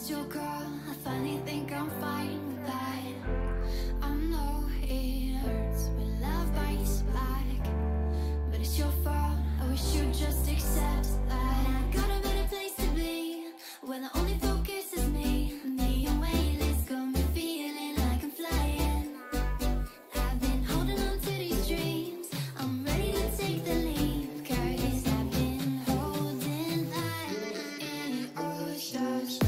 just your girl. I finally think I'm fine with that. I know it hurts when love bites back, but it's your fault. I wish you'd just accept that. I got a better place to be when the only focus is me. Me and weightless got me feeling like I'm flying. I've been holding on to these dreams. I'm ready to take the leap. Cause I've been holding that in your stars.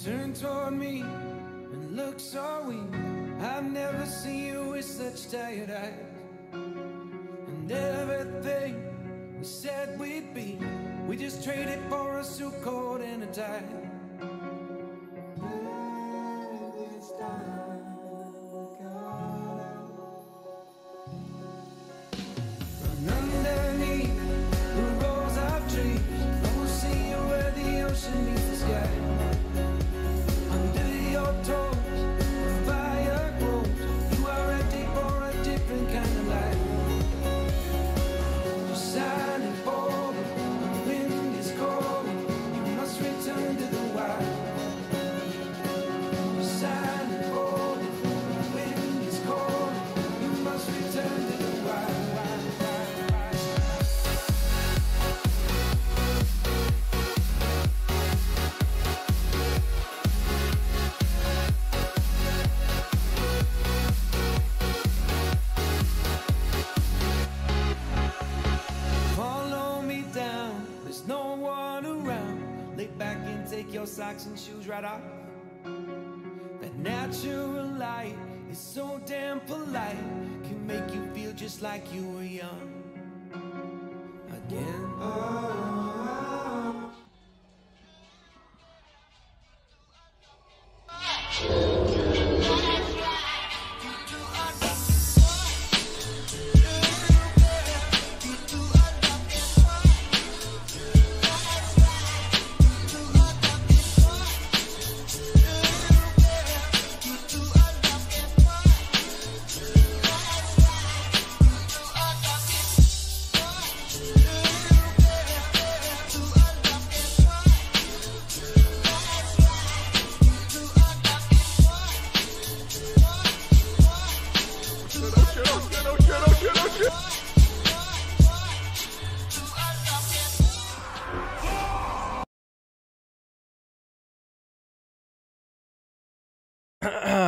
Turn toward me and look so weak. I've never seen you with such tired eyes. And everything we said we'd be, we just traded for a suit coat and a tie. Run underneath the rows of trees, and we'll see you where the ocean meets the sky. Under your toes, the fire grows. You are ready for a different kind of life. You're signing for the wind is cold. You must return to the wild. You're signing for the wind is cold. You must return to the wild. Your socks and shoes right off. That natural light is so damn polite, can make you feel just like you were young again.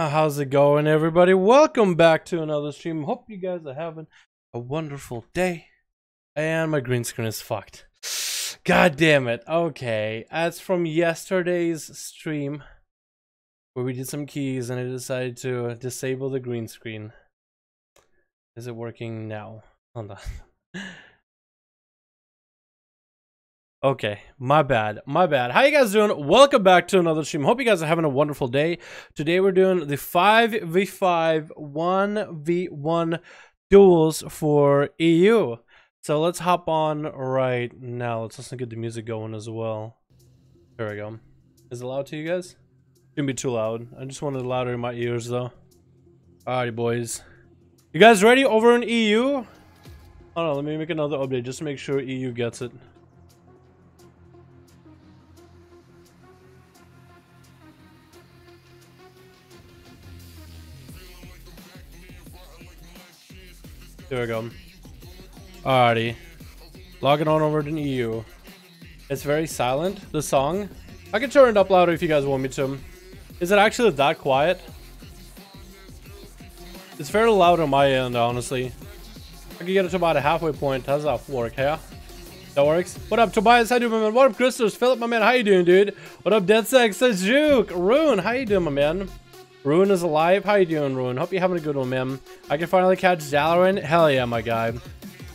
How's it going, everybody? Welcome back to another stream. Hope you guys are having a wonderful day. And my green screen is fucked. God damn it. Okay, as from yesterday's stream where we did some keys and I decided to disable the green screen. Is it working now? Hold on. Okay, my bad. How you guys doing? Welcome back to another stream. Hope you guys are having a wonderful day. Today we're doing the 5v5 1v1 duels for EU. So let's hop on right now. Let's also get the music going as well. There we go. Is it loud to you guys? Shouldn't be too loud. I just wanted it louder in my ears though. Alrighty, boys. You guys ready over in EU? Hold on, let me make another update just to make sure EU gets it. There we go. Alrighty. Logging on over to EU. It's very silent, the song. I can turn it up louder if you guys want me to. Is it actually that quiet? It's fairly loud on my end, honestly. I can get it to about a halfway point. How's that work, yeah? That works? What up, Tobias? How you doing, my man? What up, Christos? Philip, my man? How you doing, dude? What up, DeadSex? Says Juke. Rune, how you doing, my man? Rune is alive. How you doing, Rune? Hope you're having a good one, man. I can finally catch Dalaran. Hell yeah, my guy.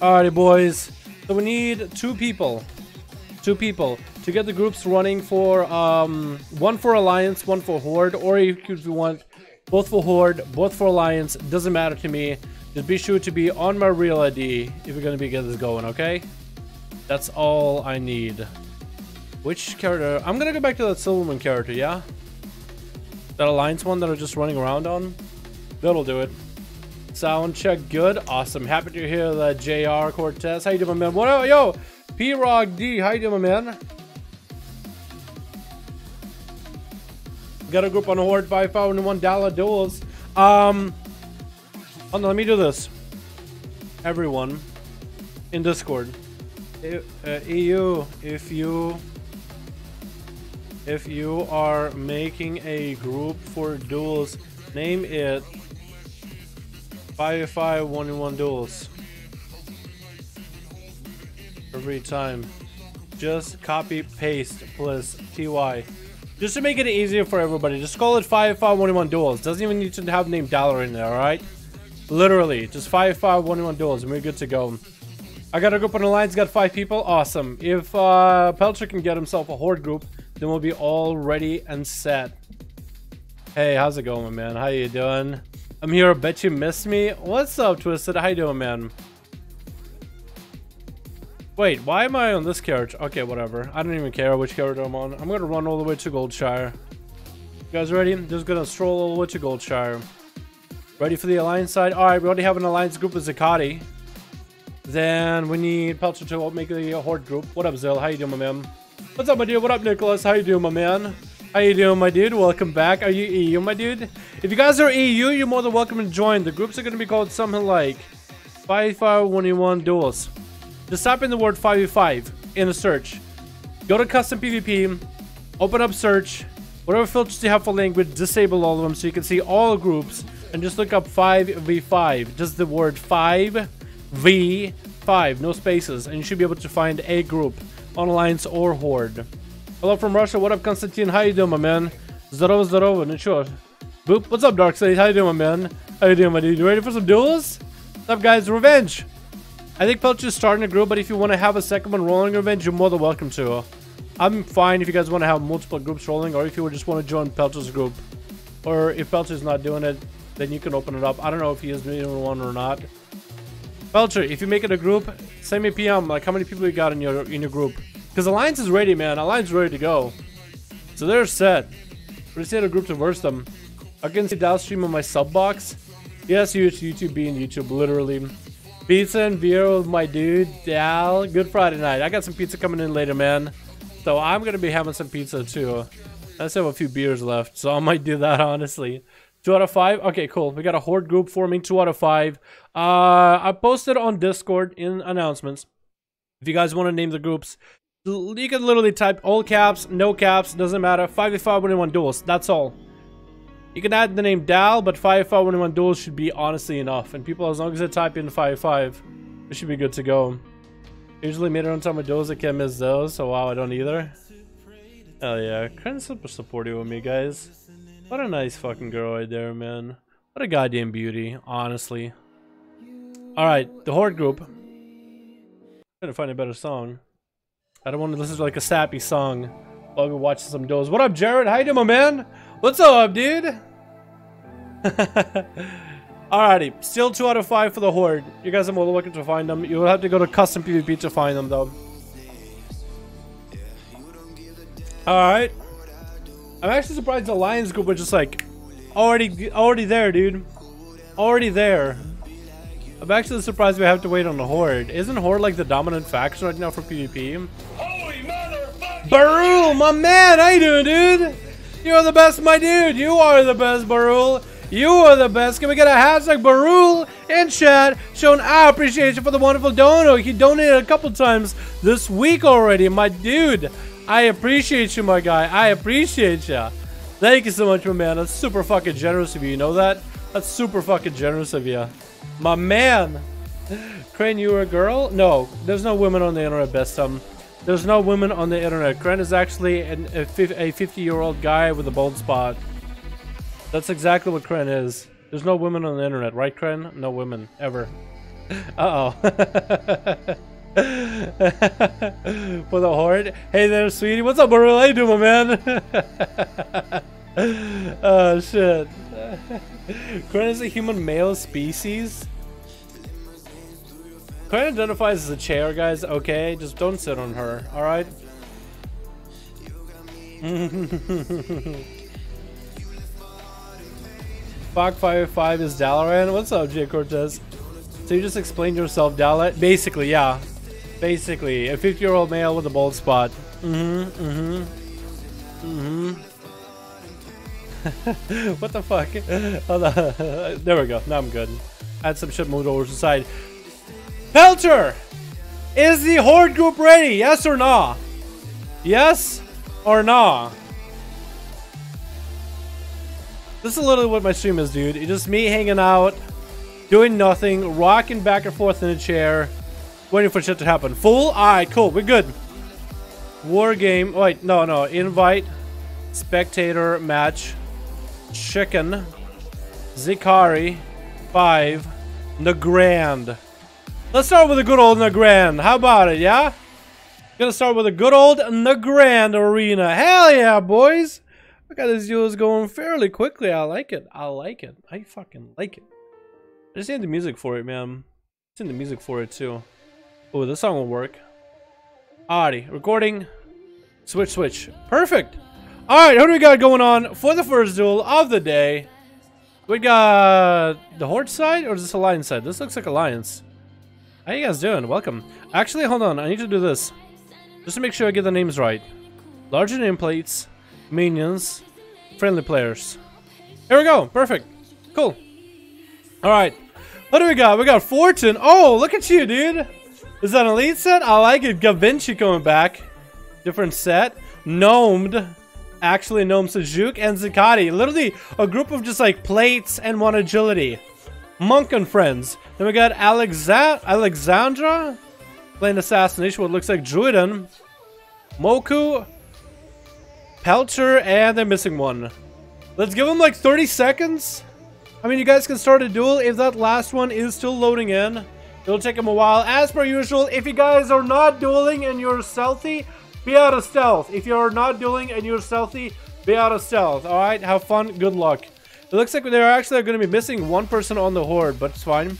Alrighty, boys. So we need two people to get the groups running for one for Alliance, one for Horde, or if you want both for Horde, both for Alliance. Doesn't matter to me. Just be sure to be on my real ID if you're gonna be getting this going, okay? That's all I need. Which character? I'm gonna go back to that Silverman character, yeah? That Alliance one that are just running around on? That'll do it. Sound check good. Awesome. Happy to hear that, JR Cortez. How you doing, my man? What up, yo? P-Rock D. How you doing, my man? Got a group on Horde 551 Dala Duels. Hold on, let me do this. Everyone in Discord. EU, if you are making a group for duels, name it 5v5 1v1 duels. Every time. Just copy paste plus TY. Just to make it easier for everybody, just call it 5511 Duels. Doesn't even need to have the name Dalaran in there, alright? Literally, just 5511 Duels and we're good to go. I got a group on the lines, got 5 people. Awesome. If Pelcher can get himself a horde group, then we'll be all ready and set. Hey, how's it going, man? How you doing? I'm here. I bet you missed me. What's up, Twisted? How you doing, man? Wait, why am I on this carriage? Okay, whatever. I don't even care which carriage I'm on. I'm gonna run all the way to Goldshire. You guys ready? Just gonna stroll all the way to Goldshire. Ready for the alliance side? Alright, we already have an alliance group with Zakati. Then we need Pelcher to make a horde group. What up, Zill? How you doing, my man? What's up, my dude? What up, Nicholas? How you doing, my man? How you doing, my dude? Welcome back. Are you EU, my dude? If you guys are EU, you're more than welcome to join. The groups are going to be called something like 5511 Duels. Just type in the word 5v5 in a search. Go to custom PvP, open up search, whatever filters you have for language, disable all of them so you can see all the groups, and just look up 5v5. Just the word 5v5, no spaces, and you should be able to find a group on Alliance or Horde. Hello from Russia. What up, Konstantin? How you doing, my man? Zdorovo, no sure. Boop. What's up, Darkseid? How you doing, my man? How you doing, my dude? You ready for some duels? What's up, guys? Revenge. I think Pelcher's starting a group, but if you want to have a second one rolling Revenge, you're more than welcome to. I'm fine if you guys want to have multiple groups rolling, or if you just want to join Pelcher's group. Or if Pelcher's not doing it, then you can open it up. I don't know if he is doing one or not. Pelcher, if you make it a group, send me a PM, like how many people you got in your group. Because Alliance is ready, man. Alliance is ready to go. So they're set. We're just in a group to verse them. I can see Livestream on my sub box. Yes, YouTube being YouTube, literally. Pizza and beer with my dude, Dal. Good Friday night. I got some pizza coming in later, man. So I'm going to be having some pizza too. I still have a few beers left, so I might do that, honestly. 2 out of 5? Okay, cool. We got a horde group forming 2 out of 5. I posted on Discord in announcements. If you guys want to name the groups, you can literally type all caps, no caps, doesn't matter. 5v5 Duels, that's all. You can add the name Dal, but 5v5 Duels should be honestly enough. And people, as long as they type in 5v5, it should be good to go. Usually made it on time with duels, I can't miss those, so wow, I don't either. Hell yeah, kind of super supportive with me, guys. What a nice fucking girl right there, man. What a goddamn beauty, honestly. Alright, the horde group. I'm trying to find a better song. I don't want to listen to like a sappy song while we're watching some duels. What up, Jared? How you doing, my man? What's up, dude? Alrighty, still 2 out of 5 for the horde. You guys are more than welcome to find them. You'll have to go to custom PvP to find them, though. Alright. I'm actually surprised the Lions group was just like already there, dude. Already there. I'm actually surprised we have to wait on the horde. Isn't horde like the dominant faction right now for PvP? Holy motherfucker! Barul, my man, how you doing, dude? You're the best, my dude. You are the best, Barul. You are the best. Can we get a hashtag Barul in chat showing our appreciation for the wonderful dono? He donated a couple times this week already, my dude. I appreciate you, my guy. I appreciate you. Thank you so much, my man. That's super fucking generous of you. You know that? That's super fucking generous of you. My man. Crane, you were a girl? No, there's no women on the internet, Bestum. There's no women on the internet. Crane is actually a 50-year-old guy with a bald spot. That's exactly what Crane is. There's no women on the internet, right, Crane? No women, ever. Uh-oh. For the horde. Hey there, sweetie. What's up, Barul? How you doing, my man? Oh, shit. Crane is a human male species. Crane identifies as a chair, guys. Okay, just don't sit on her. All right. Fox 5 is Dalaran. What's up, Jay Cortez? So you just explained yourself, Dalaran? Basically, yeah. Basically, a 50-year-old male with a bald spot. What the fuck? Hold on. There we go. Now I'm good. I had some shit moved over to the side. Pelcher! Is the horde group ready? Yes or nah? Yes or nah? This is literally what my stream is, dude. It's just me hanging out, doing nothing, rocking back and forth in a chair, waiting for shit to happen. Full? Alright, cool. We're good. War game. Wait, no. Invite. Spectator match. Chicken. Zikari. 5. Nagrand. Let's start with a good old Nagrand. How about it, yeah? Gonna start with a good old Nagrand arena. Hell yeah, boys! Look at these duels going fairly quickly. I like it. I like it. I fucking like it. I just need the music for it, man. I just need the music for it, too. Oh, this song will work. Alrighty, recording. Switch. Perfect! Alright, who do we got going on for the first duel of the day? We got the Horde side, or is this Alliance side? This looks like Alliance. How you guys doing? Welcome. Actually, hold on. I need to do this. Just to make sure I get the names right. Larger nameplates, minions, friendly players. Here we go. Perfect. Cool. Alright. What do we got? We got Fortune. Oh, look at you, dude. Is that an elite set? I like it. Gavinci coming back. Different set. Gnomed. Actually, Gnome Sejuk and Zakati. Literally a group of just like plates and one agility. Monk and friends. Then we got Alexandra playing assassination. What looks like Druiden. Moku. Pelcher, and they're missing one. Let's give them like 30 seconds. I mean, you guys can start a duel if that last one is still loading in. It'll take them a while. As per usual, if you guys are not dueling and you're stealthy, be out of stealth. If you're not dueling and you're stealthy, be out of stealth. Alright, have fun. Good luck. It looks like they're actually going to be missing one person on the Horde, but it's fine.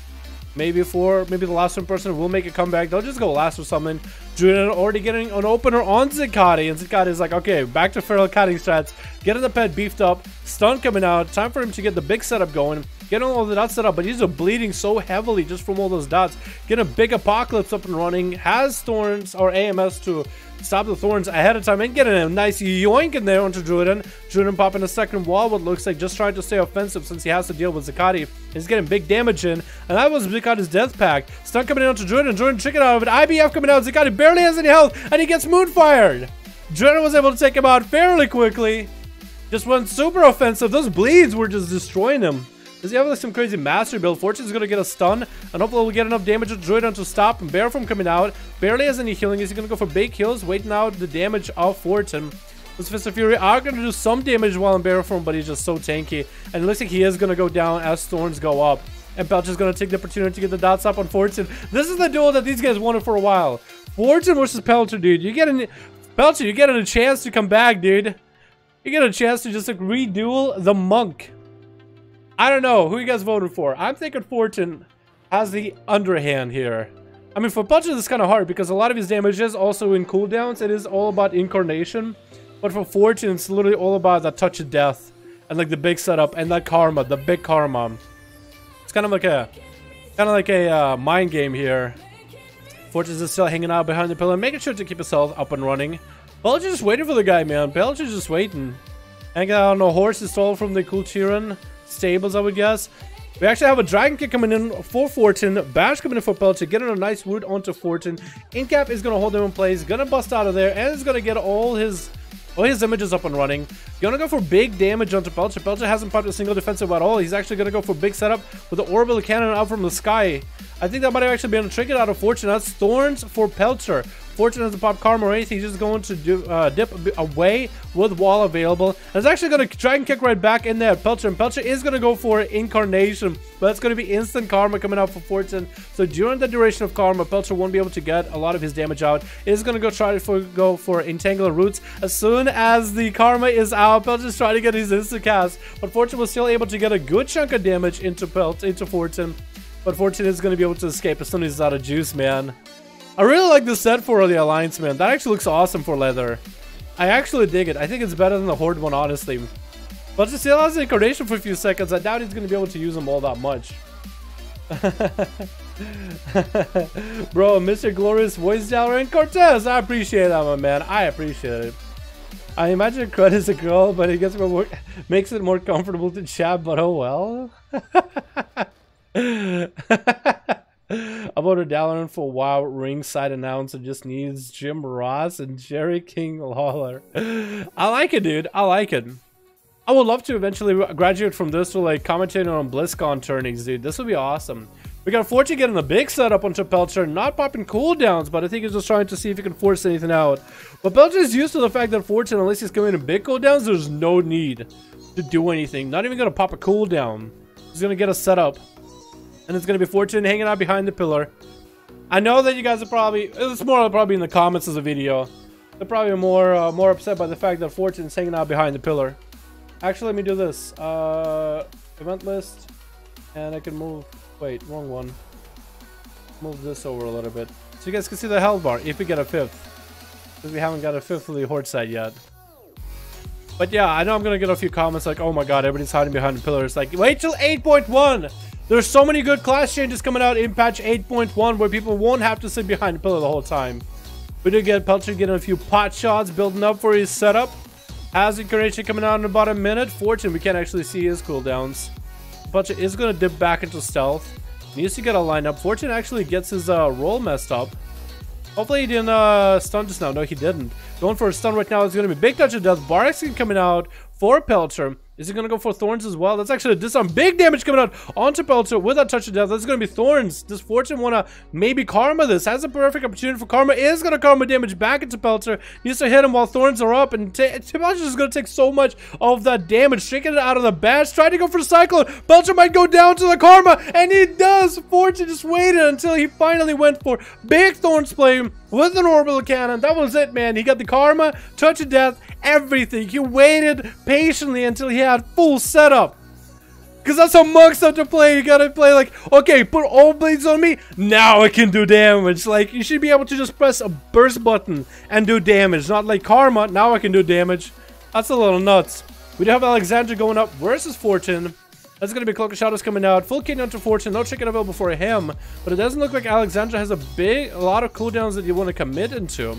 Maybe the last one person will make a comeback. They'll just go last or something. Druiden already getting an opener on Zakati, and Zakati is like, okay, back to feral cutting strats. Getting the pet beefed up. Stun coming out. Time for him to get the big setup going. Getting all the dots set up, but he's bleeding so heavily just from all those dots. Getting a big apocalypse up and running. Has thorns or AMS to stop the thorns ahead of time and getting a nice yoink in there onto Druiden. Druiden popping a second wall, what looks like just trying to stay offensive since he has to deal with Zakati. He's getting big damage in, and that was Zakati's death pact. Stun coming in onto Druiden. Druiden chicken out of it. IBF coming out. Zakati barely has any health, and he gets moonfired. Druiden was able to take him out fairly quickly. Just went super offensive. Those bleeds were just destroying him. Does he have like some crazy mastery build? Fortune's gonna get a stun, and hopefully we'll get enough damage to Druiden to stop Bear from coming out. Barely has any healing. He's gonna go for big heals, waiting out the damage of Fortune. Those Fist of Fury are gonna do some damage while in Bear form, but he's just so tanky. And it looks like he is gonna go down as thorns go up. And Pelcher's gonna take the opportunity to get the dots up on Fortune. This is the duel that these guys wanted for a while. Fortune versus Pelcher, dude. Pelcher, you're getting a chance to come back, dude. You get a chance to just like reduel the monk. I don't know who you guys voted for. I'm thinking Fortune has the underhand here. I mean, for Pelcher, it's kind of hard because a lot of his damage is also in cooldowns. It is all about incarnation. But for Fortune, it's literally all about that touch of death and like the big setup and that karma, the big karma. It's kind of like a mind game here. Fortune is still hanging out behind the pillar, making sure to keep his health up and running. Pelcher's just waiting for the guy, man. Pelcher's just waiting. Hanging out on a horse installed from the Kultiran stables, I would guess. We actually have a Dragon Kick coming in for Fortune. Bash coming in for Pelcher, getting a nice root onto Fortune. Incap is going to hold him in place, going to bust out of there, and is going to get all his images up and running. Gonna go for big damage onto Pelcher. Pelcher hasn't popped a single defensive at all. He's actually gonna go for big setup with the orbital cannon out from the sky. I think that might have actually been a trick out of Fortune. That's thorns for Pelcher. Fortune has the pop Karma Wraith. He's just going to dip away with wall available. And it's actually going to Dragon Kick right back in there at Pelcher. And Pelcher is going to go for Incarnation. But it's going to be instant Karma coming out for Fortune. So during the duration of Karma, Pelcher won't be able to get a lot of his damage out. He's going to go for Entangler Roots. As soon as the Karma is out, Pelcher's trying to get his instant cast. But Fortune was still able to get a good chunk of damage into Fortune. But Fortune is going to be able to escape as soon as he's out of juice, man. I really like this set for the Alliance, man. That actually looks awesome for leather. I actually dig it. I think it's better than the Horde one, honestly. But just still has the Incarnation for a few seconds. I doubt he's going to be able to use them all that much. Bro, Mr. Glorious Voice Dalaran Cortez. I appreciate that, my man. I appreciate it. I imagine Crud is a girl, but it makes it more comfortable to chat, but oh well. I voted Dalaran for WoW ringside announcer. Just needs Jim Ross and Jerry King Lawler. I like it, dude. I like it. I would love to eventually graduate from this to like commentating on BlizzCon tourneys, dude. This would be awesome. We got Fortune getting a big setup onto Pelcher, not popping cooldowns, but I think he's just trying to see if he can force anything out. But Pelcher is used to the fact that Fortune, unless he's coming in big cooldowns, there's no need to do anything. Not even gonna pop a cooldown. He's gonna get a setup, and it's gonna be Fortune hanging out behind the pillar. I know that you guys are probably, it's more probably in the comments of the video. They're probably more upset by the fact that Fortune is hanging out behind the pillar. Actually, let me do this. Event list, and I can move. Wait, wrong one. Move this over a little bit, so you guys can see the health bar if we get a 5th, because we haven't got a 5th for the Horde side yet. But yeah, I know I'm gonna get a few comments like, "Oh my god, everybody's hiding behind the pillars." Like, wait till 8.1. There's so many good class changes coming out in patch 8.1 where people won't have to sit behind the pillar the whole time. We do get Pelcher getting a few pot shots, building up for his setup. Hazard Curation coming out in about a minute. Fortune, we can't actually see his cooldowns. Pelcher is going to dip back into stealth. Needs to get a lineup. Fortune actually gets his roll messed up. Hopefully he didn't stun just now. No, he didn't. Going for a stun right now is going to be big touch of death. Barrax coming out for Pelcher. Is he going to go for Thorns as well? That's actually a disarm. Big damage coming out onto Pelcher with a touch of death. That's going to be Thorns. Does Fortune want to maybe karma this? Has a perfect opportunity for karma. Is going to karma damage back into Pelcher. Needs to hit him while Thorns are up. And Pelcher is going to take so much of that damage. Shaking it out of the badge. Trying to go for Cyclone. Pelcher might go down to the karma. And he does. Fortune just waited until he finally went for big Thorns play with an orbital cannon. That was it, man. He got the karma, touch of death, everything. He waited patiently until he had full setup. Because that's how monks have to play. You gotta play like, okay, put all blades on me. Now I can do damage. Like, you should be able to just press a burst button and do damage. Not like karma. Now I can do damage. That's a little nuts. We do have Alexander going up versus Fortune. That's going to be Cloak of Shadows coming out. Full kit onto Fortune. No chicken available for him. But it doesn't look like Alexandra has a lot of cooldowns that you want to commit into.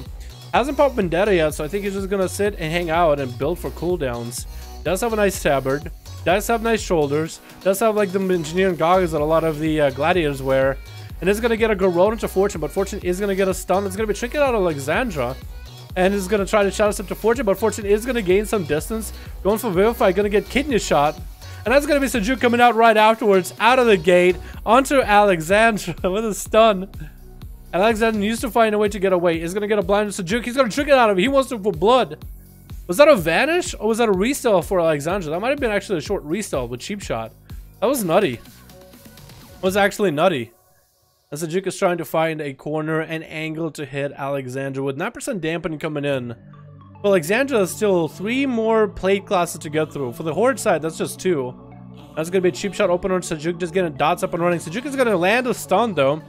Hasn't popped Vendetta yet, so I think he's just going to sit and hang out and build for cooldowns. Does have a nice tabard. Does have nice shoulders. Does have like the engineering goggles that a lot of the gladiators wear. And is going to get a Garrote into Fortune, but Fortune is going to get a stun. It's going to be tricking out Alexandra. And is going to try to shadow step to Fortune, but Fortune is going to gain some distance. Going for Vivify, going to get kidney shot. And that's going to be Sejuk coming out right afterwards, out of the gate, onto Alexandra with a stun. Alexandra needs to find a way to get away. He's going to get a blind to Sejuk. He's going to trick it out of him. He wants to for blood. Was that a vanish or was that a restyle for Alexandra? That might have been actually a short restyle with cheap shot. That was nutty. It was actually nutty. And Sejuk is trying to find a corner and angle to hit Alexandra with 9% dampening coming in. But Alexandra has still 3 more plate classes to get through. For the Horde side, that's just 2. That's going to be a cheap shot opener. Sejuk just getting dots up and running. Sejuk is going to land a stun though.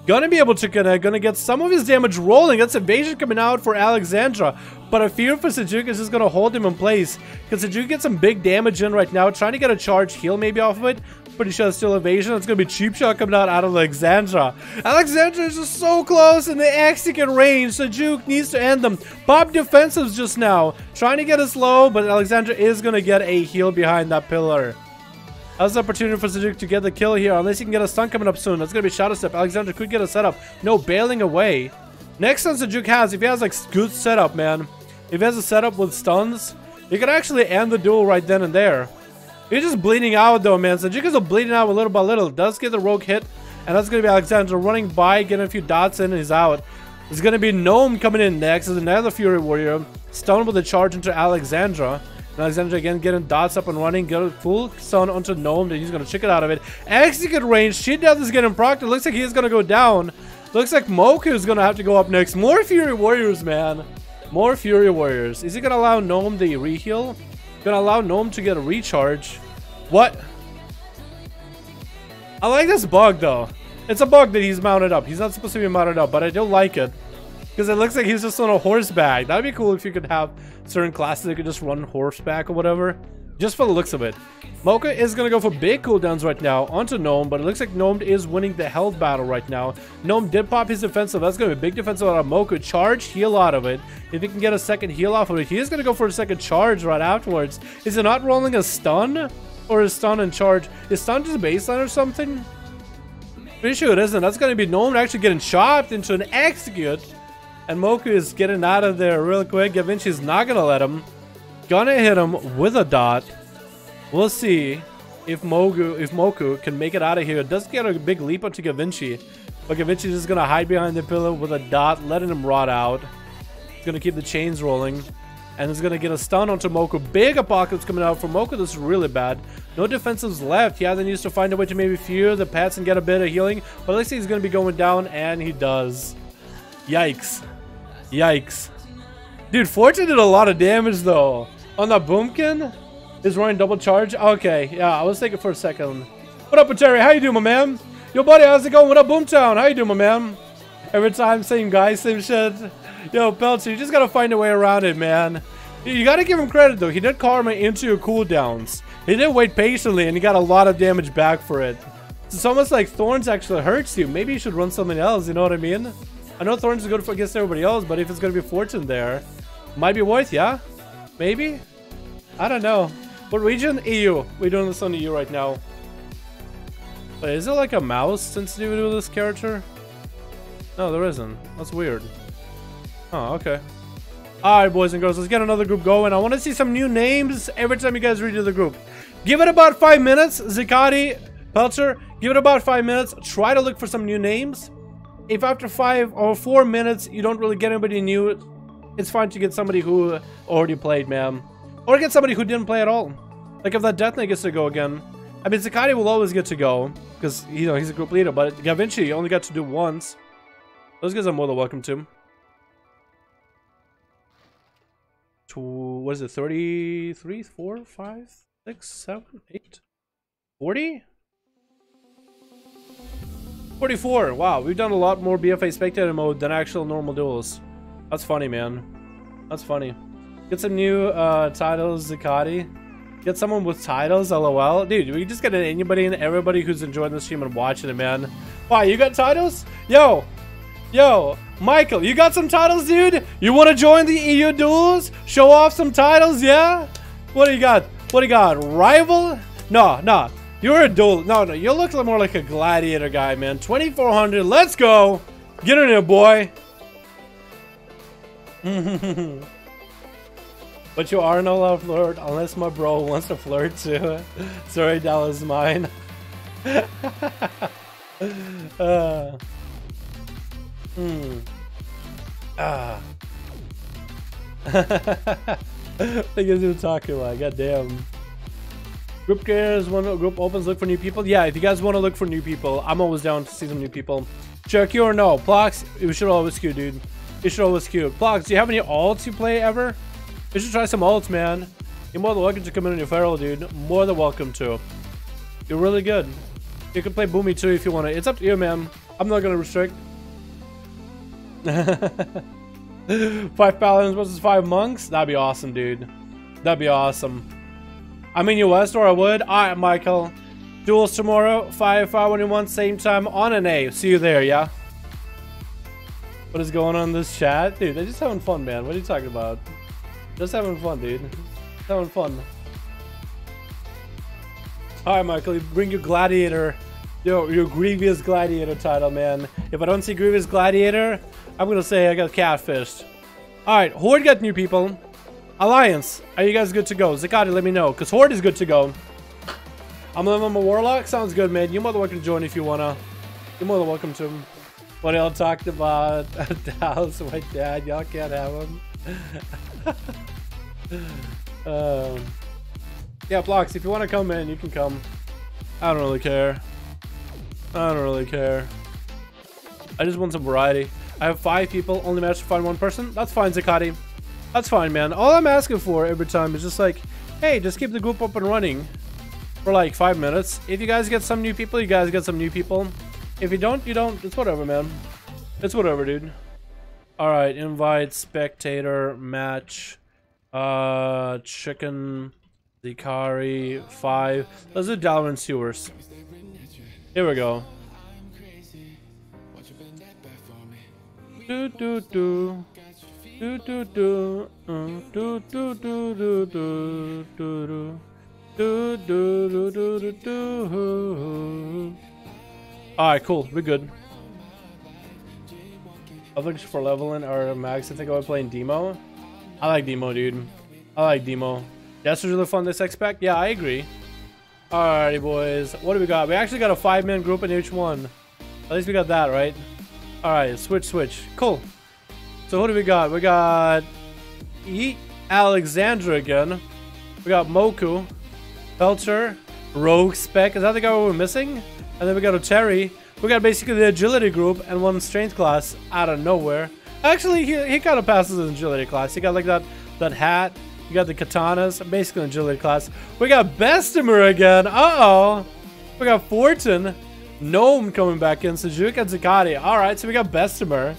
Gonna be able to gonna get some of his damage rolling. That's evasion coming out for Alexandra. But I fear for Sejuk is just gonna hold him in place. Because Sejuk gets some big damage in right now. Trying to get a charge heal maybe off of it. Pretty sure it's still evasion. It's gonna be cheap shot coming out of Alexandra. Alexandra is just so close in the execute range. Sejuk needs to end them. Pop defensives just now. Trying to get us low, but Alexandra is gonna get a heal behind that pillar. That's the opportunity for Sejuk to get the kill here, unless he can get a stun coming up soon. That's gonna be Shadow Step. Alexandra could get a setup. No, bailing away. Next stun Sejuk has, if he has like good setup, man. If he has a setup with stuns, he can actually end the duel right then and there. He's just bleeding out though, man. Sejuk is bleeding out little by little. Does get the rogue hit, and that's gonna be Alexandra running by, getting a few dots in, and he's out. There's gonna be Gnome coming in next. There's another Fury Warrior. Stun with a charge into Alexandra. Alexandra again getting dots up and running, get a full stun onto Gnome, then he's gonna chick it out of it. Execute range, Sheet Death is getting procced. It looks like he's gonna go down. Looks like Moku is gonna have to go up next. More Fury Warriors, man. More Fury Warriors. Is he gonna allow Gnome the reheal? Gonna allow Gnome to get a recharge. What? I like this bug though. It's a bug that he's mounted up. He's not supposed to be mounted up, but I do like it. Because it looks like he's just on a horseback. That'd be cool if you could have certain classes that could just run horseback or whatever. Just for the looks of it. Mocha is going to go for big cooldowns right now onto Gnome, but it looks like Gnome is winning the health battle right now. Gnome did pop his defensive. That's going to be a big defensive out of Mocha. Charge, heal out of it. If he can get a second heal off of it, he is going to go for a second charge right afterwards. Is it not rolling a stun? Or is stun and charge? Is stun just baseline or something? Pretty sure it isn't. That's going to be Gnome actually getting chopped into an execute. And Moku is getting out of there real quick. Gavinci's not going to let him. Gonna hit him with a dot. We'll see if Moku can make it out of here. It does get a big leap up to Gavinci. But Gavinci's just gonna hide behind the pillar with a dot, letting him rot out. He's gonna keep the chains rolling. And he's gonna get a stun onto Moku. Big apocalypse coming out for Moku. This is really bad. No defensives left. He hasn't used to find a way to maybe fear the pets and get a bit of healing. But at least he's gonna be going down, and he does. Yikes. Yikes. Dude, Fortune did a lot of damage though. On that Boomkin? Is running double charge? Okay, yeah, I was thinking for a second. What up, Terry? How you doing, my man? Yo, buddy, how's it going? What up, Boomtown? How you doing, my man? Every time, same guy, same shit. Yo, Pelcher, you just gotta find a way around it, man. You gotta give him credit, though. He did karma into your cooldowns. He did wait patiently, and he got a lot of damage back for it. It's almost like Thorns actually hurts you. Maybe you should run something else, you know what I mean? I know Thorns is good for against everybody else, but if it's gonna be Fortune there, might be worth, yeah? Maybe? I don't know. What region? EU. We're doing this on EU right now. Wait, is it like a mouse sensitivity to this character? No, there isn't. That's weird. Oh, okay. Alright, boys and girls, let's get another group going. I want to see some new names every time you guys redo the group. Give it about 5 minutes. Zikati, Pelcher, give it about 5 minutes. Try to look for some new names. If after 5 or 4 minutes you don't really get anybody new, it's fine to get somebody who already played, man. Or get somebody who didn't play at all. Like if that Death Knight gets to go again. I mean, Zikati will always get to go. Because, you know, he's a group leader. But Gavinci only got to do once. Those guys are more than welcome to. What is it? 33, 4, 5, 6, 7, 8, 40? 44. Wow, we've done a lot more BFA spectator mode than actual normal duels. That's funny, man. That's funny. Get some new titles, Zikati. Get someone with titles, lol. Dude, we just get anybody and everybody who's enjoying the stream and watching it, man. Wow, you got titles? Yo! Yo, Michael, you got some titles, dude? You want to join the EU duels? Show off some titles, yeah? What do you got? What do you got? Rival? No, no. You're a duel. No, no. You look more like a gladiator guy, man. 2400. Let's go. Get in there, boy. But you are not allowed to flirt unless my bro wants to flirt too. Sorry, Dallas mine. I guess you're talking about. Goddamn. Group cares. One group opens. Look for new people. Yeah, if you guys want to look for new people, I'm always down to see some new people. Cherokee or no? Plox, you should always queue, dude. You should always queue. Plox, do you have any alts you play ever? You should try some alts, man. You're more than welcome to come in on your feral, dude. More than welcome to. You're really good. You can play Boomy too if you want to. It's up to you, man. I'm not gonna restrict. 5 paladins versus 5 monks? That'd be awesome, dude. That'd be awesome. I'm in US or I would. Alright, Michael. Duels tomorrow, 5/5/21, same time on NA. See you there, yeah? What is going on in this chat? Dude, they're just having fun, man. What are you talking about? Just having fun, dude. Just having fun. Alright, Michael, you bring your gladiator. Your Grievous Gladiator title, man. If I don't see Grievous Gladiator, I'm gonna say I got catfished. Alright, Horde got new people. Alliance, are you guys good to go? Zakati, let me know, because Horde is good to go. I'm living my Warlock. Sounds good, man. You're more than welcome to join if you wanna. You're more than welcome to him. What y'all talked about? Dallas, my dad. Y'all can't have him. Yeah, Blocks, if you want to come in, you can come. I don't really care. I don't really care. I just want some variety. I have 5 people, only managed to find 1 person. That's fine, Zakati. That's fine, man. All I'm asking for every time is just like, hey, just keep the group up and running for like 5 minutes. If you guys get some new people, you guys get some new people. If you don't, you don't. It's whatever, man. It's whatever, dude. Alright, invite, spectator, match, chicken, Zikari, 5. Let's do Dalaran Sewers. Here we go. Do do do. Do do do. Do do do do do do do. Do do do do do. Alright, cool. We're good. I'm looking for leveling or max. I think I'll be playing Demo. I like Demo, dude. I like Demo. That's really fun, this X-Pack. Yeah, I agree. Alrighty, boys. What do we got? We actually got a 5-man group in each one. At least we got that, right? Alright, switch. Cool. So who do we got? We got Alexandra again. We got Moku, Felcher, Rogue Spec. Is that the guy we were missing? And then we got Oteri. We got basically the agility group and one strength class out of nowhere. Actually, he kind of passes an agility class. He got like that hat. You got the katanas, basically an agility class. We got Bessemer again. Uh-oh. We got Fortin. Gnome coming back in. Sujuk and Zakati. Alright, so we got Bessemer.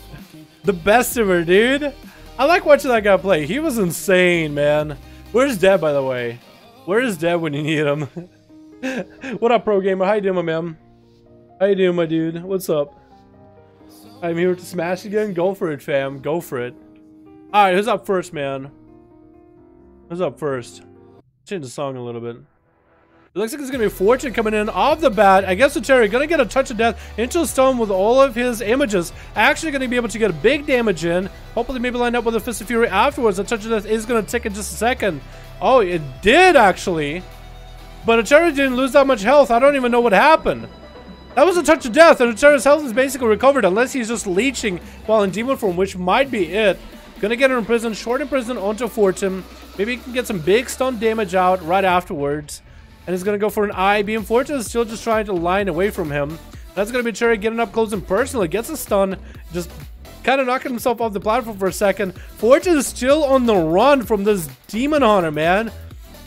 The Bessemer, dude. I like watching that guy play. He was insane, man. Where's Deb, by the way? Where is Deb when you need him? What up, pro gamer? How you doing, my man? How you doing, my dude? What's up? I'm here to smash again. Go for it, fam. Go for it. Alright, who's up first, man? Who's up first? Change the song a little bit. It looks like it's going to be Fortune coming in off the bat. I guess Oteri going to get a touch of death into a stone with all of his images. Actually going to be able to get a big damage in. Hopefully maybe line up with a Fist of Fury afterwards. A touch of death is going to tick in just a second. Oh, it did actually. But Oteri didn't lose that much health. I don't even know what happened. That was a touch of death, and Oteri's health is basically recovered unless he's just leeching while in demon form, which might be it. Gonna get her in prison, short in prison onto Fortin. Maybe he can get some big stun damage out right afterwards. And he's gonna go for an eye beam. Fortin is still just trying to line away from him. That's gonna be Cherry getting up close and personal. Gets a stun, just kind of knocking himself off the platform for a second. Fortin is still on the run from this demon hunter, man.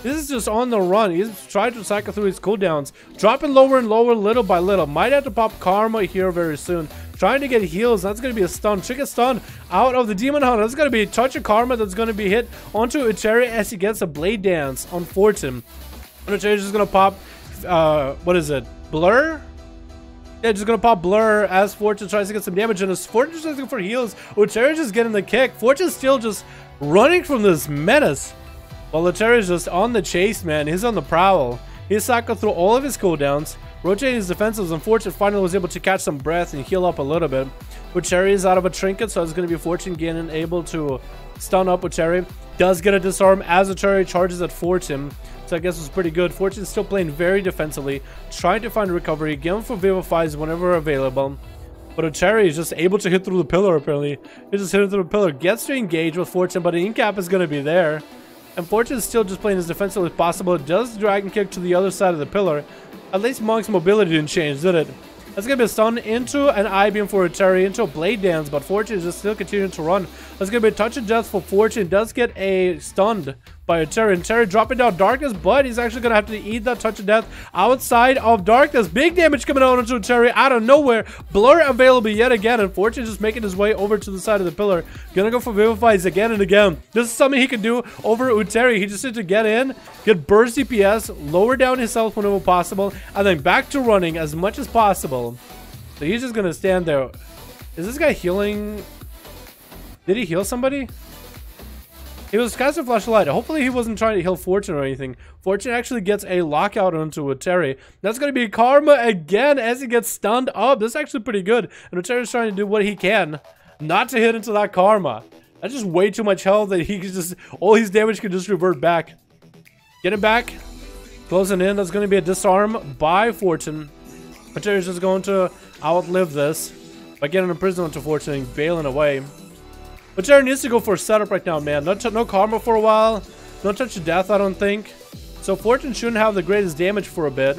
This is just on the run. He's trying to cycle through his cooldowns. Dropping lower and lower little by little. Might have to pop Karma here very soon. Trying to get heals. That's going to be a stun. Chicken stun out of the Demon Hunter. That's going to be a touch of Karma that's going to be hit onto Ucheri as he gets a Blade Dance on Fortin. And Ucheri's just going to pop, what is it? Blur? Yeah, just going to pop Blur as Fortune tries to get some damage. And Fortune's just looking for heals. Ucheri's just getting the kick. Fortune's still just running from this menace. While Oteri is just on the chase, man. He's on the prowl. He's cycled through all of his cooldowns, rotating his defenses, and Fortune finally was able to catch some breath and heal up a little bit. Oteri is out of a trinket, so it's going to be Fortune getting able to stun up Oteri. Does get a disarm as Oteri charges at Fortune, so I guess it's pretty good. Fortune's still playing very defensively, trying to find recovery, going for Vivifies whenever available. But Oteri is just able to hit through the pillar, apparently. He's just hitting through the pillar, gets to engage with Fortune, but the incap is going to be there. And Fortune is still just playing as defensively as possible. It does Dragon Kick to the other side of the pillar. At least Monk's mobility didn't change, did it? That's going to be a stun into an I-Beam for Oteri, into a Blade Dance, but Fortune is just still continuing to run. That's going to be a touch of death for Fortune. Does get a stunned by Oteri. And Oteri dropping down Darkness, but he's actually going to have to eat that touch of death outside of Darkness. Big damage coming out onto Oteri out of nowhere. Blur available yet again, and Fortune just making his way over to the side of the pillar. Gonna go for Vivifies again and again. This is something he can do over Oteri. He just needs to get in, get burst DPS, lower down his health whenever possible, and then back to running as much as possible. So he's just gonna stand there. Is this guy healing? Did he heal somebody? He was casting Flashlight. Hopefully he wasn't trying to heal Fortune or anything. Fortune actually gets a lockout onto Oteri. That's going to be Karma again as he gets stunned up. This is actually pretty good. And Oteri's trying to do what he can not to hit into that Karma. That's just way too much health that he can just, all his damage can just revert back. Get him back. Closing in. That's going to be a disarm by Fortune. Oteri's just going to outlive this by getting a prison onto Fortune and bailing away. But Jared needs to go for a setup right now, man. No Karma for a while. No touch of death, I don't think. So Fortune shouldn't have the greatest damage for a bit.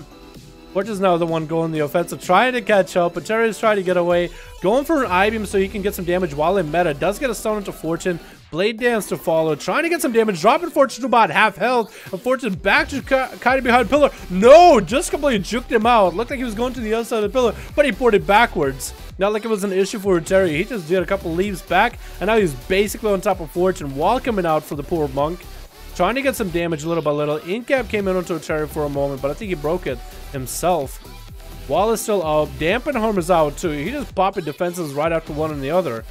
Fortune's now the one going the offensive, trying to catch up. But Jared is trying to get away. Going for an I-Beam so he can get some damage while in meta. Does get a stun into Fortune. Blade Dance to follow. Trying to get some damage. Dropping Fortune to about half health. And Fortune back to kind of behind pillar. No! Just completely juked him out. Looked like he was going to the other side of the pillar. But he ported backwards. Not like it was an issue for Oteri. He just did a couple leaves back. And now he's basically on top of Fortune while coming out for the poor Monk. Trying to get some damage little by little. Incap came in onto Oteri for a moment. But I think he broke it himself. Wall is still up. Dampen Harm is out too. He just popping defenses right after one and the other.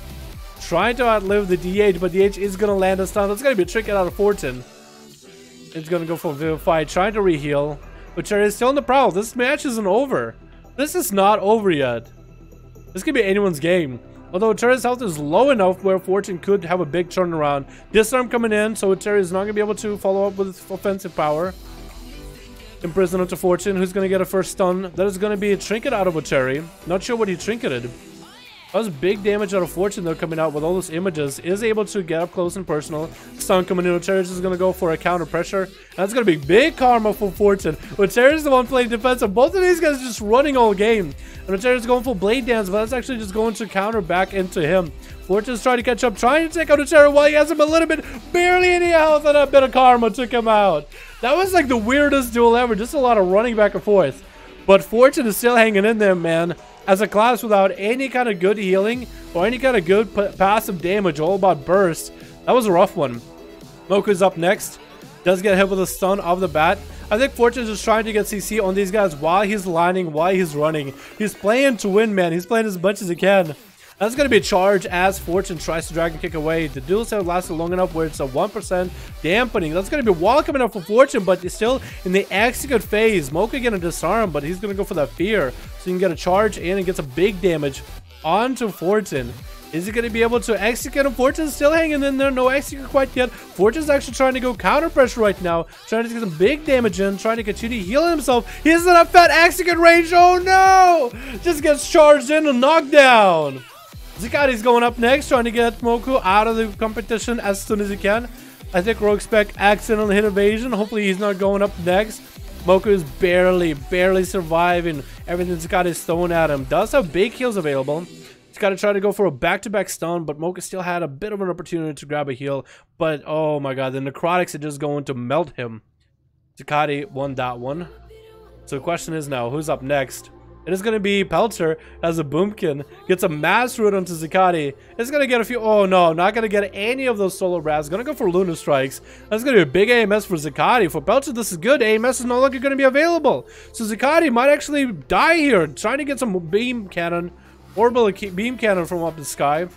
Trying to outlive the DH, but DH is going to land a stun. That's going to be a trick out of Fortune. It's going to go for Vivify, trying to reheal. But Cherry is still in the prowl. This match isn't over. This is not over yet. This could be anyone's game. Although Cherry's health is low enough where Fortune could have a big turnaround. Disarm coming in, so Cherry is not going to be able to follow up with offensive power. Imprison onto Fortune, who's going to get a first stun. That is going to be a trinket out of a cherry. Not sure what he trinketed. That was big damage out of Fortune though, coming out with all those images. Is able to get up close and personal. Stun coming in. Cherry is going to go for a counter pressure. That's going to be big karma for Fortune. Cherry is the one playing defensive. Both of these guys just running all game. And Cherry is going for blade dance, but that's actually just going to counter back into him. Fortune's trying to catch up, trying to take out Cherry while he has him a little bit, barely any health, and a bit of karma took him out. That was like the weirdest duel ever. Just a lot of running back and forth. But Fortune is still hanging in there, man. As a class without any kind of good healing or any kind of good passive damage, all about burst. That was a rough one. Moku's up next. Does get hit with a stun off the bat. I think Fortune's just trying to get CC on these guys while he's lining, while he's running. He's playing to win, man. He's playing as much as he can. That's going to be a charge as Fortune tries to dragon kick away. The duels have lasted long enough where it's a 1% dampening. That's going to be a wall coming up for Fortune, but it's still in the execute phase. Mocha getting a disarm, but he's going to go for that fear. So you can get a charge in and gets a big damage onto Fortune. Is he going to be able to execute him? Fortune's still hanging in there. No execute quite yet. Fortune's actually trying to go counter pressure right now. Trying to get some big damage in. Trying to continue to heal himself. He's in a fat execute range. Oh no! Just gets charged in and knocked down. Zakati's going up next, trying to get Moku out of the competition as soon as he can. I think Rogue Spec accidentally hit evasion. Hopefully he's not going up next. Moku is barely surviving everything Zakati's throwing at him. Does have big heals available. He's got to try to go for a back-to-back stun, but Moku still had a bit of an opportunity to grab a heal. But oh my god, the necrotics are just going to melt him. Zakati won that one. So the question is now, who's up next? It is going to be Pelter as a boomkin. Gets a mass root onto Zakati. It's going to get a few... Oh no, not going to get any of those solo brads. Going to go for Lunar Strikes. That's going to be a big AMS for Zakati. For Pelter, this is good. AMS is no longer going to be available. So Zakati might actually die here. Trying to get some beam cannon. Orbital beam cannon from up the sky.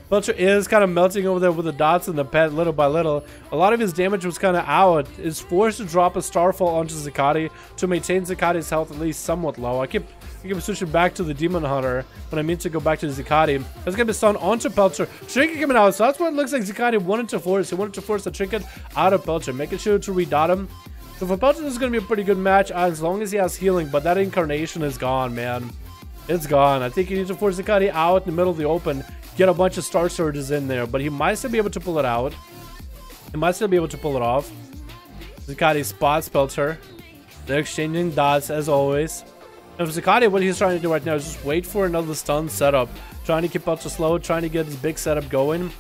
Pelter is kind of melting over there with the dots and the pet little by little. A lot of his damage was kind of out. Is forced to drop a Starfall onto Zakati to maintain Zakati's health at least somewhat low. I keep switching back to the Demon Hunter when I mean to go back to Zakati. That's gonna be stun onto Pelter. Trinket coming out, so that's what it looks like Zakati wanted to force. He wanted to force the Trinket out of Pelter, making sure to redot him. So for Pelter, this is gonna be a pretty good match as long as he has healing, but that incarnation is gone, man. It's gone. I think you need to force Zakati out in the middle of the open, get a bunch of Star Surges in there, but he might still be able to pull it out. He might still be able to pull it off. Zakati spots Pelter. They're exchanging dots as always. And for Zakati, what he's trying to do right now is just wait for another stun setup. Trying to keep Pelter slow, trying to get his big setup going.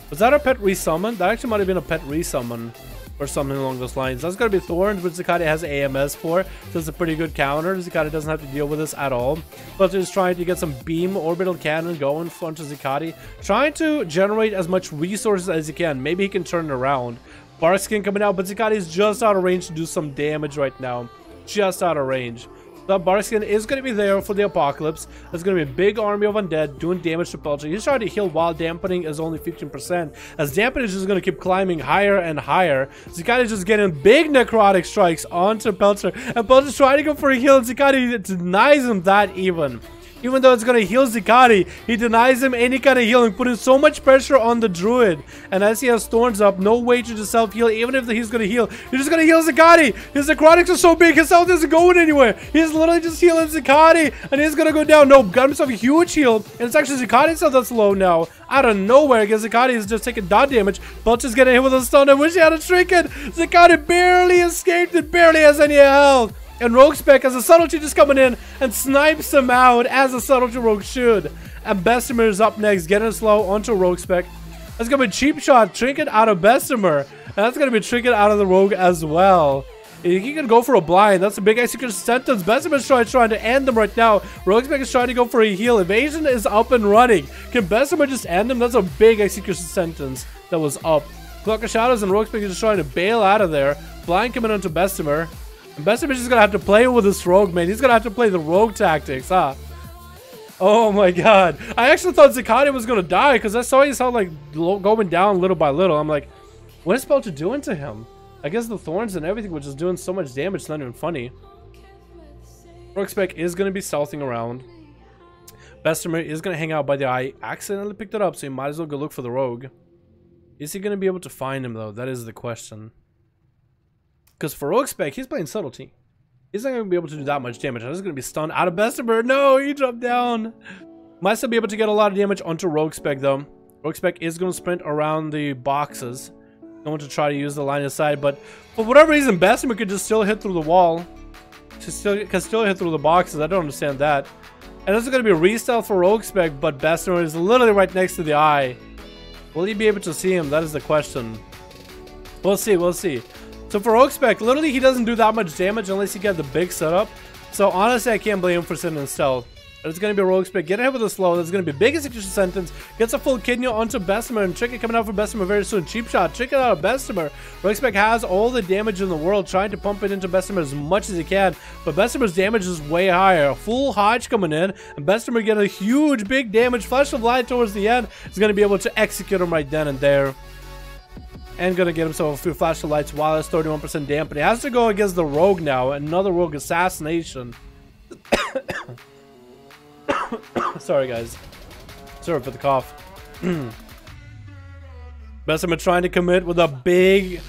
Was that a pet resummon? That actually might have been a pet resummon or something along those lines. That's going to be Thorns, which Zakati has AMS for. So it's a pretty good counter. Zakati doesn't have to deal with this at all. Pelter is trying to get some beam orbital cannon going front to Zakati. Trying to generate as much resources as he can. Maybe he can turn it around. Barkskin coming out, but Zakati is just out of range to do some damage right now. Just out of range. The Barkskin is going to be there for the Apocalypse. There's going to be a big army of undead doing damage to Pelter. He's trying to heal while dampening is only 15%. As dampening is just going to keep climbing higher and higher. Zakati is just getting big necrotic strikes onto Pelter. And Pelter's trying to go for a heal, and Zakati denies him that even. Even though it's going to heal Zakati, he denies him any kind of healing, putting so much pressure on the Druid. And as he has Thorns up, no way to just self-heal, even if he's going to heal. He's just going to heal Zakati. His necrotics are so big, his health isn't going anywhere. He's literally just healing Zakati, and he's going to go down. No, got himself a huge heal, and it's actually Zakati's health that's low now. Out of nowhere, because Zakati is just taking dot damage. Pelter's getting hit with a stun. I wish he had a trinket. Zakati barely escaped and barely has any health. And Rogue Spec has a subtlety just coming in and snipes him out as a subtlety Rogue should. And Bessemer is up next, getting slow onto Rogue Spec. That's going to be a cheap shot, trinket out of Bessemer. And that's going to be a trinket out of the Rogue as well. He can go for a blind. That's a big execution sentence. Bessemer's trying to end them right now. Rogue Spec is trying to go for a heal. Evasion is up and running. Can Bessemer just end him? That's a big execution sentence that was up. Clock of Shadows and Rogue Spec is just trying to bail out of there. Blind coming onto Bessemer. And Bessemer's just gonna have to play with this rogue, man. He's gonna have to play the rogue tactics, huh? Oh my god. I actually thought Zakati was gonna die because I saw his health like going down little by little. I'm like, what is Pelter doing to him? I guess the thorns and everything was just doing so much damage, it's not even funny. Rogue Spec is gonna be stealthing around. Bessemer is gonna hang out by the eye. Accidentally picked it up, so he might as well go look for the rogue. Is he gonna be able to find him though? That is the question. Because for Rogue Spec, he's playing subtlety. He's not going to be able to do that much damage. I'm just going to be stunned out of Bessemer. No, he dropped down. Might still be able to get a lot of damage onto Rogue Spec, though. Rogue Spec is going to sprint around the boxes. Going to try to use the line of sight, but for whatever reason, Bessemer could just still hit through the wall. Can still hit through the boxes. I don't understand that. And this is going to be a restealth for Rogue Spec, but Bessemer is literally right next to the eye. Will he be able to see him? That is the question. We'll see, we'll see. So for Rogue Spec, literally he doesn't do that much damage unless you get the big setup. So honestly, I can't blame him for sitting in stealth. But it's going to be a Rogue Spec. Get ahead with a slow. That's going to be big execution sentence. Gets a full kidney onto Bessemer. And Trick It coming out for Bessemer very soon. Cheap shot. Trick It out of Bessemer. Rogue Spec has all the damage in the world. Trying to pump it into Bessemer as much as he can. But Bessemer's damage is way higher. A full Hodge coming in. And Bessemer getting a huge big damage. Flash of light towards the end. Is going to be able to execute him right then and there. And going to get himself a few flash of lights while it's 31% dampening. He has to go against the Rogue now. Another Rogue assassination. Sorry, guys. Sorry for the cough. Bessemer trying to commit with a big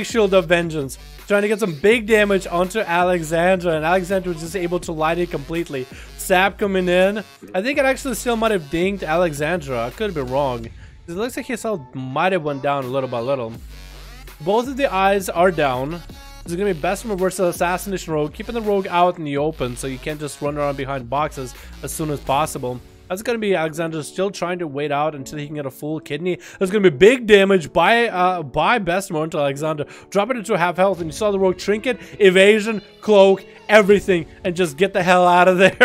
shield of vengeance. Trying to get some big damage onto Alexandra. And Alexandra was just able to light it completely. Sap coming in. I think it actually still might have dinged Alexandra. I could be wrong. It looks like his health might have went down little by little. Both of the eyes are down. This is going to be Bessemer versus Assassination Rogue, keeping the Rogue out in the open so you can't just run around behind boxes as soon as possible. That's going to be Alexander still trying to wait out until he can get a full kidney. There's going to be big damage by Bessemer into Alexander. Drop it into half health, and you saw the Rogue trinket, evasion, cloak, everything, and just get the hell out of there.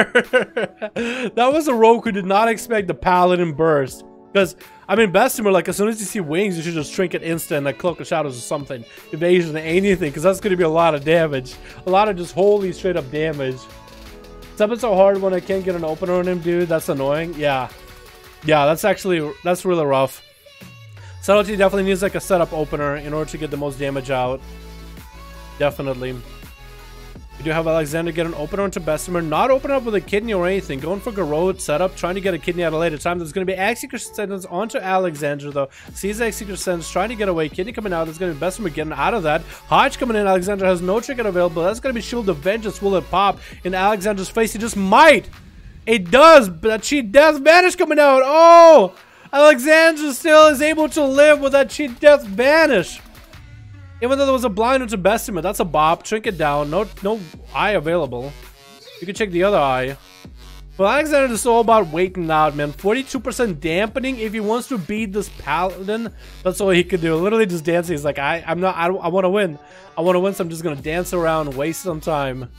That was a Rogue who did not expect the Paladin burst. Because, I mean, Bessemer, like, as soon as you see wings, you should just trinket instant, like Cloak of Shadows or something. Evasion, anything, because that's going to be a lot of damage. A lot of just holy straight up damage. It's been so hard when I can't get an opener on him, dude. That's annoying. Yeah. Yeah, that's really rough. Subtlety definitely needs, like, a setup opener in order to get the most damage out. Definitely. We do have Alexander get an opener onto Bessemer, not open up with a kidney or anything, going for Garrote setup, trying to get a kidney at a later time. There's going to be execution sentence onto Alexander though. Sees the execution sentence, trying to get away, kidney coming out. There's going to be Bessemer getting out of that. Hodge coming in. Alexander has no trinket available. That's going to be Shield of Vengeance. Will it pop in Alexander's face? He just might. It does, but that cheat death vanish coming out. Oh, Alexander still is able to live with that cheat death vanish. Even though there was a blind into Bessemer, that's a bop. Trinket down. No eye available. You can check the other eye. Well, Alexander is all about waiting out, man. 42% dampening. If he wants to beat this Paladin, that's all he could do. Literally just dancing. He's like, I want to win. I want to win, so I'm just going to dance around, waste some time.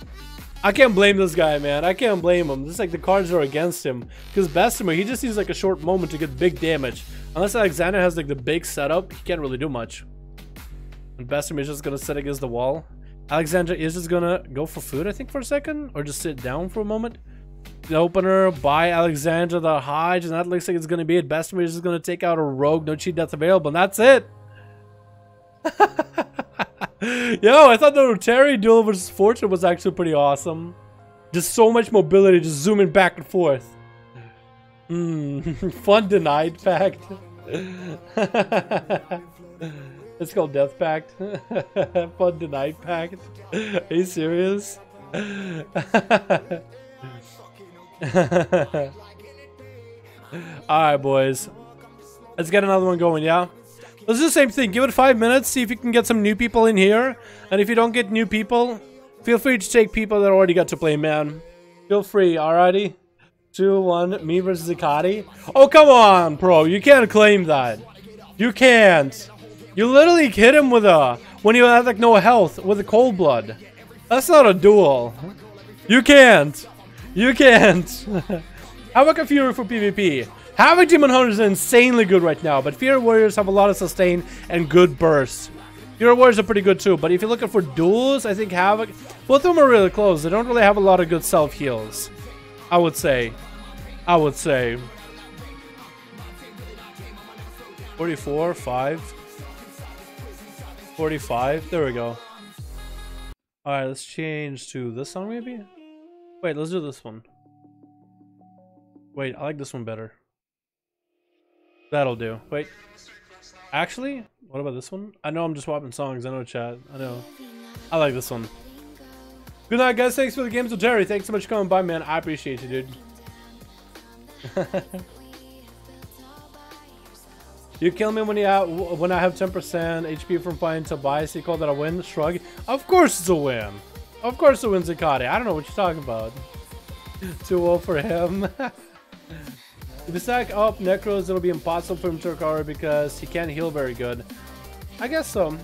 I can't blame this guy, man. I can't blame him. It's like the cards are against him. Because Bessemer, he just needs like a short moment to get big damage. Unless Alexander has like the big setup, he can't really do much. And Bessemer is just going to sit against the wall. Alexander is just going to go for food, I think, for a second. Or just sit down for a moment. The opener by Alexander, the Hodge. And that looks like it's going to be it. Bessemer is just going to take out a Rogue. No cheat death available. And that's it. Yo, I thought the Rotary duel versus Fortune was actually pretty awesome. Just so much mobility. Just zooming back and forth. Fun denied fact. It's called Death Pact. Fun denied pact. Are you serious? Alright, boys. Let's get another one going, yeah? Let's do the same thing. Give it 5 minutes. See if you can get some new people in here. And if you don't get new people, feel free to take people that already got to play, man. Feel free, alrighty? 2, 1, me versus Zakati. Oh, come on, bro. You can't claim that. You can't. You literally hit him with a, when you have like no health, with a cold blood. That's not a duel. You can't. You can't. Havoc and Fury for PvP. Havoc Demon Hunters are insanely good right now, but Fury Warriors have a lot of sustain and good bursts. Fury Warriors are pretty good too, but if you're looking for duels, I think Havoc, both of them are really close. They don't really have a lot of good self-heals, I would say. 44, 5. 45, there we go. Alright, let's change to this song maybe? Wait, let's do this one. Wait, I like this one better. That'll do. Wait. Actually, what about this one? I know I'm just swapping songs, I know, chat. I know. I like this one. Good night, guys. Thanks for the games with Jerry. Thanks so much for coming by, man. I appreciate you, dude. You kill me when I have 10% HP from fighting Tobias. You call that a win? Shrug. Of course it's a win. Of course it wins Zakati. I don't know what you're talking about. 2-0 for him. If you stack up Necros, it'll be impossible for him to recover because he can't heal very good. I guess so.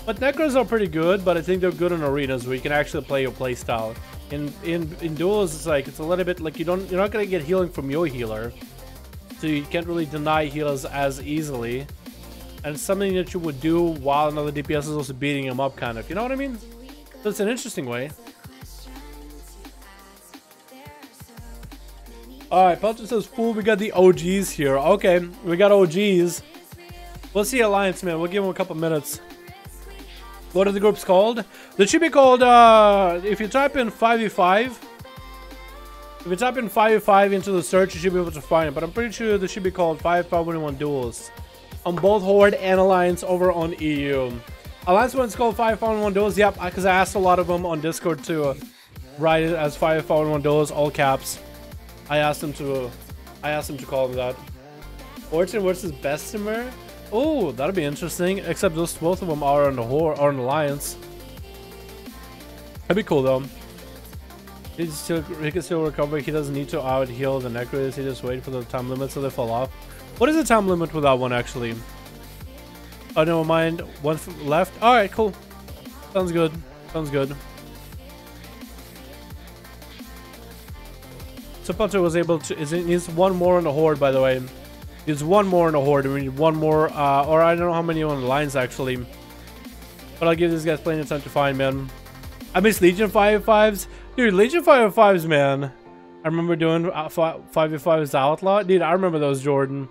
But Necros are pretty good, but I think they're good in arenas where you can actually play your playstyle. In duels, it's like it's a little bit like you're not gonna get healing from your healer, so you can't really deny healers as easily. And it's something that you would do while another DPS is also beating him up, kind of. You know what I mean? So it's an interesting way. Alright, Pelcher says, fool, we got the OGs here. Okay, we got OGs. We'll see Alliance, man. We'll give them a couple minutes. What are the groups called? They should be called, if you type in 5v5. If you type in 5v5 into the search, you should be able to find it. But I'm pretty sure they should be called 5v5 duels. On both Horde and Alliance over on EU. Alliance when it's called 5v5 duels, yep, because I asked a lot of them on Discord to write it as 5v5 duels, all caps. I asked him to call them that. Orton versus Bessemer. Oh, that'll be interesting. Except both of them are on the Horde or on Alliance. That'd be cool though. He can still recover. He doesn't need to out heal the Necros. He just wait for the time limit so they fall off. What is the time limit with that one actually? Oh, never mind. One left. All right, cool. Sounds good. Sounds good. So Punter was able to. It needs one more on the Horde, by the way. There's one more on the Horde. We need one more, or I don't know how many on the lines actually. But I'll give these guys plenty of time to find, man. I miss Legion 5v5s, dude. Legion 5v5s, man. I remember doing 5v5s Outlaw, dude. I remember those, Jordan.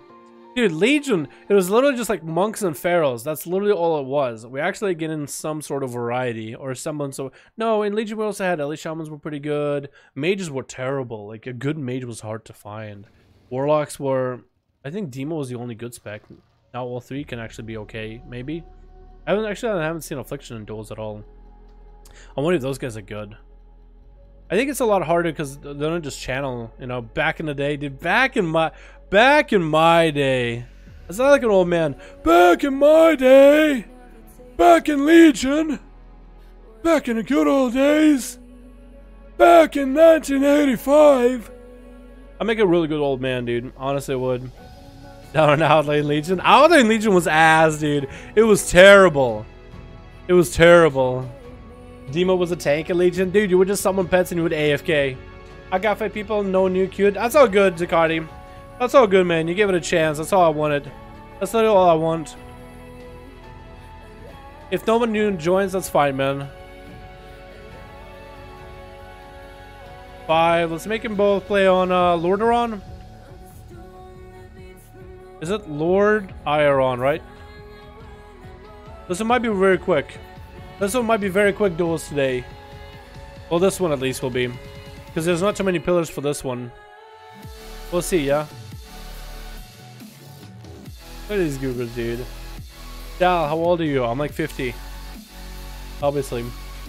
Dude, Legion. It was literally just like monks and pharaohs. That's literally all it was. We actually get in some sort of variety or semblance of. No, in Legion we also had Elite Shamans were pretty good. Mages were terrible. Like a good mage was hard to find. Warlocks were. I think Demo was the only good spec. Now all three can actually be okay. Maybe. I haven't seen Affliction in duels at all. I wonder if those guys are good. I think it's a lot harder because they don't just channel. You know, back in the day, dude. Back in my day. I sound like an old man. Back in my day. Back in Legion. Back in the good old days. Back in 1985. I make a really good old man, dude. Honestly, I would. Down in Outlane Legion. Outlane Legion was ass, dude. It was terrible. It was terrible. Demo was a tank in Legion. Dude, you would just summon pets and you would AFK. I got fight people, no new cute. That's all good, Zakati. That's all good, man. You gave it a chance. That's all I wanted. That's literally all I want. If no one new joins, that's fine, man. 5. Let's make them both play on Lordaeron. Is it Lord Iron, right? This one might be very quick. This one might be very quick duels today. Well, this one at least will be. Because there's not too many pillars for this one. We'll see, yeah? Look at these goobers, dude. Dal, how old are you? I'm like 50. Obviously.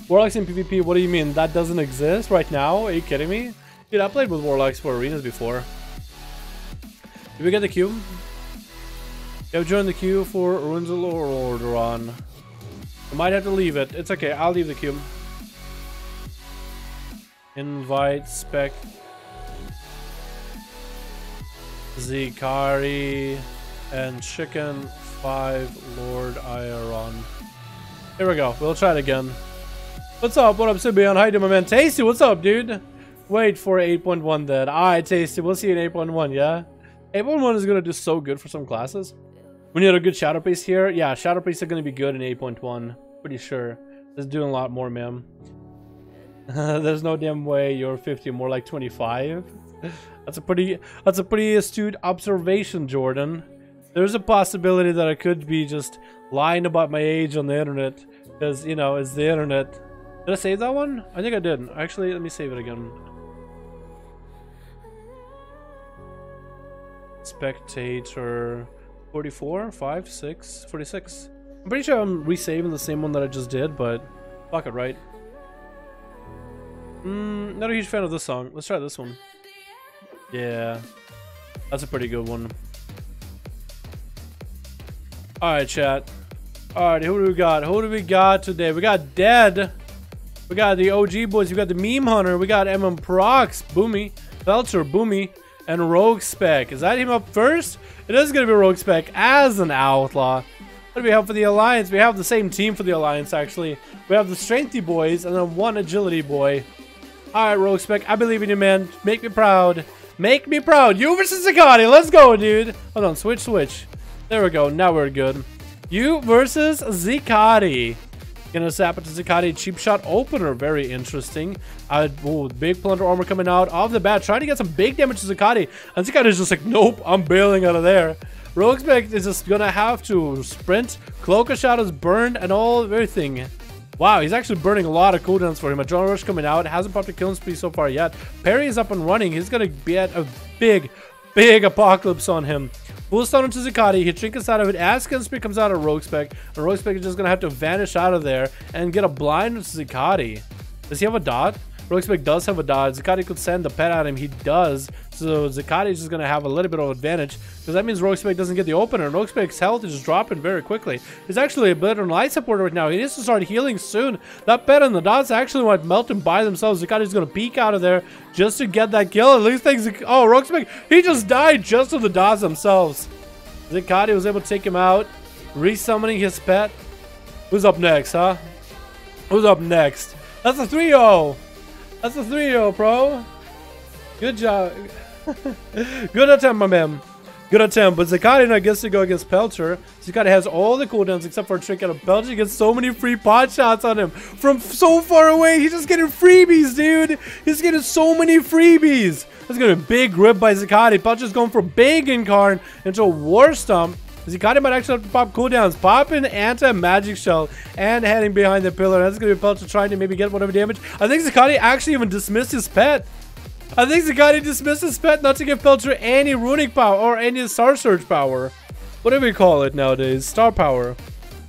Warlocks in PvP, what do you mean? That doesn't exist right now? Are you kidding me? Dude, I played with Warlocks for arenas before. Did we get the queue? You have joined the queue for Ruins of Lordaeron. I might have to leave it. It's okay, I'll leave the queue. Invite spec Zikari and Chicken 5 Lord Iron. Here we go. We'll try it again. What's up? What up, Sibian? How you doing, my man? Tasty, what's up, dude? Wait for 8.1 then. Alright, Tasty. We'll see you in 8.1, yeah? 8.1 is gonna do so good for some classes. We need a good Shadow Priest here. Yeah, Shadow Priests are gonna be good in 8.1. Pretty sure. It's doing a lot more, man. There's no damn way you're 50, more like 25. That's a pretty astute observation, Jordan. There's a possibility that I could be just lying about my age on the internet. Because, you know, it's the internet. Did I save that one? I think I did. Actually, let me save it again. Spectator 44, 5, 6, 46. I'm pretty sure I'm resaving the same one that I just did, but fuck it, right? Not a huge fan of this song. Let's try this one. Yeah, that's a pretty good one. Alright, chat. Alright, who do we got? Who do we got today? We got Dead. We got the OG boys. We got the Meme Hunter. We got Prox, Boomy, Belcher, Boomy, and Rogue Spec. Is that him up first? It is going to be Rogue Spec as an outlaw. What do we have for the Alliance? We have the same team for the Alliance, actually. We have the Strengthy boys and then one Agility boy. Alright, Rogue Spec. I believe in you, man. Make me proud. Make me proud. You versus Zakati. Let's go, dude. Hold on. Switch. There we go. Now we're good. You versus Zakati. Gonna zap it to Zakati. Cheap shot opener. Very interesting. Ooh, big plunder armor coming out off the bat. Trying to get some big damage to Zakati. And Zakati's just like, nope, I'm bailing out of there. Rogue Spec is just gonna have to sprint. Cloak of Shadows burned and everything. Wow, he's actually burning a lot of cooldowns for him. Adrenaline Rush coming out. Hasn't popped a killing spree so far yet. Parry is up and running. He's gonna be at a big apocalypse on him. Full stun into Zakati. He trinkets out of it as killing spree comes out of Rogue Spec. And Rogue Spec is just gonna have to vanish out of there and get a blind into Zakati. Does he have a dot? Rogue Spec does have a dot. Zakati could send the pet at him. He does. So Zakati is just going to have a little bit of advantage. Because that means Rogue Spec doesn't get the opener. Rogue Spec's health is just dropping very quickly. He's actually a bit of a light supporter right now. He needs to start healing soon. That pet and the dots actually might melt him by themselves. Zakati's going to peek out of there just to get that kill. At least things. Oh, Rogue Spec. He just died just to the dots themselves. Zakati was able to take him out. Resummoning his pet. Who's up next, huh? Who's up next? That's a 3-0. That's a 3-0, bro. Good job. Good attempt, my man. Good attempt. But Zakati now gets to go against Pelcher. Zakati has all the cooldowns except for a trick out of Pelcher. He gets so many free pot shots on him. From so far away, he's just getting freebies, dude. He's getting so many freebies. That's going to be a big rip by Zakati. Pelcher's going for big incarn into a War Stomp. Zakati might actually have to pop cooldowns, pop an anti-magic shell, and heading behind the pillar. That's going to be Pelcher trying to maybe get whatever damage. I think Zakati actually even dismissed his pet. I think Zakati dismissed his pet not to give Pelcher any runic power or any Star Surge power. Whatever you call it nowadays. Star power.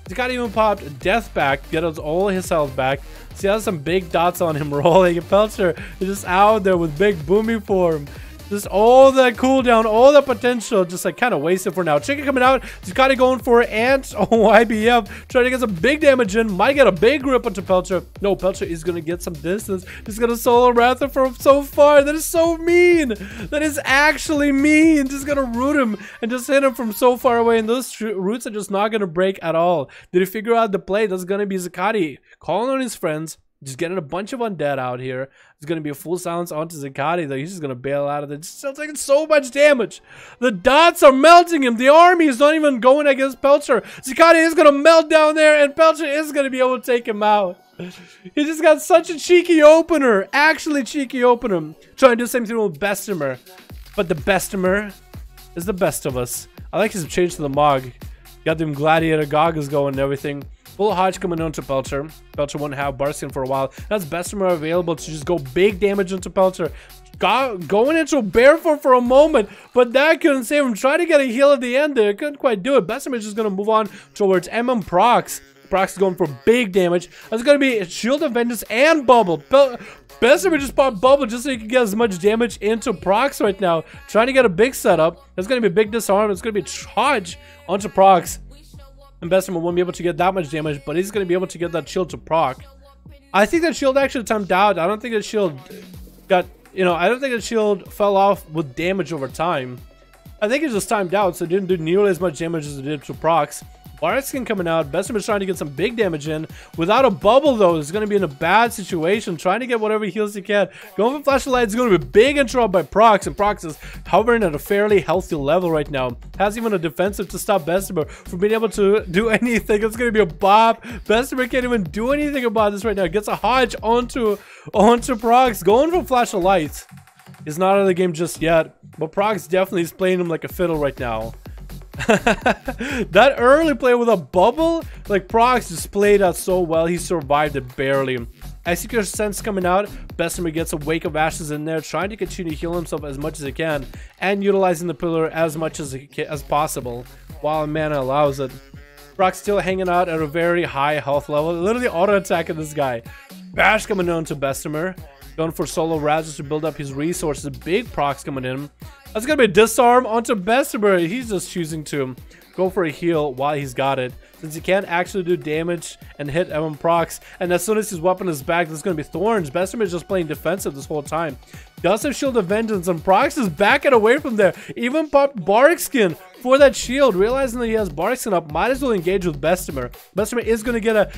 Zakati even popped Death back, get us all his health back. So he has some big dots on him rolling. And Pelcher is just out there with big booming form. Just all that cooldown, all the potential, just like kind of wasted for now. Chicken coming out. Zakati going for Ant. Oh, IBF. Trying to get some big damage in. Might get a big grip onto Pelcher. No, Pelcher is going to get some distance. He's going to solo Ratha from so far. That is so mean. That is actually mean. Just going to root him and just hit him from so far away. And those roots are just not going to break at all. Did he figure out the play? That's going to be Zakati calling on his friends. Just getting a bunch of undead out here. There's going to be a full silence onto Zakati, though. He's just going to bail out of it. Still taking so much damage. The dots are melting him. The army is not even going against Pelcher. Zakati is going to melt down there, and Pelcher is going to be able to take him out. He just got such a cheeky opener. Actually cheeky opener. Trying to do the same thing with Bestimer. But the Bestimer is the best of us. I like his change to the Mog. Got them gladiator goggles going and everything. Full Hodge coming on to Pelcher. Pelcher won't have Barskin for a while. That's Bestimer available to just go big damage into Pelcher. Going into Barefoot for a moment, but that couldn't save him. Trying to get a heal at the end there. Couldn't quite do it. Bestimer is just going to move on towards Prox. Prox is going for big damage. That's going to be Shield of Vengeance and Bubble. Bestimer just popped Bubble just so he can get as much damage into Prox right now. Trying to get a big setup. There's going to be a big disarm. It's going to be Hodge onto Prox. And Bestimer won't be able to get that much damage, but he's going to be able to get that shield to proc. I think that shield actually timed out. I don't think that shield got, I don't think that shield fell off with damage over time. I think it just timed out, so it didn't do nearly as much damage as it did to procs. Barskin coming out. Bestimer's trying to get some big damage in. Without a bubble, though, he's going to be in a bad situation. Trying to get whatever heals he can. Going for Flash of Light is going to be big interrupt by Prox. And Prox is hovering at a fairly healthy level right now. Has even a defensive to stop Bestimer from being able to do anything. It's going to be a bop. Bestimer can't even do anything about this right now. Gets a Hodge onto Prox. Going for Flash of Light. He's not out of the game just yet. But Prox definitely is playing him like a fiddle right now. That early play with a bubble, like Prox just played out so well. He survived it barely. Executor Sense coming out. Bestimer gets a Wake of Ashes in there, trying to continue to heal himself as much as he can and utilizing the pillar as much as possible while mana allows it. Prox still hanging out at a very high health level, literally auto attacking this guy. Bash coming on to Bestimer. Going for solo Razors to build up his resources. Big procs coming in. That's gonna be a disarm onto Bessemer. He's just choosing to go for a heal while he's got it, since he can't actually do damage and hit procs. And as soon as his weapon is back, there's gonna be Thorns. Bessemer is just playing defensive this whole time. Does have Shield of Vengeance, and procs is backing away from there. Even popped Bark Skin for that shield, realizing that he has Bark Skin up. Might as well engage with Bessemer. Bessemer is gonna get a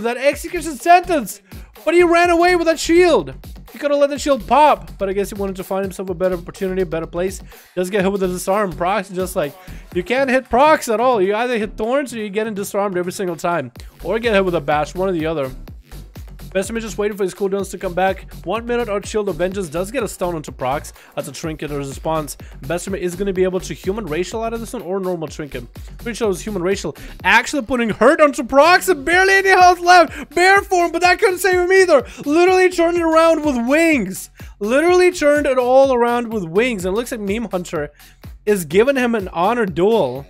that execution sentence, but he ran away with that shield. He could have let the shield pop, but I guess he wanted to find himself a better opportunity, a better place. Does get hit with a disarm. Procs is just like, you can't hit procs at all. You either hit Thorns or you get disarmed every single time, or get hit with a bash, one or the other. Bessemer just waiting for his cooldowns to come back. 1 minute out Shield of Vengeance does get a stun onto procs. That's a trinket or response. Bessemer is going to be able to human racial out of this one, or normal trinket. Pretty sure it was human racial. Actually putting hurt onto procs and barely any health left. Bear form, but that couldn't save him either. Literally turned it around with wings. Literally turned it all around with wings. And it looks like Meme Hunter is giving him an honor duel.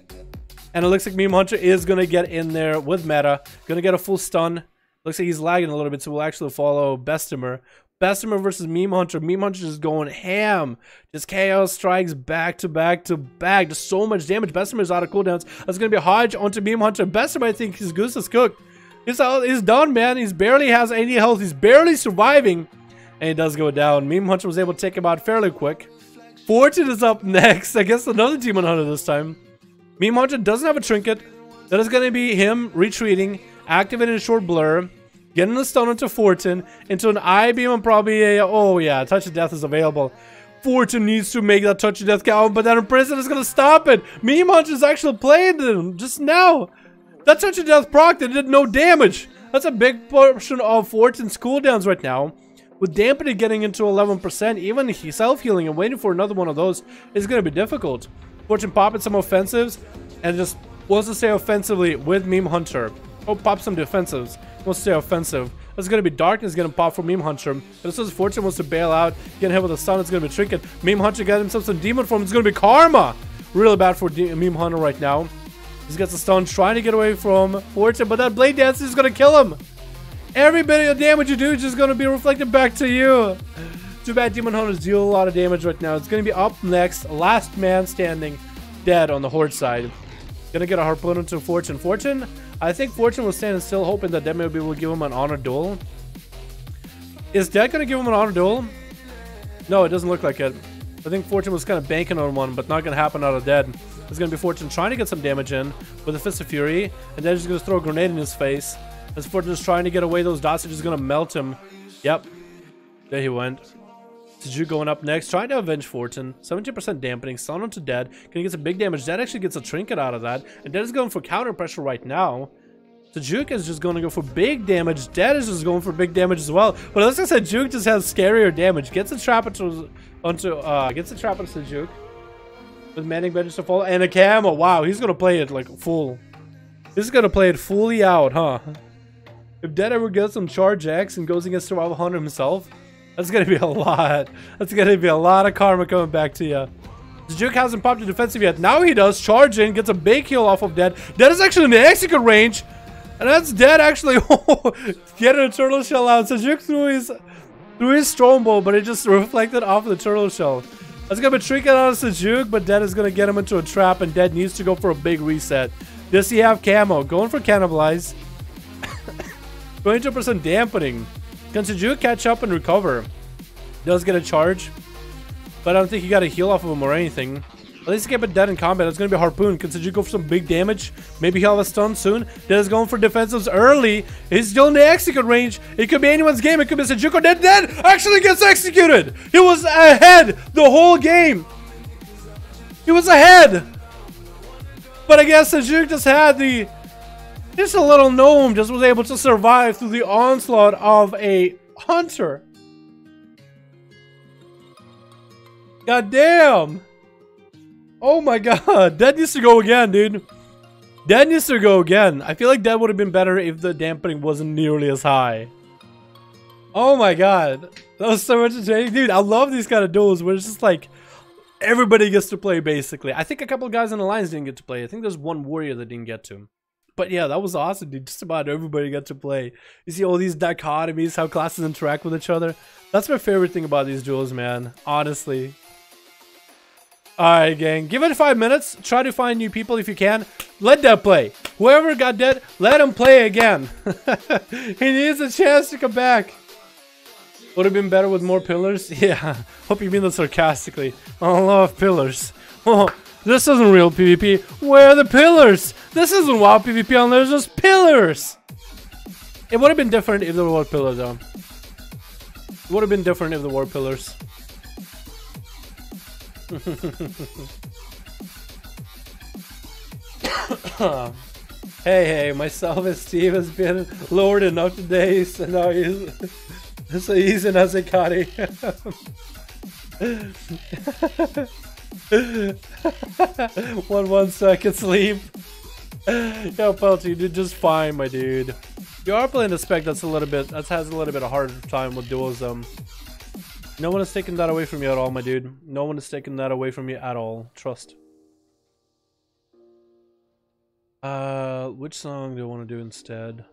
And it looks like Meme Hunter is going to get in there with meta. Going to get a full stun. Looks like he's lagging a little bit, so we'll actually follow Bessemer. Bessemer versus Meme Hunter. Meme Hunter just going ham. Just chaos strikes back to back to back. Just so much damage. Bessemer's out of cooldowns. That's going to be a Hodge onto Meme Hunter. Bessemer, I think his goose is cooked. He's done, man. He's barely has any health. He's barely surviving. And he does go down. Meme Hunter was able to take him out fairly quick. Fortune is up next. I guess another Demon Hunter this time. Meme Hunter doesn't have a trinket. That is going to be him retreating. Activating a short blur, getting the stun into Fortune, into an eye beam, and probably a, oh yeah, Touch of Death is available. Fortune needs to make that Touch of Death count, but that Imprison is going to stop it. Meme Hunter is actually playing them just now. That Touch of Death proc that did no damage. That's a big portion of Fortune's cooldowns right now. With Dampening getting into 11%, even self-healing and waiting for another one of those is going to be difficult. Fortune popping some offensives, and just wants to stay offensively with Meme Hunter. Oh, pop some defensives. Wants to stay offensive. There's going to be Darkness getting popped for Meme Hunter. But as soon as Fortune wants to bail out, getting hit with a stun, it's going to be Trinket. Meme Hunter got himself some Demon Form. It's going to be Karma. Really bad for Meme Hunter right now. He gets a stun, trying to get away from Fortune, but that Blade Dance is going to kill him. Every bit of damage you do is just going to be reflected back to you. Too bad Demon Hunters deal a lot of damage right now. It's going to be up next. Last man standing, dead on the Horde side. Gonna get a harpoon into Fortune. Fortune, I think Fortune was standing still, hoping that Dead maybe will give him an honor duel. Is Dead gonna give him an honor duel? No, it doesn't look like it. I think Fortune was kind of banking on one, but not gonna happen out of Dead. It's gonna be Fortune trying to get some damage in with a Fist of Fury, and then just gonna throw a grenade in his face. As Fortune is trying to get away, those dots are just gonna melt him. Yep, there he went. Sejuk going up next, trying to avenge Fortune. 70% dampening, stun onto Dead. Gonna get some big damage. Dead actually gets a trinket out of that. And Dead is going for counter pressure right now. Sejuk is just going to go for big damage. Dead is just going for big damage as well. But as I said, Sejuk just has scarier damage. Gets a trap onto Sejuk. With Manning Benches to fall. And a camo. Wow, he's gonna play it like full. He's gonna play it fully out, huh? If Dead ever gets some Charge X and goes against Survival Hunter himself, that's gonna be a lot. That's gonna be a lot of karma coming back to you. Sejuk hasn't popped the defensive yet. Now he does. Charge in, gets a big heal off of Dead. Dead is actually in the execute range. And that's Dead actually getting a turtle shell out. Sejuk threw his Strongbow, but it just reflected off of the turtle shell. That's gonna be tricky out of Sejuk, but Dead is gonna get him into a trap, and Dead needs to go for a big reset. Does he have camo? Going for Cannibalize. 22% dampening. Can Sejuk catch up and recover? Does get a charge, but I don't think he got a heal off of him or anything. At least he kept it Dead in combat. It's going to be Harpoon. Can Sejuk go for some big damage? Maybe he'll have a stun soon. Dead is going for defensives early. He's still in the execute range. It could be anyone's game. It could be Sejuk or Dead. Dead actually gets executed. He was ahead the whole game. He was ahead. But I guess Sejuk just had the... Just a little gnome just was able to survive through the onslaught of a hunter. God damn. Oh my god. Dead needs to go again, dude. Dead needs to go again. I feel like Dead would have been better if the dampening wasn't nearly as high. Oh my god. That was so entertaining. Dude, I love these kind of duels where it's just like everybody gets to play basically. I think a couple of guys in the lines didn't get to play. I think there's one warrior that didn't get to. But yeah, that was awesome, dude. Just about everybody got to play. You see all these dichotomies, how classes interact with each other. That's my favorite thing about these duels, man. Honestly. Alright, gang. Give it 5 minutes. Try to find new people if you can. Let that play. Whoever got dead, let him play again. He needs a chance to come back. Would have been better with more pillars? Yeah. Hope you mean that sarcastically. I love pillars. Oh, this isn't real PvP. Where are the pillars? This isn't WoW PvP unless there's just pillars. It would have been different if there were pillars, though. It would have been different if there were pillars. Hey, my self-esteem has been lowered enough today, so now he's in Azekari. 1 second sleep. Yo, Pelty, you did just fine, my dude. You are playing a spec that's has a little bit of harder time with duels. No one is taking that away from you at all, my dude. No one is taking that away from you at all. Trust. Which song do I want to do instead?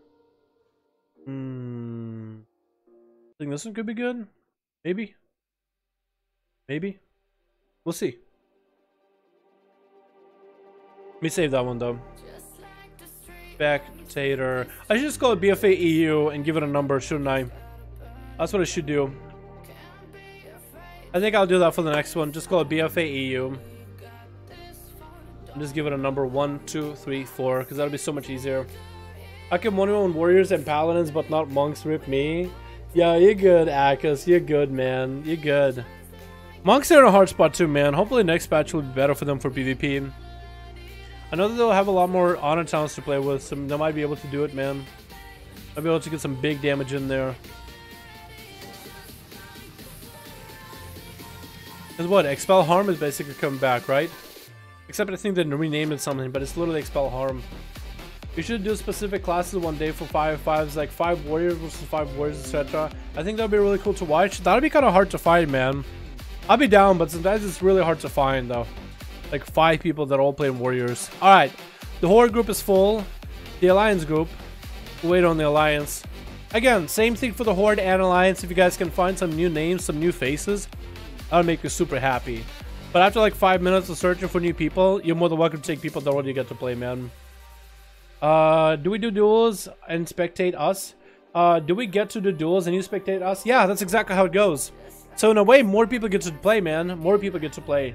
I think this one could be good. Maybe. Maybe. We'll see. Let me save that one though. Spectator. I should just call it BFA EU and give it a number, shouldn't I? That's what I should do. I think I'll do that for the next one. Just call it BFA EU. And just give it a number 1, 2, 3, 4, because that'll be so much easier. I can one-on-one warriors and paladins, but not monks. Rip me. Yeah, you're good, Akas. You're good, man. You're good. Monks are in a hard spot too, man. Hopefully next patch will be better for them for PvP. I know that they'll have a lot more honor towns to play with, so they might be able to do it, man. Might be able to get some big damage in there. Because what? Expel Harm is basically coming back, right? Except I think they renamed it something, but it's literally Expel Harm. You should do specific classes one day for 5v5s, like 5 warriors versus 5 warriors, etc. I think that'd be really cool to watch. That'd be kind of hard to find, man. I'll be down, but sometimes it's really hard to find, though. Like 5 people that all play warriors. Alright, the Horde group is full. The Alliance group. Wait on the Alliance. Again, same thing for the Horde and Alliance. If you guys can find some new names, some new faces, that'll make you super happy. But after like 5 minutes of searching for new people, you're more than welcome to take people that already get to play, man. Do we do duels and spectate us? Do we get to do duels and you spectate us? Yeah, that's exactly how it goes. So in a way, more people get to play, man. More people get to play.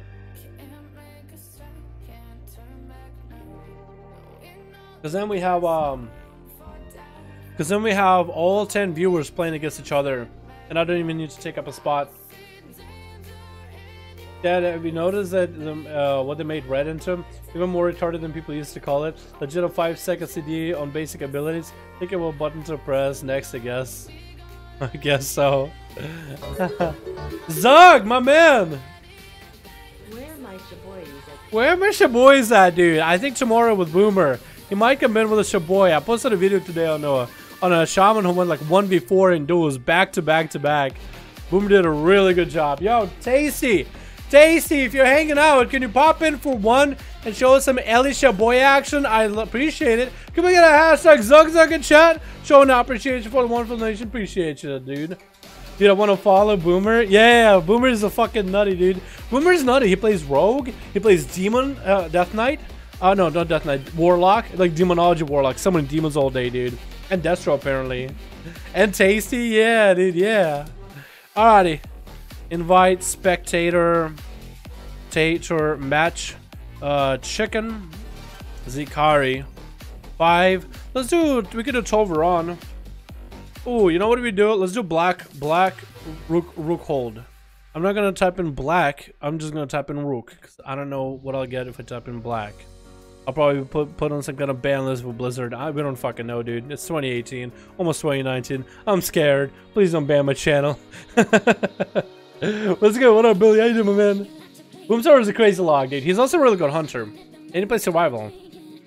Because then we have all 10 viewers playing against each other, and I don't even need to take up a spot. Yeah, have you noticed that what they made red into? Even more retarded than people used to call it. Legit a 5-second CD on basic abilities. Think of a button to press next, I guess. I guess so. Zug, my man! Where are my shaboys at, dude? I think tomorrow with Boomer. He might come in with a shaboy. I posted a video today on a shaman who went like 1v4 in duels back to back to back. Boomer did a really good job. Yo, Tasty! Tasty, if you're hanging out, can you pop in for one and show us some Ellie Shaboy action? I appreciate it. Can we get a hashtag ZugZug in chat? Showing appreciation for the wonderful nation. Appreciate you, dude. Dude, I want to follow Boomer. Yeah, Boomer is a fucking nutty, dude. Boomer's nutty. He plays Rogue. He plays Demon, Death Knight. No, not Death Knight. Warlock. Like Demonology Warlock. Summoning demons all day, dude. And Destro, apparently. And Tasty. Yeah, dude, yeah. Alrighty. Invite, spectator, Tater, match, chicken, Zikari, 5. Let's do, we could do 12 on. Ooh, you know what we do? Let's do black, rook hold. I'm not gonna type in black, I'm just gonna type in rook, because I don't know what I'll get if I type in black. I'll probably put on some kind of ban list with Blizzard. We don't fucking know, dude. It's 2018, almost 2019. I'm scared. Please don't ban my channel. Let's go. What up, Billy? How you doing, my man? Boomstar is a crazy log, dude. He's also a really good hunter. And he plays survival.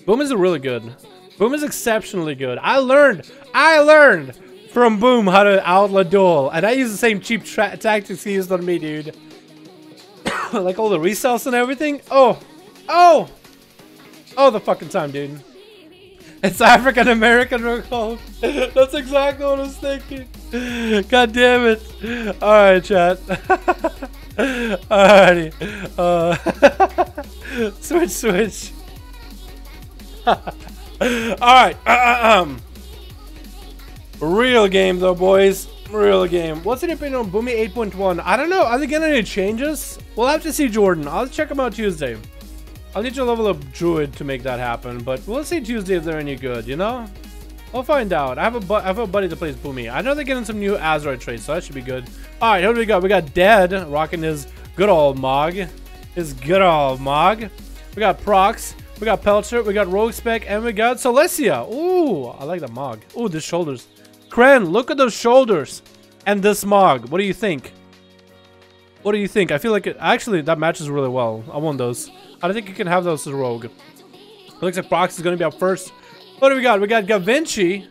Boom is really good. Boom is exceptionally good. I learned from Boom how to outlaw duel. And I use the same cheap tactics he used on me, dude. Like all the resells and everything. Oh, the fucking time, dude. It's African American recall. That's exactly what I was thinking. God damn it. Alright, chat. Alrighty. Switch. Alright. Real game though, boys. Real game. What's your opinion on Boomy 8.1? I don't know. Are they getting any changes? We'll have to see, Jordan. I'll check them out Tuesday. I'll need to level up Druid to make that happen, but we'll see Tuesday if they're any good, you know? We'll find out. I have a buddy that plays Boomy. I know they're getting some new Azeroth traits, so that should be good. Alright, who do we got? We got Dead rocking his good old Mog. We got Prox. We got Pelcher. We got Rogue Spec. And we got Celestia. Ooh, I like the Mog. Ooh, the shoulders. Kren, look at those shoulders. And this Mog. What do you think? What do you think? I feel like actually that matches really well. I want those. I don't think you can have those as Rogue. It looks like Prox is going to be up first. What do we got? We got Gavinci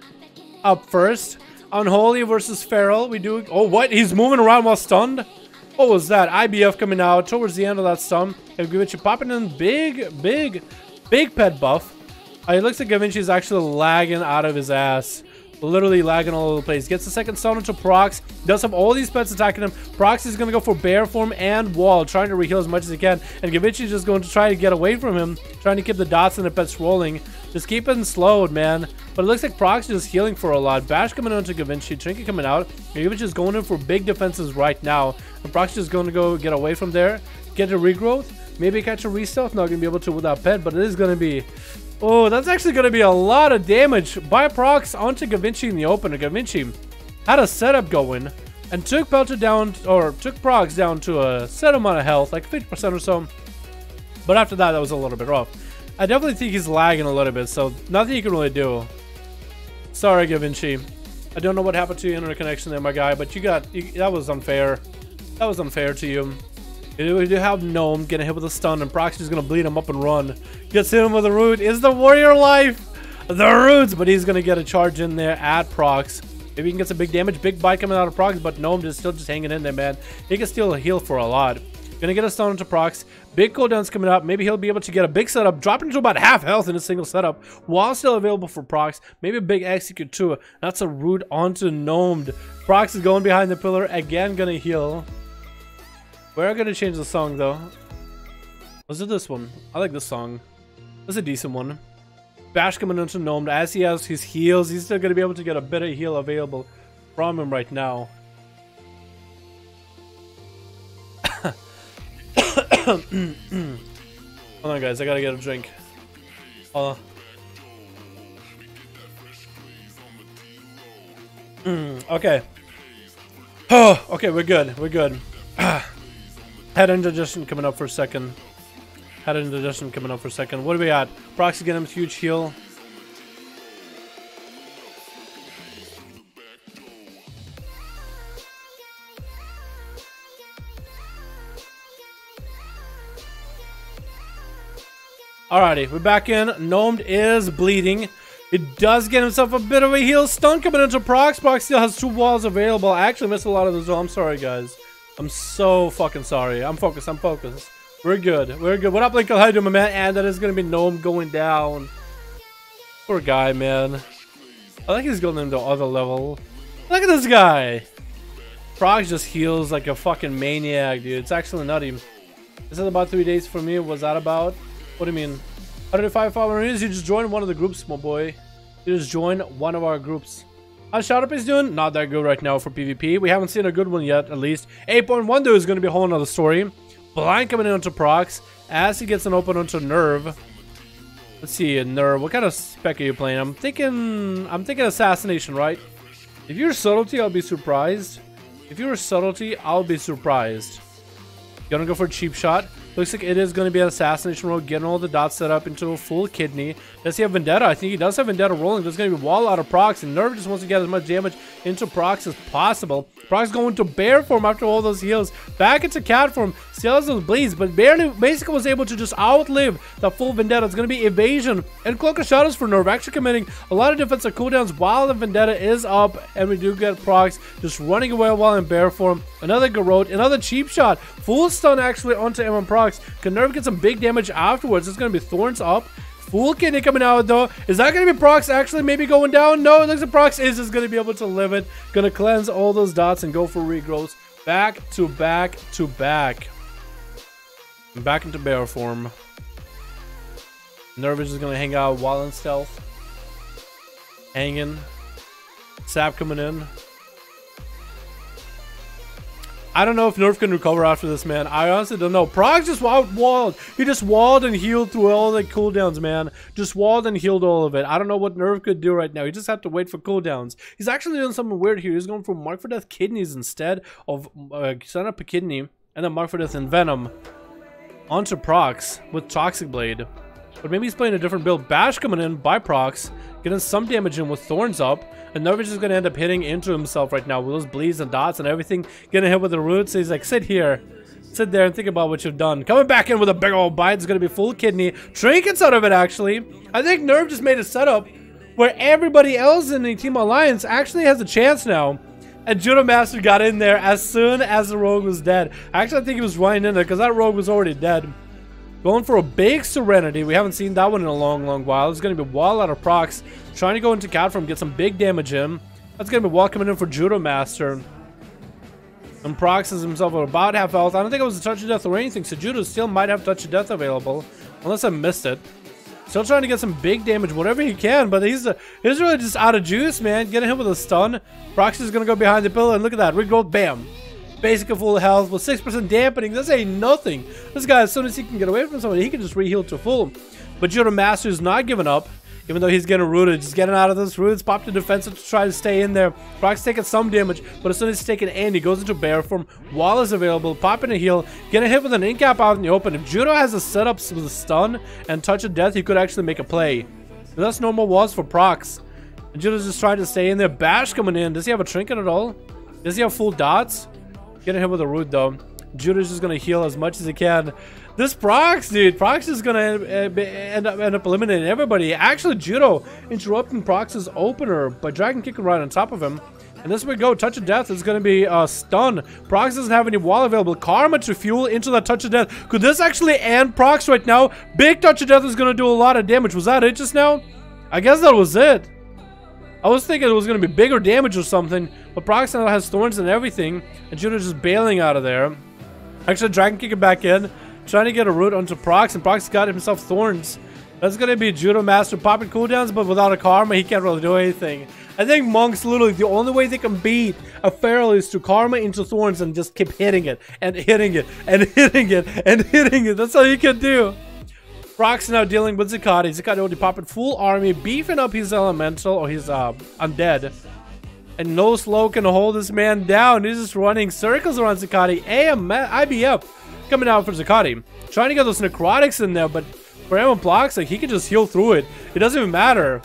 up first. Unholy versus Feral. We do. Oh, what? He's moving around while stunned? What was that? IBF coming out towards the end of that stun. And Gavinci popping in big pet buff. It looks like Gavinci is actually lagging out of his ass. Literally lagging all over the place. Gets the second stun into Prox. Does have all these pets attacking him. Prox is going to go for bear form and wall, trying to reheal as much as he can. And Gavinci is just going to try to get away from him, trying to keep the dots and the pets rolling. Just keep it slowed, man. But it looks like Prox is healing for a lot. Bash coming onto Gavinci. Trinket coming out. Gavinci is going in for big defenses right now. And Prox is going to go get away from there. Get a regrowth. Maybe catch a re-stealth. Not going to be able to without pet, but it is going to be... Oh, that's actually going to be a lot of damage by Prox onto Gavinci in the opener. Gavinci had a setup going and took Pelter down, or took Prox down to a set amount of health, like 50% or so. But after that, that was a little bit rough. I definitely think he's lagging a little bit, so nothing you can really do. Sorry, Gavinci. I don't know what happened to your internet connection there, my guy, but that was unfair. That was unfair to you. We do have Gnome getting hit with a stun, and Prox is going to bleed him up and run. Gets hit him with a root. Is the warrior life? The roots, but he's going to get a charge in there at Prox. Maybe he can get some big damage. Big bite coming out of Prox, but Gnome is still just hanging in there, man. He can still heal for a lot. Gonna get a stun into Prox. Big cooldowns coming up. Maybe he'll be able to get a big setup, dropping to about half health in a single setup, while still available for Prox. Maybe a big execute too. That's a root onto Gnomed. Prox is going behind the pillar again, gonna heal. We're gonna change the song though. Was it this one? I like this song. It's a decent one. Bash coming into Gnome. As he has his heals, he's still gonna be able to get a bit of heal available from him right now. Hold on, guys. I gotta get a drink. Hold on. Okay. Oh, okay. We're good. We're good. Head indigestion coming up for a second. Head indigestion coming up for a second. What do we got? Proxy getting him huge heal. Alrighty, we're back in. Gnomed is bleeding. It does get himself a bit of a heal. Stun coming into Prox. Prox still has 2 walls available. I actually missed a lot of those. I'm sorry, guys. I'm so fucking sorry. I'm focused. I'm focused. We're good. We're good. What up, Lincoln? How you doing, my man? And that is going to be Gnome going down. Poor guy, man. I think he's going into the other level. Look at this guy. Prox just heals like a fucking maniac, dude. It's actually nutty. Is it about 3 days for me? Was that about? What do you mean? 105 followers. You just joined one of the groups, my boy. You just joined one of our groups. How Shout Up is doing? Not that good right now for PvP. We haven't seen a good one yet, at least. 8.1 though is going to be a whole nother story. Blind coming in onto Prox as he gets an open onto Nerve. Let's see, Nerve. What kind of spec are you playing? I'm thinking Assassination, right? If you're Subtlety, I'll be surprised. If you're Subtlety, I'll be surprised. Gonna go for a cheap shot. Looks like it is going to be an Assassination roll, getting all the dots set up into a full kidney. Does he have Vendetta? I think he does have Vendetta rolling. There's going to be wall out of Prox, and Nerve just wants to get as much damage into Prox as possible. Prox going to bear form after all those heals. Back into cat form. Still has those bleeds, but basically was able to just outlive the full Vendetta. It's going to be evasion and Cloak of Shadows for Nerve, actually committing a lot of defensive cooldowns while the Vendetta is up, and we do get Prox just running away while in bear form. Another Garrote, another cheap shot. Full stun actually onto MM Prox. Can Nerve get some big damage afterwards? It's going to be Thorns up. Full kidney coming out though. Is that going to be Prox actually maybe going down? No, it looks like Prox is just going to be able to live it. Going to cleanse all those dots and go for regrowth. Back to back to back. Back into bear form. Nervous is going to hang out while in stealth. Hanging. Sap coming in. I don't know if Nerf can recover after this, man. I honestly don't know. Prox just walled. He just walled and healed through all the cooldowns, man. Just walled and healed all of it. I don't know what Nerf could do right now. He just had to wait for cooldowns. He's actually doing something weird here. He's going for Mark for Death kidneys instead of set up a kidney and then Mark for Death and Venom onto Prox with Toxic Blade. But maybe he's playing a different build. Bash coming in by Prox, getting some damage in with Thorns up. And Nervous is going to end up hitting into himself right now with those bleeds and dots and everything. Getting hit with the roots. So he's like, sit here. Sit there and think about what you've done. Coming back in with a big old bite. It's going to be full kidney. Trinkets out of it, actually. I think Nerv just made a setup where everybody else in the Team Alliance actually has a chance now. And Judo Master got in there as soon as the rogue was dead. Actually, I think he was running in there because that rogue was already dead. Going for a big Serenity. We haven't seen that one in a long, long while. It's going to be Wall out of Prox. Trying to go into Catform, get some big damage in. That's going to be Wall coming in for Judo Master. And Prox is himself at about half health. I don't think it was a touch of death or anything. So Judo still might have touch of death available. Unless I missed it. Still trying to get some big damage, whatever he can. But he's really just out of juice, man. Getting him with a stun. Prox is going to go behind the pillar. And look at that. Regrowth, bam. Basic of full health with 6% dampening. This ain't nothing. This guy, as soon as he can get away from somebody, he can just re-heal to full. But Judo Master is not giving up. Even though he's getting rooted, just getting out of those roots, popped the defensive to try to stay in there. Prox taking some damage, but as soon as he's taking in, he goes into bear form. Wall is available, popping a heal, getting hit with an incap out in the open. If Judo has a setup with a stun and touch of death, he could actually make a play. But that's normal walls for Prox. And Judo's just trying to stay in there. Bash coming in. Does he have a trinket at all? Does he have full dots? Getting hit with a root though. Judo's just gonna heal as much as he can. This Prox, dude, Prox is gonna end up eliminating everybody. Actually, Judo interrupting Prox's opener by dragon kicking right on top of him. And this we go. Touch of death is gonna be stun. Prox doesn't have any wall available. Karma to fuel into that touch of death. Could this actually end Prox right now? Big touch of death is gonna do a lot of damage. Was that it just now? I guess that was it. I was thinking it was going to be bigger damage or something, but Prox now has thorns and everything, and Judo's just bailing out of there. Actually, Dragon kicking back in, trying to get a root onto Prox, and Prox got himself thorns. That's going to be Judo Master popping cooldowns, but without a Karma, he can't really do anything. I think Monk's literally the only way they can beat a Feral is to Karma into thorns and just keep hitting it, and hitting it, and hitting it, and hitting it. That's all you can do. Prox now dealing with Zakati. Zakati already popping full army, beefing up his elemental or his undead. And no slow can hold this man down. He's just running circles around Zakati. IBF coming out for Zakati. Trying to get those necrotics in there, but for him and Blocks, like, he can just heal through it. It doesn't even matter.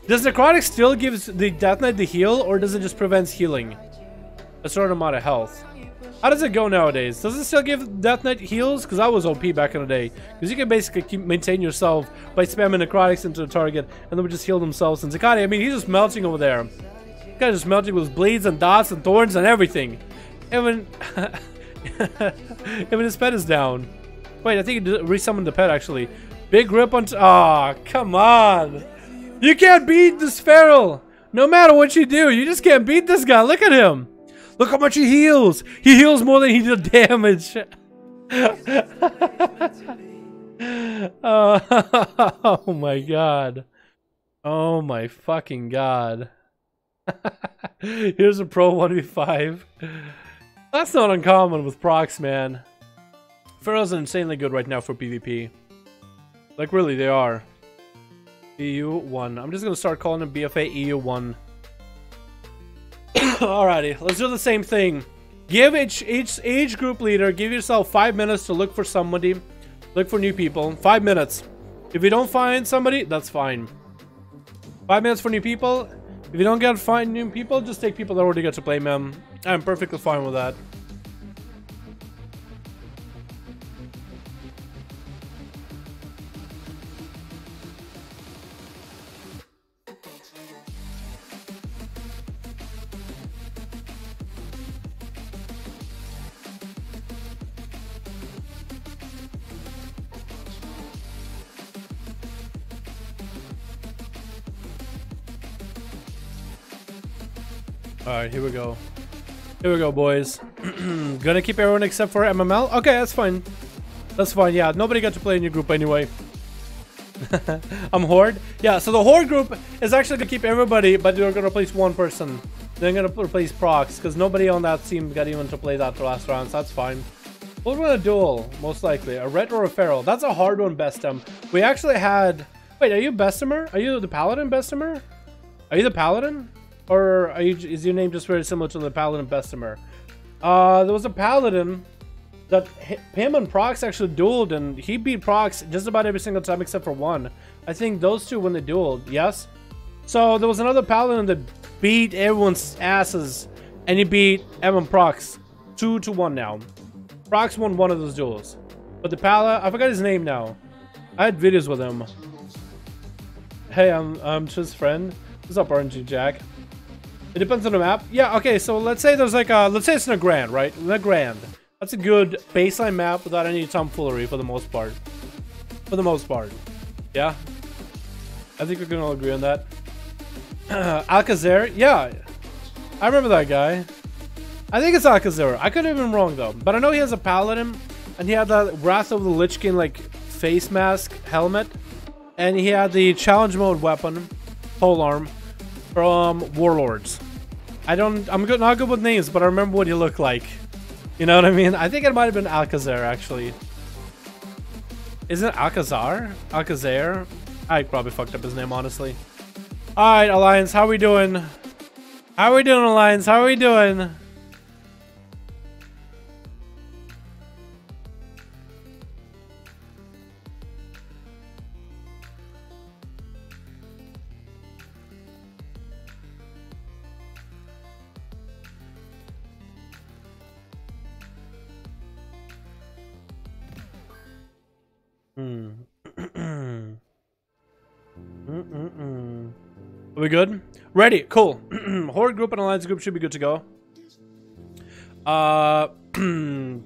Does necrotic still give the Death Knight the heal, or does it just prevent healing? A certain amount of health. How does it go nowadays? Does it still give Death Knight heals? Because that was OP back in the day. Because you can basically maintain yourself by spamming necrotics into the target, and then we just heal themselves. And Zakati, I mean, he's just melting over there. This guy's just melting with bleeds and dots and thorns and everything. Even, even his pet is down. Wait, I think he resummoned the pet actually. Big grip on. Aw, come on. You can't beat this Feral. No matter what you do, you just can't beat this guy. Look at him. Look how much he heals. He heals more than he did damage. Oh my god. Oh my fucking god. Here's a pro 1v5. That's not uncommon with Prox, man. Ferals are insanely good right now for PvP. Like, really, they are. EU1. I'm just gonna start calling them BFA EU1. Alrighty, let's do the same thing. Give each age group leader, give yourself 5 minutes to look for somebody. Look for new people. 5 minutes. If you don't find somebody, that's fine. 5 minutes for new people. If you don't find new people, just take people that already get to play them. I'm perfectly fine with that. Alright, here we go. Here we go, boys. Gonna keep everyone except for MML? Okay, that's fine. That's fine, yeah. Nobody got to play in your group anyway. I'm Horde. Yeah, so the Horde group is actually gonna keep everybody, but they're gonna replace one person. They're gonna replace Prox, because nobody on that team got even to play that last round, so that's fine. We'll run a duel, most likely. A Ret or a Feral. That's a hard one, Bestem. We actually had... Wait, are you Bestimer? Are you the Paladin, Bestimer? Are you the Paladin? Or are you, is your name just very similar to the Paladin Bestimer? There was a Paladin that him and Prox actually dueled, and he beat Prox just about every single time except for one. I think those two when they dueled, yes? So there was another Paladin that beat everyone's asses, and he beat Evan Prox 2-1 now. Prox won one of those duels. But the Pala, I forgot his name now. I had videos with him. Hey, I'm his friend. What's up, RNG Jack? It depends on the map. Yeah, okay, so let's say there's like a, let's say it's in a Grand, right? In a Grand. That's a good baseline map without any tomfoolery for the most part. For the most part. Yeah? I think we're gonna all agree on that. Alcazar? Yeah. I remember that guy. I think it's Alcazar. I could have been wrong though. But I know he has a Paladin. And he had that Wrath of the Lich King like face mask helmet. And he had the challenge mode weapon. Polearm. From Warlords. I'm not good with names, but I remember what he looked like. You know what I mean? I think it might have been Alcazar actually. Isn't it Alcazar? Alcazar? I probably fucked up his name honestly. Alright, Alliance, how we doing? How we doing, Alliance? How we doing? Are we good? Ready, cool. Horde group and Alliance group should be good to go.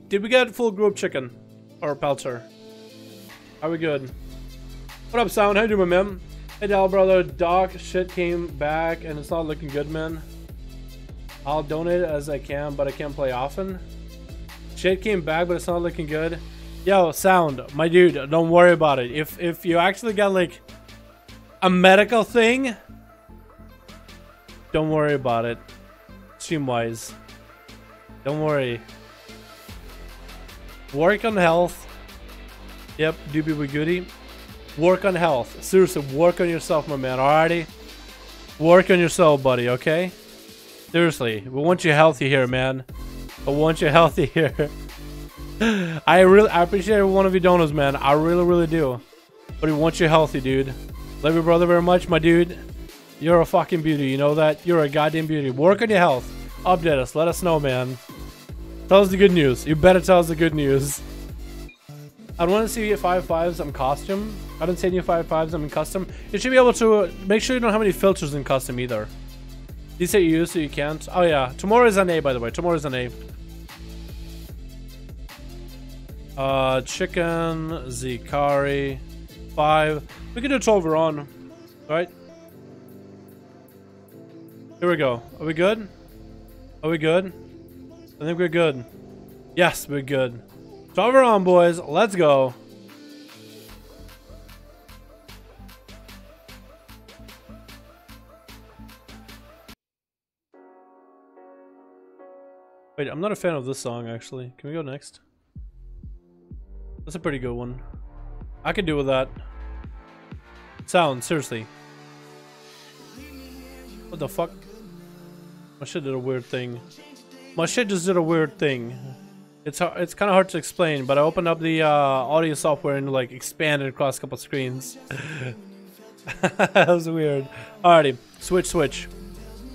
Did we get full group chicken? Or Pelter? Are we good? What up, Sound? How you doing, man? Hey, Dal, brother. Doc, shit came back and it's not looking good, man. I'll donate it as I can, but I can't play often. Shit came back, but it's not looking good. Yo, Sound, my dude, don't worry about it. If you actually got like a medical thing, don't worry about it. Stream-wise, don't worry. Work on health. Yep, doobie we goodie. Work on health. Seriously, work on yourself, my man. Alrighty, work on yourself, buddy. Okay. Seriously, we want you healthy here, man. I want you healthy here. I appreciate every one of your donors, man. I really do. But we want you healthy, dude. Love your brother very much, my dude. You're a fucking beauty, you know that? You're a goddamn beauty. Work on your health. Update us. Let us know, man. Tell us the good news. You better tell us the good news. I want to see you 5.5s on costume. I don't see any 5.5s in custom. You should be able to make sure you don't have any filters in custom either. You say you use so you can't. Oh yeah. Tomorrow is NA, by the way. Tomorrow is NA. Chicken, Zikari, 5. We can do 12 we're on. Alright. Here we go. Are we good? Are we good? I think we're good. Yes, we're good. 12 we're on, boys. Let's go. Wait, I'm not a fan of this song, actually. Can we go next? That's a pretty good one. I could do with that. Sound, seriously. What the fuck? My shit did a weird thing. My shit just did a weird thing. It's kind of hard to explain, but I opened up the audio software and like expanded across a couple screens. That was weird. Alrighty, switch.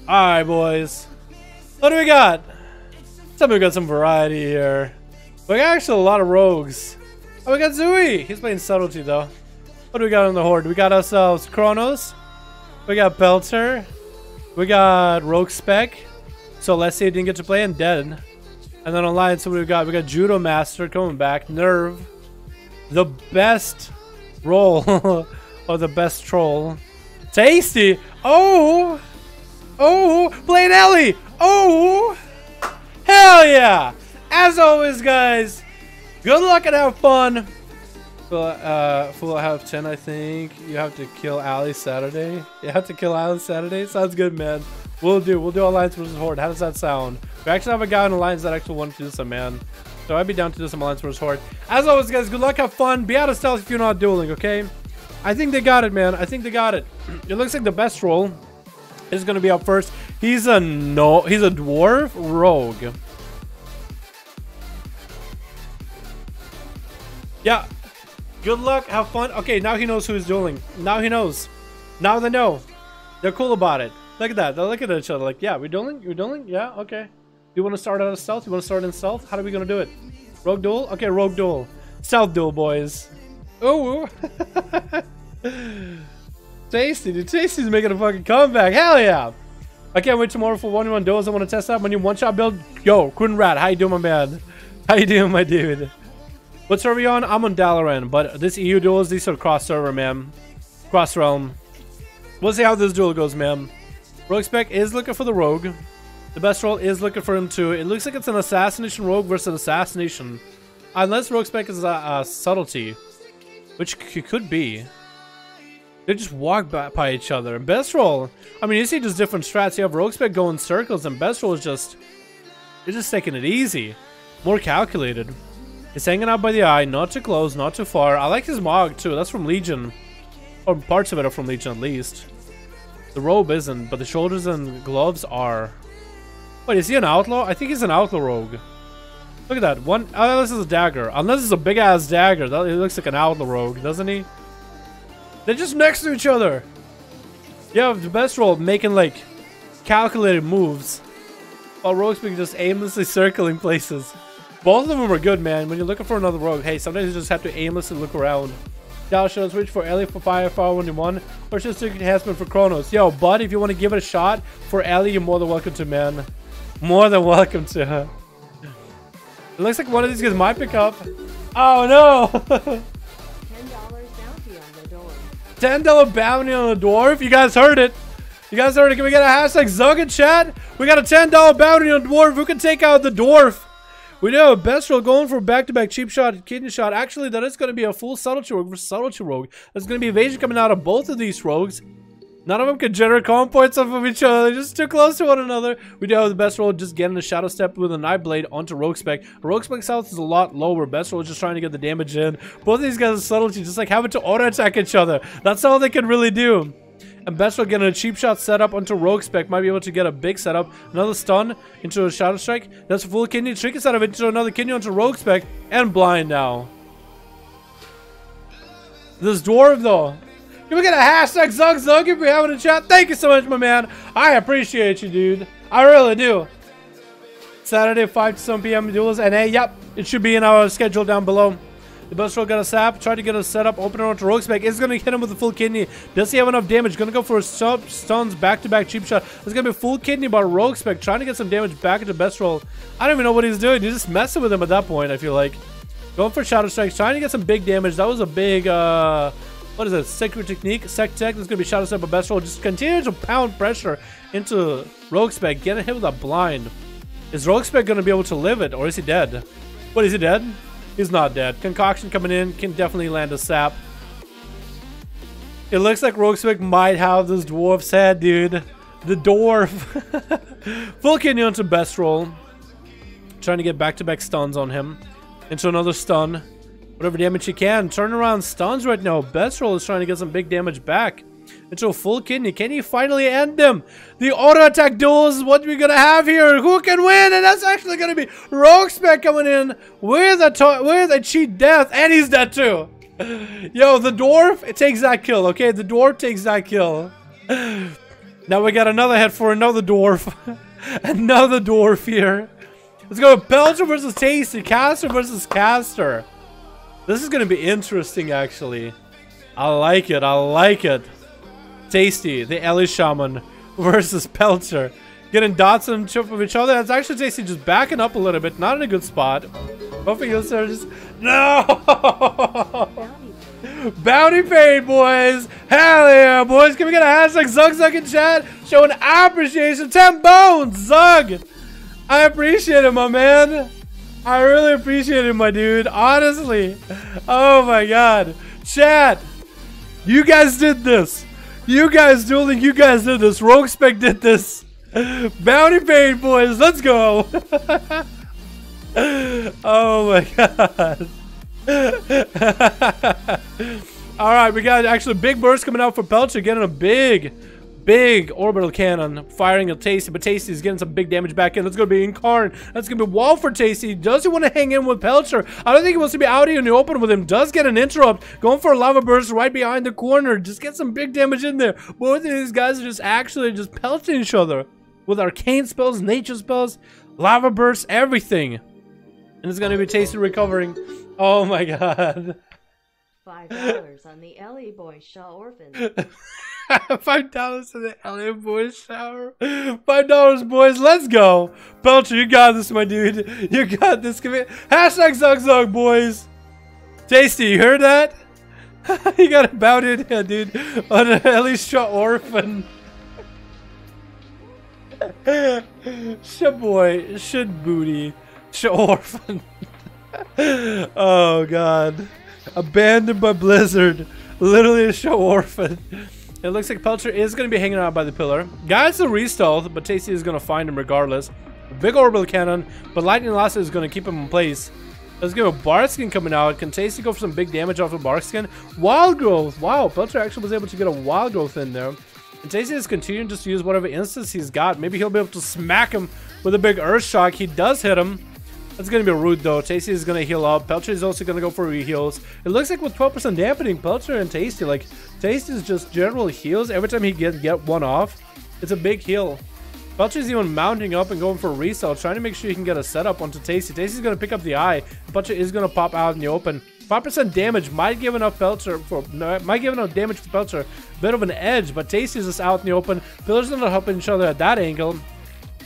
Alright, boys. What do we got? Tell me we got some variety here. We got actually a lot of rogues. Oh, we got Zooey! He's playing subtlety though. What do we got on the Horde? We got ourselves Kronos. We got Pelter. We got Rogue Spec. So let's say he didn't get to play and dead. And then online, so we got Judo Master coming back. Nerve. The best roll. Or the best troll. Tasty! Oh! Oh! Playing Ellie! Oh, hell yeah. As always, guys, good luck and have fun. Full half 10, I think. You have to kill Ali Saturday. You have to kill Ali Saturday. Sounds good, man. We'll do Alliance versus Horde. How does that sound? We actually have a guy on Alliance that actually wanted to do some, man. So I'd be down to do some Alliance versus Horde. As always, guys, good luck, have fun. Be out of stealth if you're not dueling, okay? I think they got it, man. I think they got it. It looks like the best role is gonna be up first. He's a dwarf rogue. Yeah. Good luck, have fun. Okay, now he knows who's dueling. Now he knows. Now they know. They're cool about it. Look at that. They're looking at each other like, yeah, we're dueling? You're dueling? Yeah, okay. You want to start out of stealth? You want to start in stealth? How are we going to do it? Rogue duel? Okay, rogue duel. Stealth duel, boys. Ooh. Tasty, dude. Tasty's making a fucking comeback. Hell yeah. I can't wait tomorrow for 1v1 duels. I want to test out my new one-shot build. Yo, Quinn Rat, how you doing, my man? How you doing, my dude? What server you on? I'm on Dalaran, but this EU duels, these are cross-server, man. Cross-realm. We'll see how this duel goes, man. Rogue Spec is looking for the rogue. The best role is looking for him too. It looks like it's an assassination rogue versus assassination. Unless Rogue Spec is a subtlety. Which it could be. They just walk by each other. And best roll, I mean, you see just different strats. You have Rogue Spec going circles, and best roll is just... They're just taking it easy. More calculated. He's hanging out by the eye, not too close, not too far. I like his Mog too. That's from Legion. Or parts of it are from Legion at least. The robe isn't, but the shoulders and gloves are. Wait, is he an outlaw? I think he's an outlaw rogue. Look at that. One. Oh, this is a dagger. Unless it's a big ass dagger. It looks like an outlaw rogue, doesn't he? They're just next to each other. Yeah, the best role making like calculated moves. While rogues being just aimlessly circling places. Both of them are good, man. When you're looking for another rogue, hey, sometimes you just have to aimlessly look around. Dallas should switch for Ellie for Fire 1v1 or just take enhancement for Chronos. Yo, bud, if you want to give it a shot for Ellie, you're more than welcome to, man. More than welcome to. It looks like one of these guys might pick up. Oh no! $10 bounty on the door. $10 bounty on the dwarf. You guys heard it. You guys heard it. Can we get a hashtag Zug in chat? We got a $10 bounty on the dwarf. Who can take out the dwarf? We do have a best roll going for back-to-back cheap shot, kidney shot. Actually, that is going to be a full subtlety rogue versus subtlety rogue. There's going to be evasion coming out of both of these rogues. None of them can generate comm points off of each other. They're just too close to one another. We do have the best roll just getting a shadow step with a Nightblade onto Rogue Spec. Rogue Spec health is a lot lower. Best roll is just trying to get the damage in. Both of these guys are subtlety, just like having to auto-attack each other. That's all they can really do. And best roll getting a cheap shot setup onto Rogue Spec. Might be able to get a big setup. Another stun into a Shadow Strike. That's a full kidney. Tricky setup into another kidney onto Rogue Spec. And blind now. This dwarf though. Can we get a hashtag Zug Zug if you're having a chat? Thank you so much, my man. I appreciate you, dude. I really do. Saturday, 5 to 7 p.m. Duels NA. Yep. It should be in our schedule down below. The best roll got a sap. Tried to get a setup. Open it onto Rogue Spec. Is going to hit him with a full kidney. Does he have enough damage? Going to go for a stuns back-to-back cheap shot. It's going to be full kidney by Rogue Spec. Trying to get some damage back into best roll. I don't even know what he's doing. He's just messing with him at that point, I feel like. Going for Shadow Strikes. Trying to get some big damage. That was a big, what is it? Sacred Technique? Sec Tech. There's going to be Shadow Step by best roll. Just continue to pound pressure into Rogue Spec. Getting hit with a blind. Is Rogue Spec going to be able to live it? Or is he dead? What, is he dead? He's not dead. Concoction coming in. Can definitely land a sap. It looks like Rogue Spec might have this dwarf's head, dude. The dwarf. Full kidney onto best roll. Trying to get back-to-back stuns on him. Into another stun. Whatever damage he can. Turn around stuns right now. Best roll is trying to get some big damage back. Into a full kidney. Can he finally end him? The auto attack duels is what we're gonna have here. Who can win? And that's actually gonna be Rogue Spec coming in with a cheat death, and he's dead too. Yo, the dwarf takes that kill. Okay, the dwarf takes that kill. Now we got another head for another dwarf. Another dwarf here. Let's go Belcher versus Tasty. Caster versus Caster. This is gonna be interesting, actually. I like it. I like it. Tasty, the Ellie Shaman versus Pelcher. Getting dots on chip of each other. That's actually Tasty just backing up a little bit. Not in a good spot. Hoping you'll start just... No! Bounty paid, boys. Hell yeah, boys. Can we get a hashtag Zug in chat? Showing appreciation. 10 bones, Zug. I appreciate it, my man. I really appreciate it, my dude. Honestly. Oh my god. Chat. You guys did this. You guys did this. Rogue Spec did this. Bounty paid, boys. Let's go. Oh my god. Alright, we got actually a big burst coming out for Pelcher, getting a big orbital cannon firing at Tasty, but Tasty's getting some big damage back in. That's gonna be Incarn. That's gonna be wall for Tasty. Does he want to hang in with Pelcher? I don't think he wants to be out here in the open with him. Does get an interrupt. Going for a lava burst right behind the corner. Just get some big damage in there. Both of these guys are just actually just pelting each other with arcane spells, nature spells, lava bursts, everything. And it's gonna be Tasty recovering. Oh my god. $5 on the LA Boy Shaw Orphan. $5 to the LA Boys shower. $5, boys. Let's go. Pelcher, you got this, my dude. You got this. Hashtag Zug, boys. Tasty, you heard that? You got about it, yeah, dude. On an LA Shaw Orphan. Boy. Should booty. Shaw Orphan. Oh god. Abandoned by Blizzard. Literally a show orphan. It looks like Pelcher is going to be hanging out by the pillar. Guy's a restealth, but Tasty is going to find him regardless. Big orbital cannon, but lightning lasso is going to keep him in place. Let's get a bark skin coming out. Can Tasty go for some big damage off of bark skin? Wild growth. Wow, Pelcher actually was able to get a wild growth in there. And Tasty is continuing just to use whatever instance he's got. Maybe he'll be able to smack him with a big earth shock. He does hit him. That's going to be rude though. Tasty is going to heal up. Pelcher is also going to go for re-heals. It looks like with 12% dampening, Pelcher and Tasty, like, Tasty is just general heals. Every time he get one off, it's a big heal. Pelcher is even mounting up and going for a resell, trying to make sure he can get a setup onto Tasty. Tasty's going to pick up the eye. Pelcher is going to pop out in the open. 5% damage might give enough Pelcher for might give enough damage for Pelcher. Bit of an edge, but Tasty's just out in the open. Pillars are not helping each other at that angle.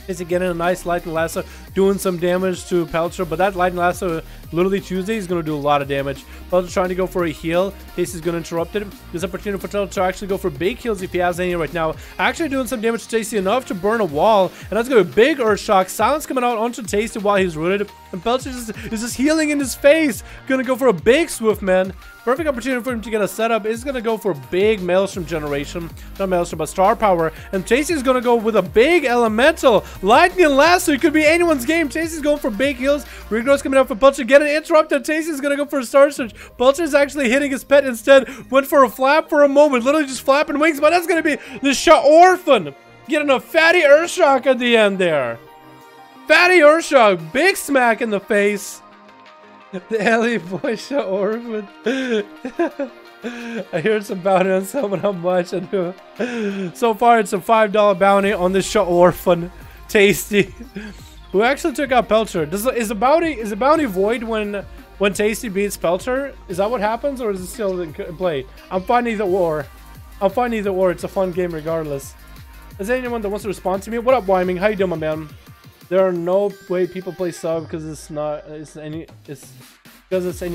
Is he getting a nice lightning lasso, doing some damage to Pelcher, but that lightning lasso, literally Tuesday, is going to do a lot of damage. Pelcher trying to go for a heal. Tasty's going to interrupt it. There's opportunity for Pelcher to actually go for big heals if he has any right now. Actually doing some damage to Tasty, enough to burn a wall, and that's going to be a big earth shock. Silence coming out onto Tasty while he's rooted, and Pelcher is just healing in his face. Going to go for a big swift, man. Perfect opportunity for him to get a setup. Is going to go for big Maelstrom generation. Not Maelstrom, but Star Power. And Tasty is going to go with a big Elemental. Lightning Lasso. It could be anyone's game. Tasty's going for big heals. Regrow's coming out for Pelcher. Get an interrupted. Tasty's going to go for a Star Surge. Pelcher's actually hitting his pet instead. Went for a flap for a moment. Literally just flapping wings. But that's going to be the Shaw Orphan. Getting a fatty Earthshock at the end there. Fatty Earthshock. Big smack in the face. The LA Boy Shaw Orphan. I heard some bounty on someone. How much? I do. So far, it's a $5 bounty on this Shaw Orphan. Tasty. Who actually took out Pelcher. Is the bounty void when Tasty beats Pelcher? Is that what happens, or is it still in play? I'm fine either or. It's a fun game regardless. Is there anyone that wants to respond to me? What up, Wyming? How you doing, my man? There are no way people play sub because it's any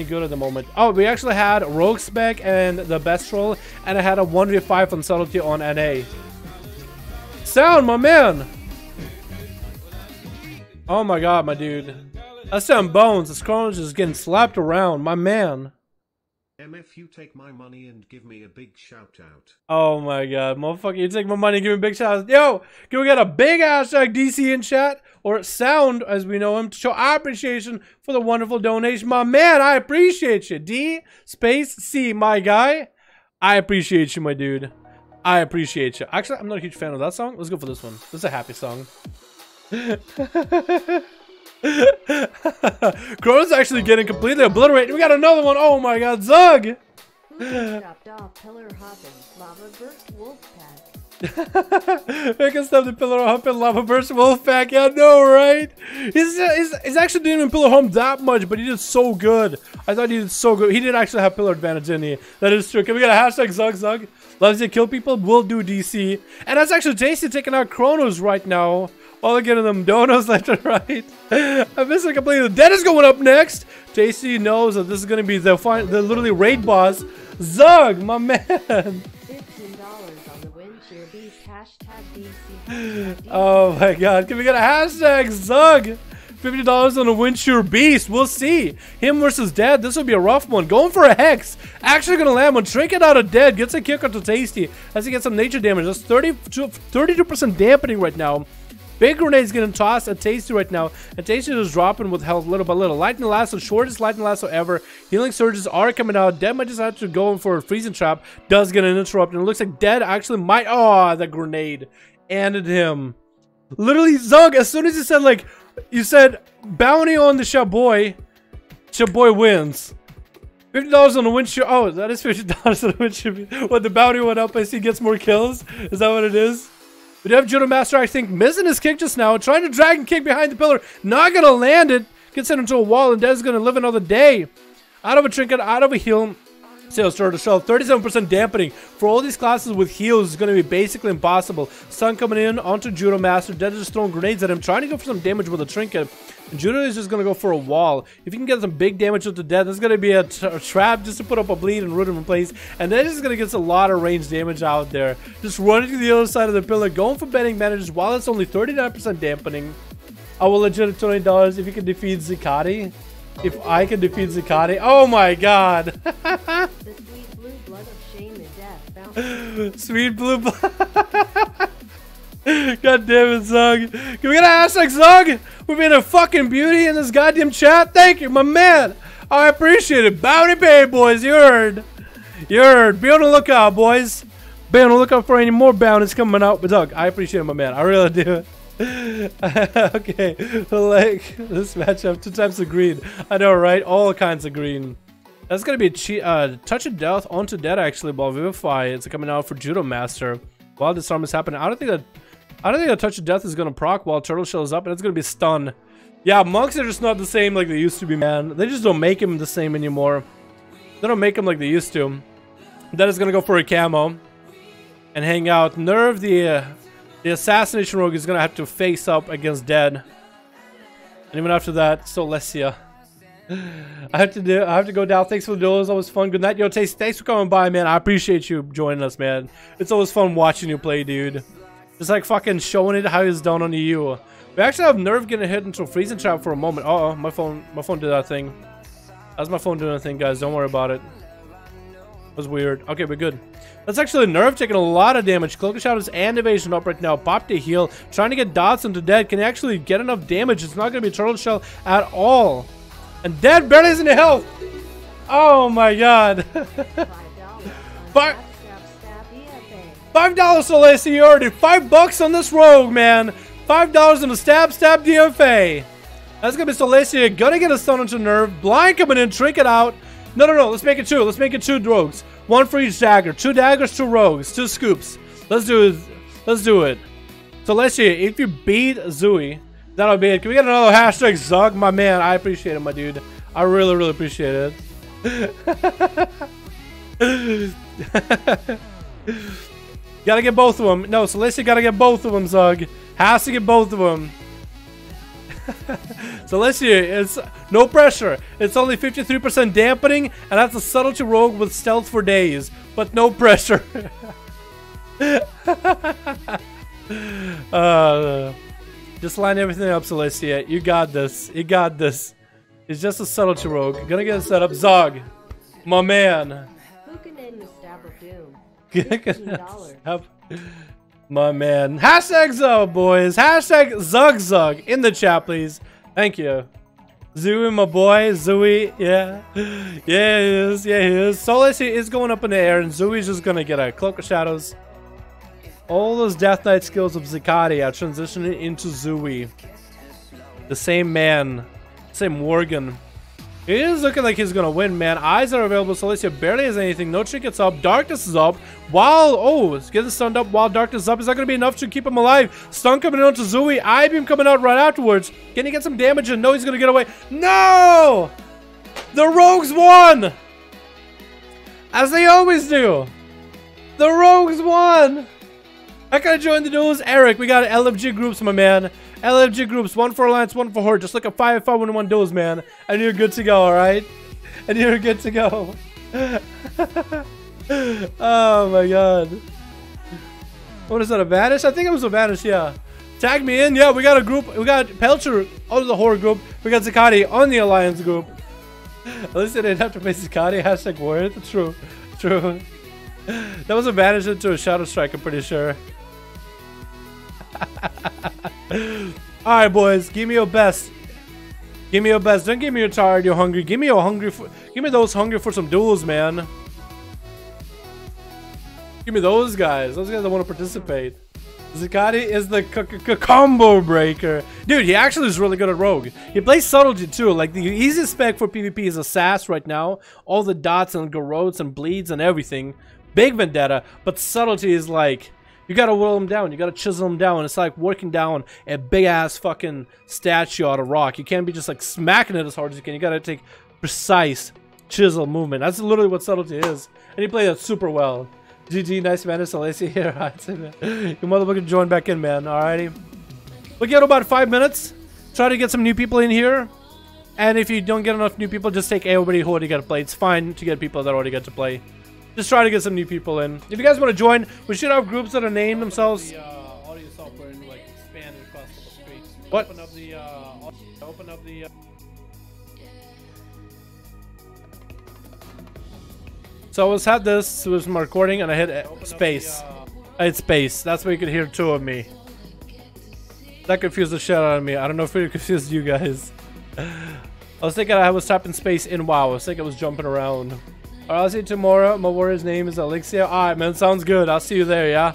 good at the moment. Oh, we actually had Rogue Spec and the best roll, and I had a 1v5 on subtlety on NA. Sound, my man. Oh my god, my dude. That's some bones. The Chronos is getting slapped around, my man. If you take my money and give me a big shout out. Oh my god, motherfucker, you take my money and give me a big shout out. Yo, can we get a big hashtag DC in chat? Or Sound, as we know him, to show our appreciation for the wonderful donation. My man, I appreciate you. D space C, my guy. I appreciate you, my dude. I appreciate you. Actually, I'm not a huge fan of that song. Let's go for this one. This is a happy song. Crow's actually getting completely obliterated. We got another one. Oh my god, Zug! Stopped off pillar hopping, lava burst wolf pack. I can stop the pillar hump and lava burst wolf pack. Yeah, no, right? He's actually didn't even pillar hump that much, but he did so good. I thought he did so good. He did actually have pillar advantage, didn't he? That is true. Can we get a hashtag Zug? Loves to kill people, will do DC. And that's actually Tasty taking out Chronos right now While they're getting them donuts left and right. I missed it completely. Dead is going up next. JC knows that this is going to be the literally raid boss. Zug, my man. $15 on the Windcheer Beast. Hashtag DC. Oh my god. Can we get a hashtag Zug? $50 on a Windcheer Beast. We'll see. Him versus Dead. This will be a rough one. Going for a Hex. Actually going to land one. Trinket out of Dead. Gets a kick onto Tasty as he gets some nature damage. That's 32% dampening right now. Big Grenade's getting tossed at Tasty right now. And Tasty is dropping with health little by little. Lightning Lasso. Shortest Lightning Lasso ever. Healing Surges are coming out. Dead might just have to go in for a Freezing Trap. Does get an interrupt. And it looks like Dead actually might... Oh, the grenade. Ended him. Literally, Zug, as soon as you said, like... You said, bounty on the Shaboy. Shaboy wins. $50 on the Windcheer. Oh, that is $50 on the Windcheer. What, the bounty went up as he gets more kills? Is that what it is? We do have Judo Master, I think, missing his kick just now. Trying to dragon kick behind the pillar. Not going to land it. Gets hit into a wall, and Dez is going to live another day. Out of a trinket, out of a heal. Sales start to show 37% dampening for all these classes with heals is going to be basically impossible. Sun coming in onto Judo Master. Dead is just throwing grenades at him, trying to go for some damage with a trinket. And Judo is just going to go for a wall. If you can get some big damage with the Dead, there's going to be a trap just to put up a bleed and root him in place. And then just going to get a lot of range damage out there. Just running to the other side of the pillar, going for betting managers while it's only 39% dampening. I will legit $20 if you can defeat Zikati. If I can defeat Zikati. Oh my god. The sweet blue blood of shame and death. Sweet blue blood. God damn it, Zug. Can we get a hashtag Zug? We've been a fucking beauty in this goddamn chat. Thank you, my man. I appreciate it. Bounty pay, boys. You heard. You heard. Be on the lookout, boys. Be on the lookout for any more bounties coming out. But Zug, I appreciate it, my man. I really do. Okay, like this matchup, 2 types of green. I know, right? All kinds of green. That's gonna be a touch of death onto Dead actually. While Vivify, it's coming out for Judo Master. While this arm is happening, I don't think a touch of death is gonna proc while Turtle shows up, and it's gonna be stun. Yeah, monks are just not the same like they used to be, man. They just don't make him the same anymore. They don't make him like they used to. Dead is gonna go for a camo and hang out. Nerve the assassination rogue is gonna have to face up against Dead, and even after that, Solesia. I have to go down. Thanks for the duels. Always fun. Good night, yo. Taste. Thanks for coming by, man. I appreciate you joining us, man. It's always fun watching you play, dude. Just like fucking showing it how he's done on the EU. We actually have Nerve getting hit into a freezing trap for a moment. Uh oh, my phone did that thing. That's my phone doing a thing, guys. Don't worry about it. It was weird. Okay, we're good. That's actually Nerve taking a lot of damage. Cloak of Shadows and Evasion up right now. Pop to heal. Trying to get dots into Dead. Can he actually get enough damage? It's not going to be Turtle Shell at all. And Dead barely has any health. Oh my god. $5 Celeste. You already $5 on this rogue, man. $5 on the stab DFA. That's going to be Celestia. Gonna get a stun onto Nerve. Blind coming in. Trick it out. No. Let's make it 2. Let's make it 2 rogues. 1 for each dagger. 2 daggers, 2 rogues, 2 scoops. Let's do it. Let's do it. So let's see. If you beat Zui, that'll be it. Can we get another hashtag Zug? My man, I appreciate it, my dude. I really, really appreciate it. Gotta get both of them. No, Celestia gotta get both of them, Zug. Has to get both of them. Celestia, it's no pressure. It's only 53% dampening, and that's a subtlety rogue with stealth for days, but no pressure. Just line everything up, Celestia. You got this. You got this. It's just a subtlety rogue. Gonna get it set up. Zog, my man. Who can end the stab of doom? $15. My man. Hashtag Zug, boys. Hashtag Zug in the chat, please. Thank you. Zooey, my boy. Zooey. Yeah. Yeah, he is. Yeah, he is. Solis is going up in the air, and Zooey's just going to get a Cloak of Shadows. All those Death Knight skills of Zikati are transitioning into Zooey. The same man. Same Worgen. It is looking like he's gonna win, man. Eyes are available. Celestia barely has anything. No trinkets up. Darkness is up. While it's getting stunned up while darkness is up. Is that gonna be enough to keep him alive? Stun coming on to Zooey. Eye beam coming out right afterwards. Can he get some damage? And no, he's gonna get away. No! The rogues won! As they always do. The rogues won! I gotta join the duels. Eric, we got LFG groups, my man. LFG groups, 1 for Alliance, 1 for Horde. Just look at 5-5-1-1 duels, man. And you're good to go, alright? And you're good to go. Oh my god. What is that, a vanish? I think it was a vanish, yeah. Tag me in, yeah, we got a group. We got Pelcher on the Horde group. We got Zakati on the Alliance group. At least I didn't have to play Zakati. Hashtag worth. True. True. That was a vanish into a Shadow Strike, I'm pretty sure. Alright, boys, give me your best. Give me your best. Don't give me your tired, you're hungry. Give me your hungry for, give me those hungry for some duels, man. Give me those guys. Those guys that want to participate. Zakati is the combo breaker. Dude, he actually is really good at Rogue. He plays subtlety too. Like, the easiest spec for PvP is Assassin right now. All the dots and garrotes and bleeds and everything. Big Vendetta. But subtlety is like, you gotta whittle him down. You gotta chisel him down. It's like working down a big ass fucking statue out of rock. You can't be just like smacking it as hard as you can. You gotta take precise chisel movement. That's literally what subtlety is. And he played that super well. GG, nice man. It's Alessia here. You motherfucker join back in, man. Alrighty. We'll get about 5 minutes. Try to get some new people in here. And if you don't get enough new people, just take everybody who already got to play. It's fine to get people that already got to play. Just try to get some new people in. If you guys want to join, we should have groups that are named themselves. Audio software and like expand it across the streets. What? Open up the So I was had this, it was my recording, and I hit space. I hit space. That's where you could hear 2 of me. That confused the shit out of me. I don't know if it confused you guys. I was thinking I was tapping space in WoW. I was thinking I was jumping around. Alright, I'll see you tomorrow. My warrior's name is Alexia. Alright, man. Sounds good. I'll see you there, yeah?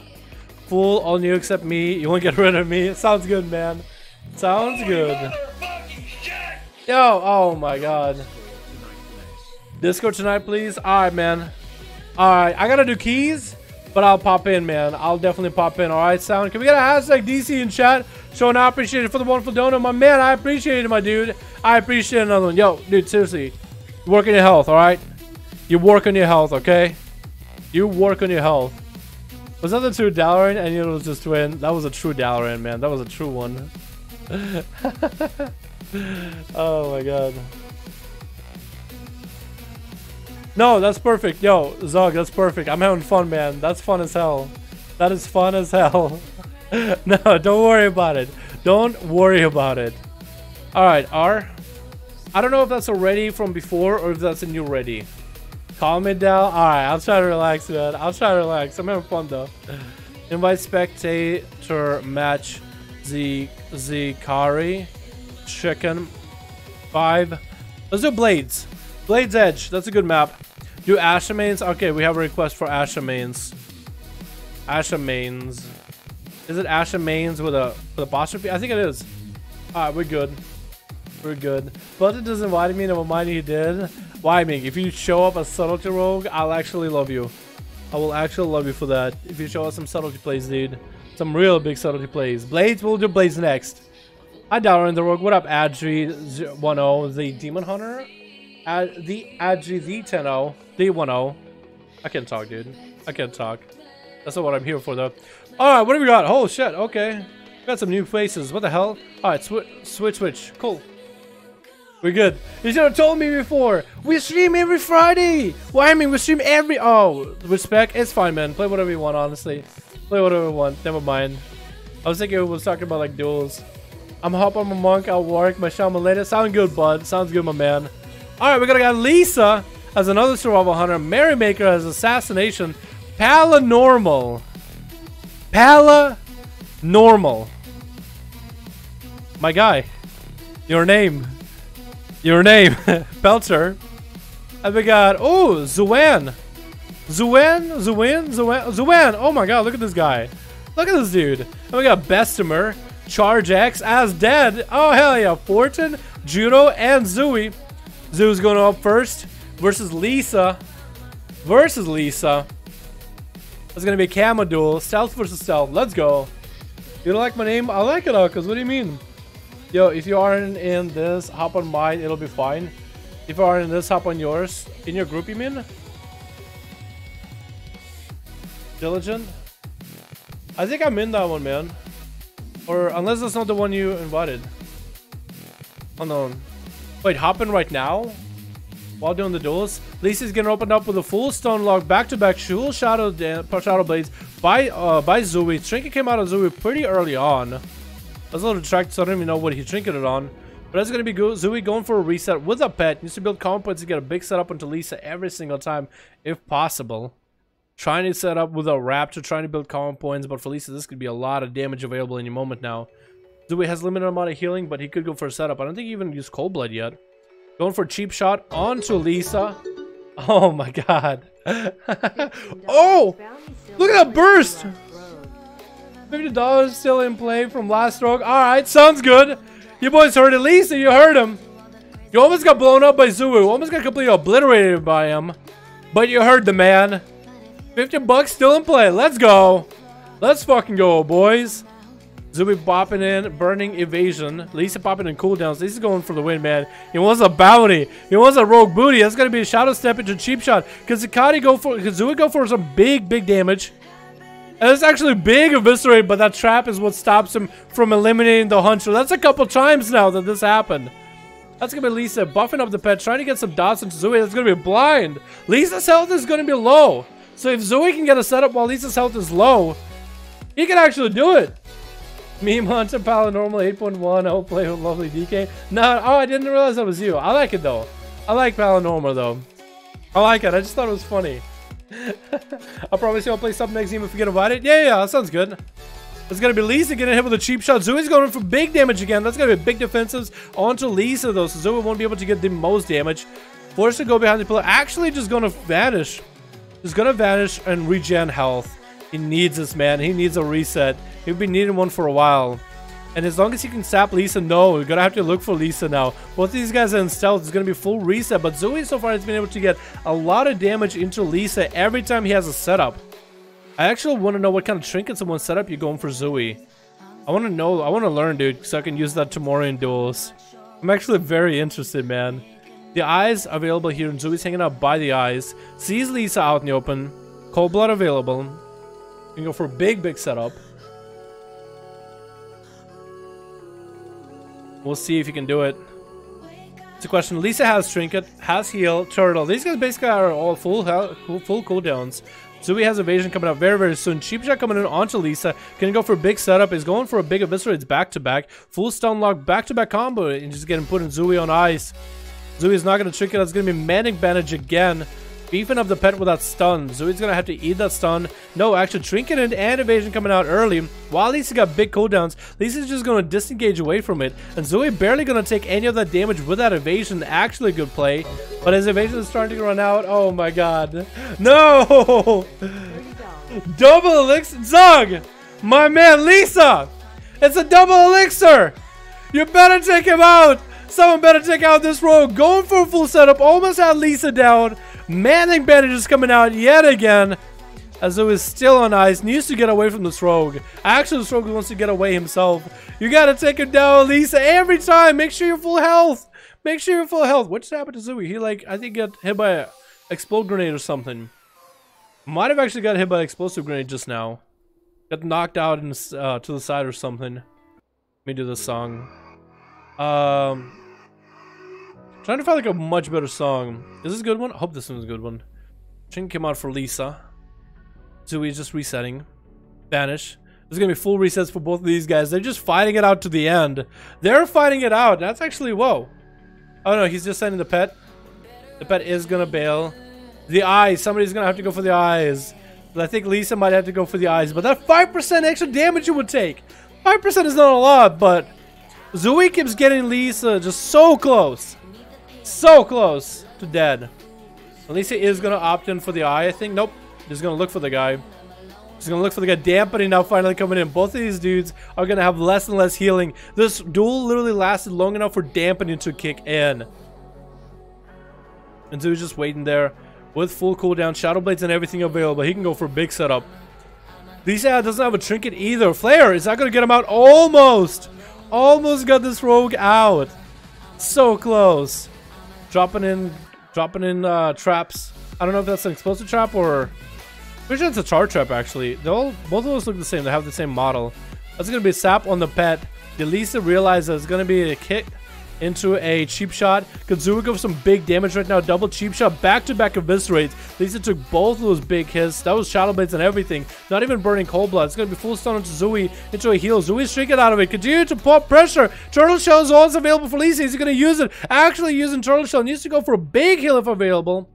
Fool, all new except me. You won't get rid of me. It sounds good, man. Sounds good. Yo, oh my god. Discord tonight, please. Alright, man. Alright, I gotta do keys, but I'll pop in, man. I'll definitely pop in. Alright, sound. Can we get a hashtag DC in chat? Showing I appreciate it for the wonderful donut. My man, I appreciate it, my dude. I appreciate another one. Yo, dude, seriously. You work on your health, alright? You work on your health, okay? You work on your health. Was that the true Dalaran? I knew it was just twin. That was a true Dalaran, man. That was a true one. Oh my god. No, that's perfect. Yo, Zog, that's perfect. I'm having fun, man. That's fun as hell. That is fun as hell. No, don't worry about it. Don't worry about it. Alright, R. I don't know if that's a ready from before or if that's a new ready. Calm it down. Alright, I'll try to relax, man. I'll try to relax. I'm having fun, though. Invite spectator match Zikari. Chicken. 5. Let's do Blades. Blades Edge, that's a good map. Do Asha mains? Okay, we have a request for Asha mains. Asha mains. Is it Asha mains with a apostrophe? I think it is. Alright, we're good. We're good. But it doesn't invite me, never mind he did. Why me? If you show up as subtlety rogue, I'll actually love you. I will actually love you for that. If you show us some subtlety plays, dude. Some real big subtlety plays. Blades, we'll do Blades next. Hi Dalaran the Rogue. What up, Adri10, the Demon Hunter? The Adri the 10, the 10. I can't talk, dude. I can't talk. That's not what I'm here for, though. Alright, what do we got? Oh shit, okay. We got some new faces. What the hell? Alright, switch. Cool. We're good. You should have told me before. We stream every Friday. Why? I mean, we stream every. Oh, respect. It's fine, man. Play whatever you want, honestly. Play whatever you want. Never mind. I was thinking we was talking about like duels. I'm Hop, I'm a monk. I'll work. My shaman later. Sound good, bud. Sounds good, my man. Alright, we're gonna got Lisa as another survival hunter. Merrymaker as assassination. Paranormal. Paranormal. My guy. Your name. Your name. Pelcher. And we got, oh, Zuan. Zuan. Oh my god, look at this guy. Look at this dude. And we got Bestimer. Charge X as dead. Oh, hell yeah. Fortune, Judo, and Zooey. Zoo's going up first versus Lisa. It's gonna be a camo duel. Stealth versus stealth. Let's go. You don't like my name? I like it, cause what do you mean? Yo, if you aren't in this, hop on mine. It'll be fine. If you aren't in this, hop on yours. In your group, you mean? Diligent. I think I'm in that one, man. Or unless that's not the one you invited. Oh no. Wait, hopping right now? While doing the duels? Lisa's getting opened up with a full stun lock, back-to-back shadow blades by Zui. Trinket came out of Zui pretty early on. I was a little distracted, so I don't even know what he trinketed on. But that's going to be Zui going for a reset with a pet. Needs to build comp points to get a big setup onto Lisa every single time, if possible. Trying to set up with a Raptor, trying to build comp points, but for Lisa, this could be a lot of damage available any moment now. Zui has limited amount of healing, but he could go for a setup. I don't think he even used Cold Blood yet. Going for a cheap shot onto Lisa. Oh my god. Oh! Look at that burst! $50 still in play from last stroke. Alright, sounds good. You boys heard it. Lisa, you heard him. You almost got blown up by Zuu. Almost got completely obliterated by him. But you heard the man. $50 still in play. Let's go. Let's fucking go, boys. Zui popping in, burning evasion. Lisa popping in cooldowns. Lisa's going for the win, man. He wants a bounty. He wants a rogue booty. That's gonna be a shadow step into cheap shot. Cause Zui go for some big damage. And it's actually big eviscerate, but that trap is what stops him from eliminating the hunter. That's a couple times now that this happened. That's gonna be Lisa buffing up the pet, trying to get some dots into Zui. That's gonna be blind. Lisa's health is gonna be low. So if Zui can get a setup while Lisa's health is low, he can actually do it. Meme Hunter Paranormal 8.1. I'll play with lovely DK. No, oh, I didn't realize that was you. I like it though. I like Paranormal though. I like it. I just thought it was funny. I'll promise you I'll play something next game if we get invited. Yeah, that sounds good. It's gonna be Lisa getting hit with a cheap shot. Zui's going for big damage again. That's gonna be big defensives onto Lisa though, so Zui won't be able to get the most damage. Forced to go behind the pillar. Actually, just gonna vanish. Just gonna vanish and regen health. He needs this, man. He needs a reset. He'll be needing one for a while. And as long as he can sap Lisa, no, we're gonna have to look for Lisa now. Both of these guys are in stealth. It's gonna be full reset, but Zui so far has been able to get a lot of damage into Lisa every time he has a setup. I actually want to know what kind of trinkets in one setup you're going for Zui. I want to know. I want to learn, dude, so I can use that tomorrow in duels. I'm actually very interested, man. The eyes available here, and Zui's hanging out by the eyes. Sees Lisa out in the open. Cold blood available. You can go for a big setup. We'll see if you can do it. It's a question. Lisa has trinket, has heal, turtle. These guys basically are all full cooldowns. Zui has evasion coming up very soon. Cheap shot coming in onto Lisa. Can go for a big setup. Is going for a big eviscerates back to back. Full stun lock back to back combo and just getting put in Zui on ice. Zui is not going to trick it. That's going to be Manic Bandage again. Beefing up the pet with that stun. Zui's going to have to eat that stun. No, actually trinket and evasion coming out early. While Lisa got big cooldowns, Lisa's just going to disengage away from it. And Zui barely going to take any of that damage with that evasion. Actually a good play. But his evasion is starting to run out. Oh my god. No! Double elixir. Zug! My man Lisa! It's a double elixir! You better take him out! Someone better take out this rogue. Going for a full setup. Almost had Lisa down. Manic Bandage is coming out yet again. Azu is still on ice. Needs to get away from this rogue. Actually, this rogue wants to get away himself. You gotta take him down, Lisa, every time. Make sure you're full health. Make sure you're full health. What just happened to Zui? He, like, I think got hit by an explode grenade or something. Might have actually got hit by an explosive grenade just now. Got knocked out in, to the side or something. Let me do this song. Trying to find like a much better song. Is this a good one? I hope this one's a good one. Ching came out for Lisa. Zui is just resetting. Vanish. There's gonna be full resets for both of these guys. They're just fighting it out to the end. They're fighting it out. That's actually, whoa. Oh no, he's just sending the pet. The pet is gonna bail. The eyes. Somebody's gonna have to go for the eyes. I think Lisa might have to go for the eyes. But that 5% extra damage you would take. 5% is not a lot, but Zui keeps getting Lisa just so close. So close to dead. Lisa is gonna opt in for the eye, I think. Nope. He's gonna look for the guy. He's gonna look for the guy. Dampening now finally coming in. Both of these dudes are gonna have less and less healing. This duel literally lasted long enough for dampening to kick in. And Zui's just waiting there with full cooldown, shadow blades and everything available. He can go for a big setup. Lisa doesn't have a trinket either. Flare is not gonna get him out. Almost got this rogue out. So close. Dropping in traps. I don't know if that's an explosive trap or Pretty sure it's a charge trap actually. Both of those look the same. They have the same model. That's gonna be sap on the pet. The Lisa realizes it's gonna be a kick into a cheap shot. Kazooie goes some big damage right now. Double cheap shot, back-to-back eviscerates. Lisa took both of those big hits. That was Shadow Blades and everything. Not even burning cold blood. It's gonna be full stun onto Zooey into a heal. Zooey's shrinking out of it. Continue to pop pressure. Turtle Shell is always available for Lisa. Is he gonna use it? Actually using Turtle Shell. Needs to go for a big heal if available.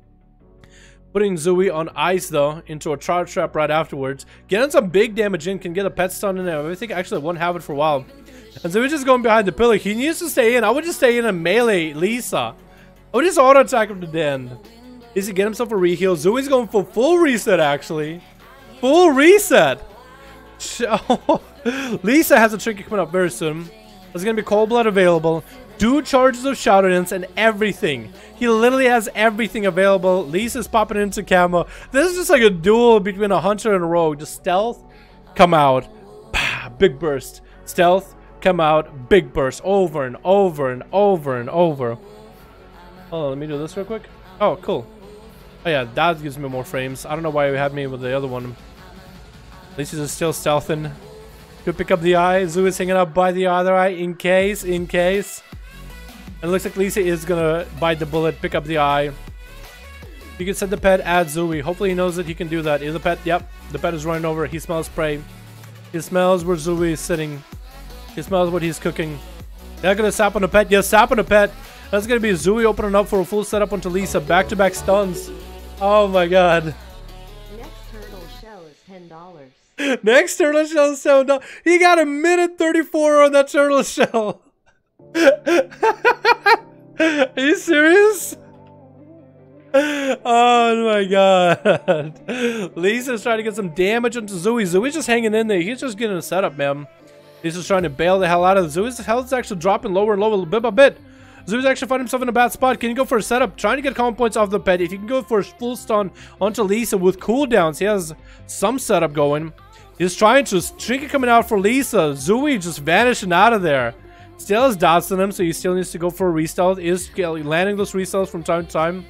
Putting Zooey on ice though, into a charge trap right afterwards. Getting some big damage in, can get a pet stun in there. I think actually won't have it for a while. And so we're just going behind the pillar. He needs to stay in. I would just stay in and melee Lisa. I would just auto attack him to the end. Needs to get himself a reheal. Zooey's going for full reset actually. Full reset. Lisa has a trinket coming up very soon. There's gonna be cold blood available. 2 charges of Shadow Dance and everything. He literally has everything available. Lisa's popping into camo. This is just like a duel between a hunter and a rogue. Just stealth, come out, big burst. Stealth, come out, big burst. Over and over and over and over. Oh, let me do this real quick. Oh, cool. Oh yeah, that gives me more frames. I don't know why you had me with the other one. Lisa's still stealthing. Could pick up the eye. Zoo is hanging out by the other eye in case. And it looks like Lisa is gonna bite the bullet, pick up the eye. You can set the pet at Zooey. Hopefully he knows that he can do that. Is the pet? Yep. The pet is running over. He smells prey. He smells where Zooey is sitting. He smells what he's cooking. They're gonna sap on the pet. Yes, sap on the pet. That's gonna be Zooey opening up for a full setup onto Lisa. Back-to-back stuns. Oh my god. Next turtle shell is $10. Next turtle shell is $7. He got a minute 34 on that turtle shell. Are you serious? Oh my god. Lisa's trying to get some damage onto Zooey. Zooey's just hanging in there. He's just getting a setup, man. He's just trying to bail the hell out of it. Zooey's health is actually dropping lower and lower, bit by bit. Zooey's actually finding himself in a bad spot. Can you go for a setup? Trying to get common points off the pet. If you can go for a full stun onto Lisa with cooldowns, he has some setup going. He's trying to trinket coming out for Lisa. Zooey just vanishing out of there. Still has dots on him, so he still needs to go for a restart. Is landing those restarts from time to time.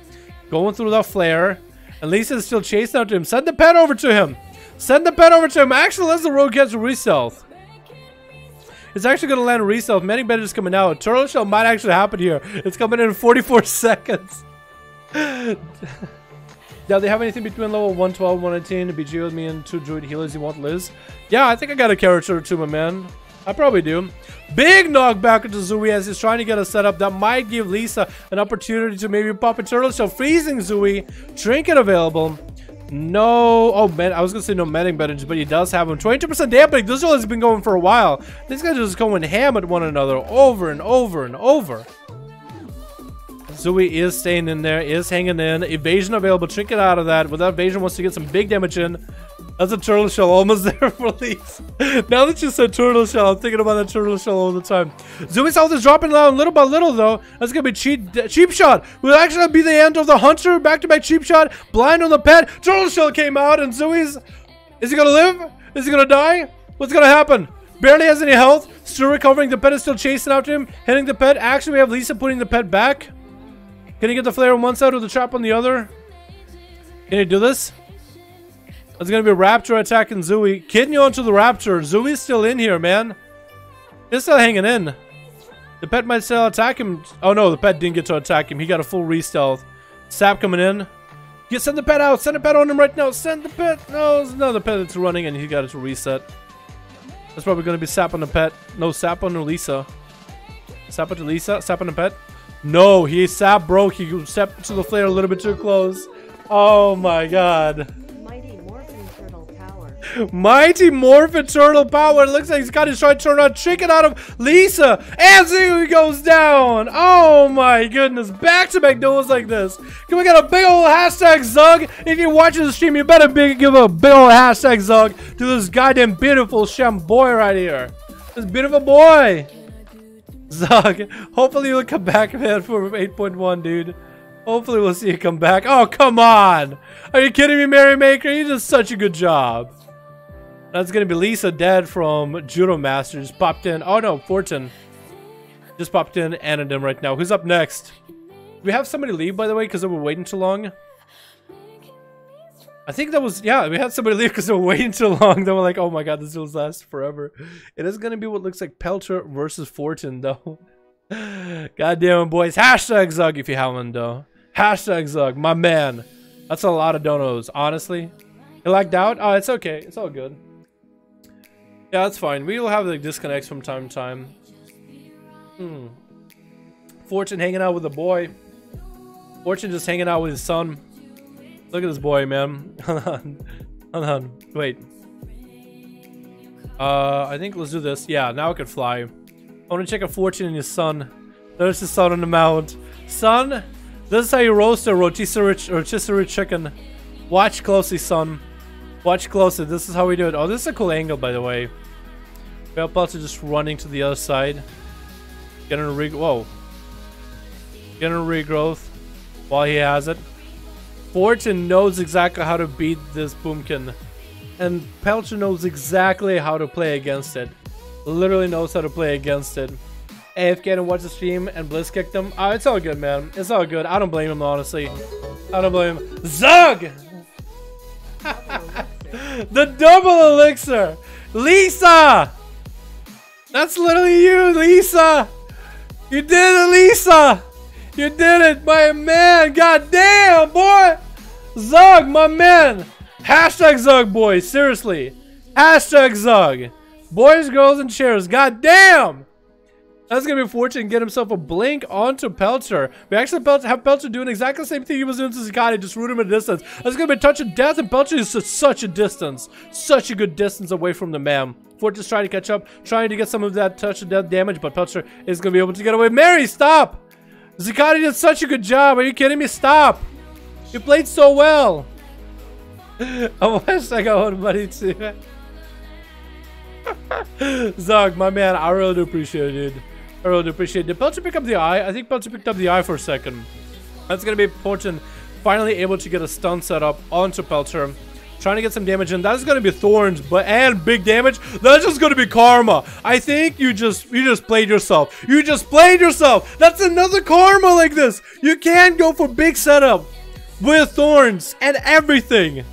Going through that flare. And Lisa is still chasing after him. Send the pet over to him. Send the pet over to him. Actually, let's the rogue catch a restealth. It's actually going to land a restealth. Many betters coming out. Turtle shell might actually happen here. It's coming in 44 seconds. Now, they have anything between level 112 and 119 to be G with me and 2 druid healers you want, Liz? Yeah, I think I got a character or two, my man. I probably do. Big knockback into Zooey as he's trying to get a setup that might give Lisa an opportunity to maybe pop a turtle shell. Freezing Zooey. Trinket available. No. Oh, man. I was going to say no medding betters, but he does have him. 22% dampening. This one has been going for a while. These guys are just going ham at one another over and over and over. Zooey is staying in there, is hanging in. Evasion available. Trinket out of that. With that evasion, wants to get some big damage in. That's a turtle shell almost there for Lisa. Now that you said turtle shell, I'm thinking about that turtle shell all the time. Zooey's health is dropping down little by little though. That's gonna be cheap shot. Will actually be the end of the hunter. Back-to-back cheap shot. Blind on the pet. Turtle shell came out and Zooey's... Is he gonna live? Is he gonna die? What's gonna happen? Barely has any health. Still recovering. The pet is still chasing after him. Hitting the pet. Actually, we have Lisa putting the pet back. Can he get the flare on one side or the trap on the other? Can he do this? It's gonna be a Raptor attacking Zooey. Kidney onto the Raptor. Zooey's still in here, man. He's still hanging in. The pet might still attack him. Oh no, the pet didn't get to attack him. He got a full re-stealth. Sap coming in. Yeah, send the pet out. Send the pet on him right now. Send the pet. No, there's another pet that's running and he got it to reset. That's probably gonna be Sap on the pet. No, Sap on Lisa. Sap on Lisa. Sap on the pet. No, he Sap broke. He stepped to the flare a little bit too close. Oh my god. Mighty Morphin Turtle Power. It looks like he's got his try to turn around, chicken out of Lisa. And Zooey goes down. Oh my goodness. Back-to-back duels like this. Can we get a big old hashtag Zug? If you're watching the stream, you better give a big old hashtag Zug to this goddamn beautiful sham boy right here. This beautiful boy. Zug. Hopefully you'll come back, man, for 8.1, dude. Hopefully we'll see you come back. Oh, come on. Are you kidding me, Merrymaker? You did such a good job. That's gonna be Lisa dead from Judo Masters. Popped in. Oh no, Fortin. Just popped in Anonym right now. Who's up next? Do we have somebody leave, by the way, because we're waiting too long? I think that was, yeah, we had somebody leave because they were waiting too long. They were like, oh my god, this will last forever. It is going to be what looks like Pelter versus Fortune, though. God damn it, boys. Hashtag Zug if you haven't, though. Hashtag Zug, my man. That's a lot of donos, honestly. You lagged out? Oh, it's okay. It's all good. Yeah, that's fine. We will have like disconnects from time to time. Fortune hanging out with the boy. Fortune just hanging out with his son. Look at this boy, man. Hold on. Wait. I think let's do this. Yeah, now I can fly. I want to check a Fortune and his son. There's his son on the mount. Son, this is how you roast a rotisserie chicken. Watch closely, son. Watch closely. This is how we do it. Oh, this is a cool angle, by the way. We have Pelter just running to the other side. Getting a regrowth while he has it. Fortune knows exactly how to beat this Boomkin. And Pelter knows exactly how to play against it. Literally knows how to play against it. AFK and watch the stream and Blizz kicked him. Oh, it's all good, man. It's all good. I don't blame him, honestly. I don't blame him. Zug! The double elixir! Lisa! That's literally you, Lisa! You did it, Lisa! You did it, my man! God damn, boy! Zug, my man! Hashtag Zug, boys, seriously. Hashtag Zug. Boys, girls, and chairs, god damn! That's gonna be Fortune get himself a blink onto Pelter. We actually have Pelter doing exactly the same thing he was doing to Zakati, just root him at a distance. That's gonna be a touch of death, and Pelter is such a distance. Such a good distance away from the man. Fortune's trying to catch up, trying to get some of that touch of death damage, but Pelter is gonna be able to get away. Mary, stop! Zakati did such a good job. Are you kidding me? Stop! You played so well. I wish I got one buddy too. Zog, my man, I really do appreciate it, dude. I really do appreciate it. Did Pelter pick up the eye? I think Pelter picked up the eye for a second. That's gonna be Fortune finally able to get a stun set up onto Pelter. Trying to get some damage in. That's gonna be thorns, and big damage. That's just gonna be karma. I think you just played yourself. You just played yourself. That's another karma like this. You can't go for big setup with thorns and everything.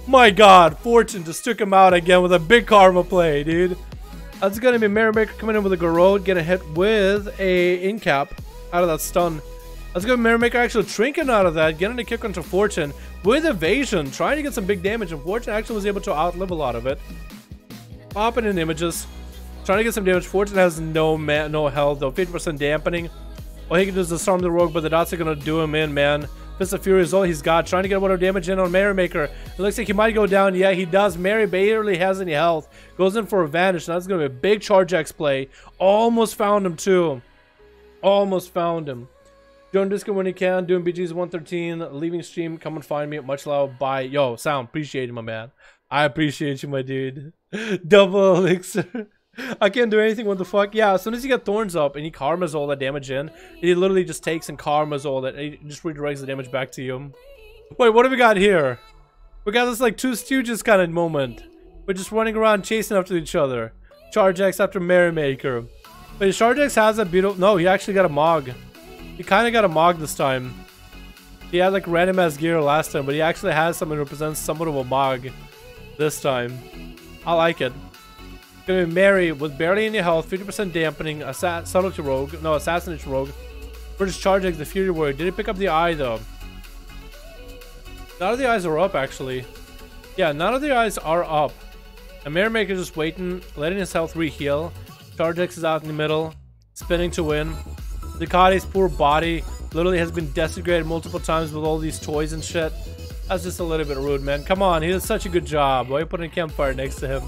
My god, Fortune just took him out again with a big karma play, dude. That's gonna be Merrymaker coming in with a Garrote, getting hit with a in-cap out of that stun. That's gonna be Merrymaker actually trinking out of that, getting a kick onto Fortune with evasion, trying to get some big damage, and Fortune actually was able to outlive a lot of it. Popping in images, trying to get some damage. Fortune has no health though, 50% dampening. All he can do is disarm the rogue, but the dots are gonna do him in, man. Fist of Fury is all he's got, trying to get whatever damage in on Merrymaker. It looks like he might go down. Yeah, he does. Mary barely has any health. Goes in for a vanish, and that's gonna be a big charge X play. Almost found him too. Almost found him. Join Discord when you can. Doing BG's 113. Leaving stream. Come and find me. Much love. Bye. Yo, Sound. Appreciate it, my man. I appreciate you, my dude. Double elixir. I can't do anything. What the fuck? Yeah, as soon as you get thorns up and he karmas all that damage in, he literally just takes and karmas all that. He just redirects the damage back to you. Wait, what do we got here? We got this like two stooges kind of moment. We're just running around chasing after each other. Charge X after Merrymaker. But Charge X has a beautiful. No, he actually got a Mog. He kind of got a Mog this time. He had like random ass gear last time, but he actually has something that represents somewhat of a Mog this time. I like it. Gonna be Mary with barely any health, 50% dampening, subtlety rogue, no, assassination rogue. British Charge X, the Fury Warrior. Did he pick up the eye though? None of the eyes are up actually. Yeah, none of the eyes are up. And Merrymaker just waiting, letting his health re-heal. Charge X is out in the middle, spinning to win. Ducati's poor body literally has been desecrated multiple times with all these toys and shit. That's just a little bit rude, man. Come on, he did such a good job. Why are you putting a campfire next to him?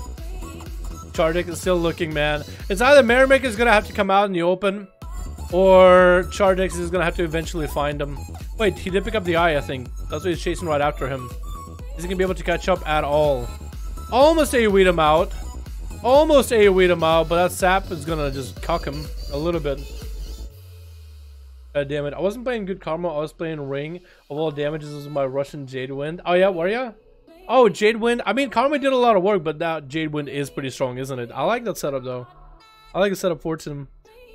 Charge X is still looking, man. It's either Merrymaker is gonna have to come out in the open, or Charge X is gonna have to eventually find him. Wait, he did pick up the eye, I think. That's why he's chasing right after him. Is he gonna be able to catch up at all? Almost AoE'd him out. Almost AoE'd him out, but that sap is gonna just cuck him a little bit. God damn it. I wasn't playing good karma, I was playing Ring of all damages with my Russian Jade Wind. Oh yeah, were ya? Oh, Jade Wind. I mean, karma did a lot of work, but that Jade Wind is pretty strong, isn't it? I like that setup though. I like the setup Fortune.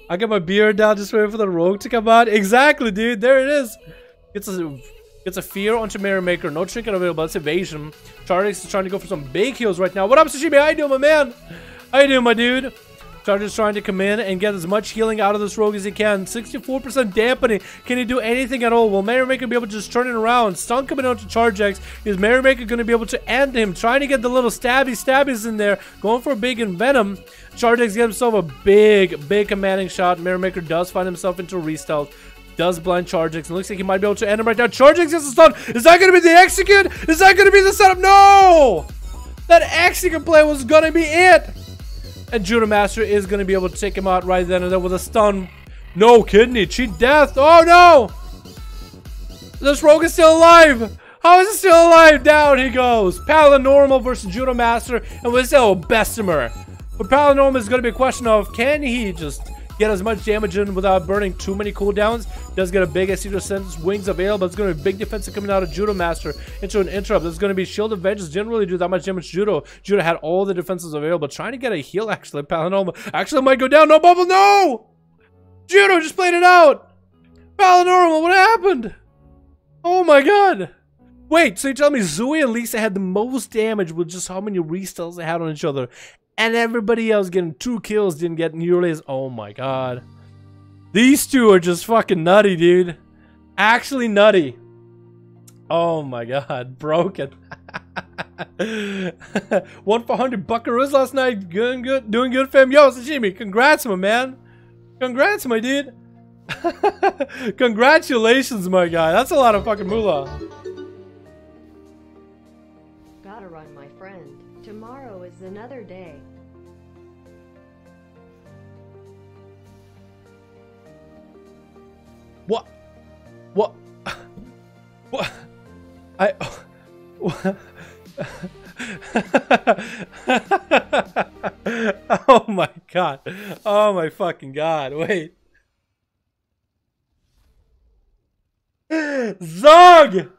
I got my beard down just waiting for the rogue to come out. Exactly, dude. There it is. Gets a Gets a fear onto Merrymaker. No trinket available. That's evasion. Chargex is trying to go for some big heals right now. What up, Sashimi? How you doing, my man? How you doing, my dude? Chargex trying to come in and get as much healing out of this rogue as he can. 64% dampening. Can he do anything at all? Will Merrymaker be able to just turn it around? Stun coming out to Chargex. Is Merrymaker going to be able to end him? Trying to get the little stabbies in there. Going for a big Envenom. Chargex gets himself a big commanding shot. Merrymaker does find himself into a restealth. Does blind Chargex. And looks like he might be able to end him right now. Chargex gets a stun. Is that going to be the execute? Is that going to be the setup? No! That execute play was going to be it. And Judo Master is going to be able to take him out right then and there with a stun. No kidney. Cheat death. Oh no! This rogue is still alive. How is he still alive? Down he goes. Paranormal versus Judo Master. And we're still Bessemer. But Paranormal is going to be a question of, can he just get as much damage in without burning too many cooldowns? Does get a big SC Sense wings available. It's going to be big defensive coming out of Judo Master into an interrupt. There's going to be Shield of Vengeance. Didn't really do that much damage to Judo. Judo had all the defenses available. Trying to get a heal actually. Paranormal actually might go down. No bubble. No! Judo just played it out. Paranormal, what happened? Oh my god. Wait, so you tell me Zoe and Lisa had the most damage with just how many restalls they had on each other, and everybody else getting 2 kills didn't get nearly as... Oh my god. These two are just fucking nutty, dude. Actually nutty. Oh my god. Broken. 1 for 100 buckaroos last night. Doing good, fam. Yo, Sashimi, congrats, my man. Congrats, my dude. Congratulations, my guy. That's a lot of fucking moolah. Gotta run, my friend. Tomorrow is another day. What? What? What? I... What? Oh my god. Oh my fucking god. Wait. Zug!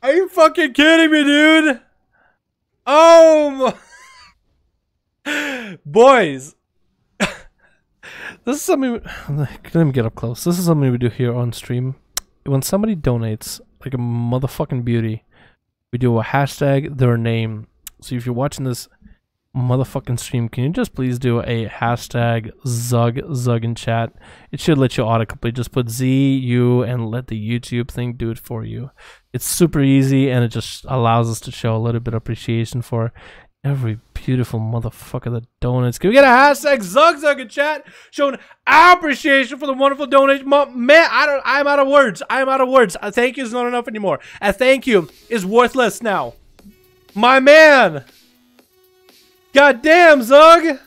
Are you fucking kidding me, dude? Oh my... Boys. This is something... Let me get up close. This is something we do here on stream. When somebody donates, like a motherfucking beauty, we do a hashtag their name. So if you're watching this motherfucking stream, can you just please do a hashtag Zug in chat? It should let you autocomplete. Just put ZU and let the YouTube thing do it for you. It's super easy and it just allows us to show a little bit of appreciation for every beautiful motherfucker that donates. Can we get a hashtag Zug in chat showing our appreciation for the wonderful donation? Man, I'm out of words. I'm out of words. A thank you is not enough anymore. A thank you is worthless now. My man. God damn, Zug.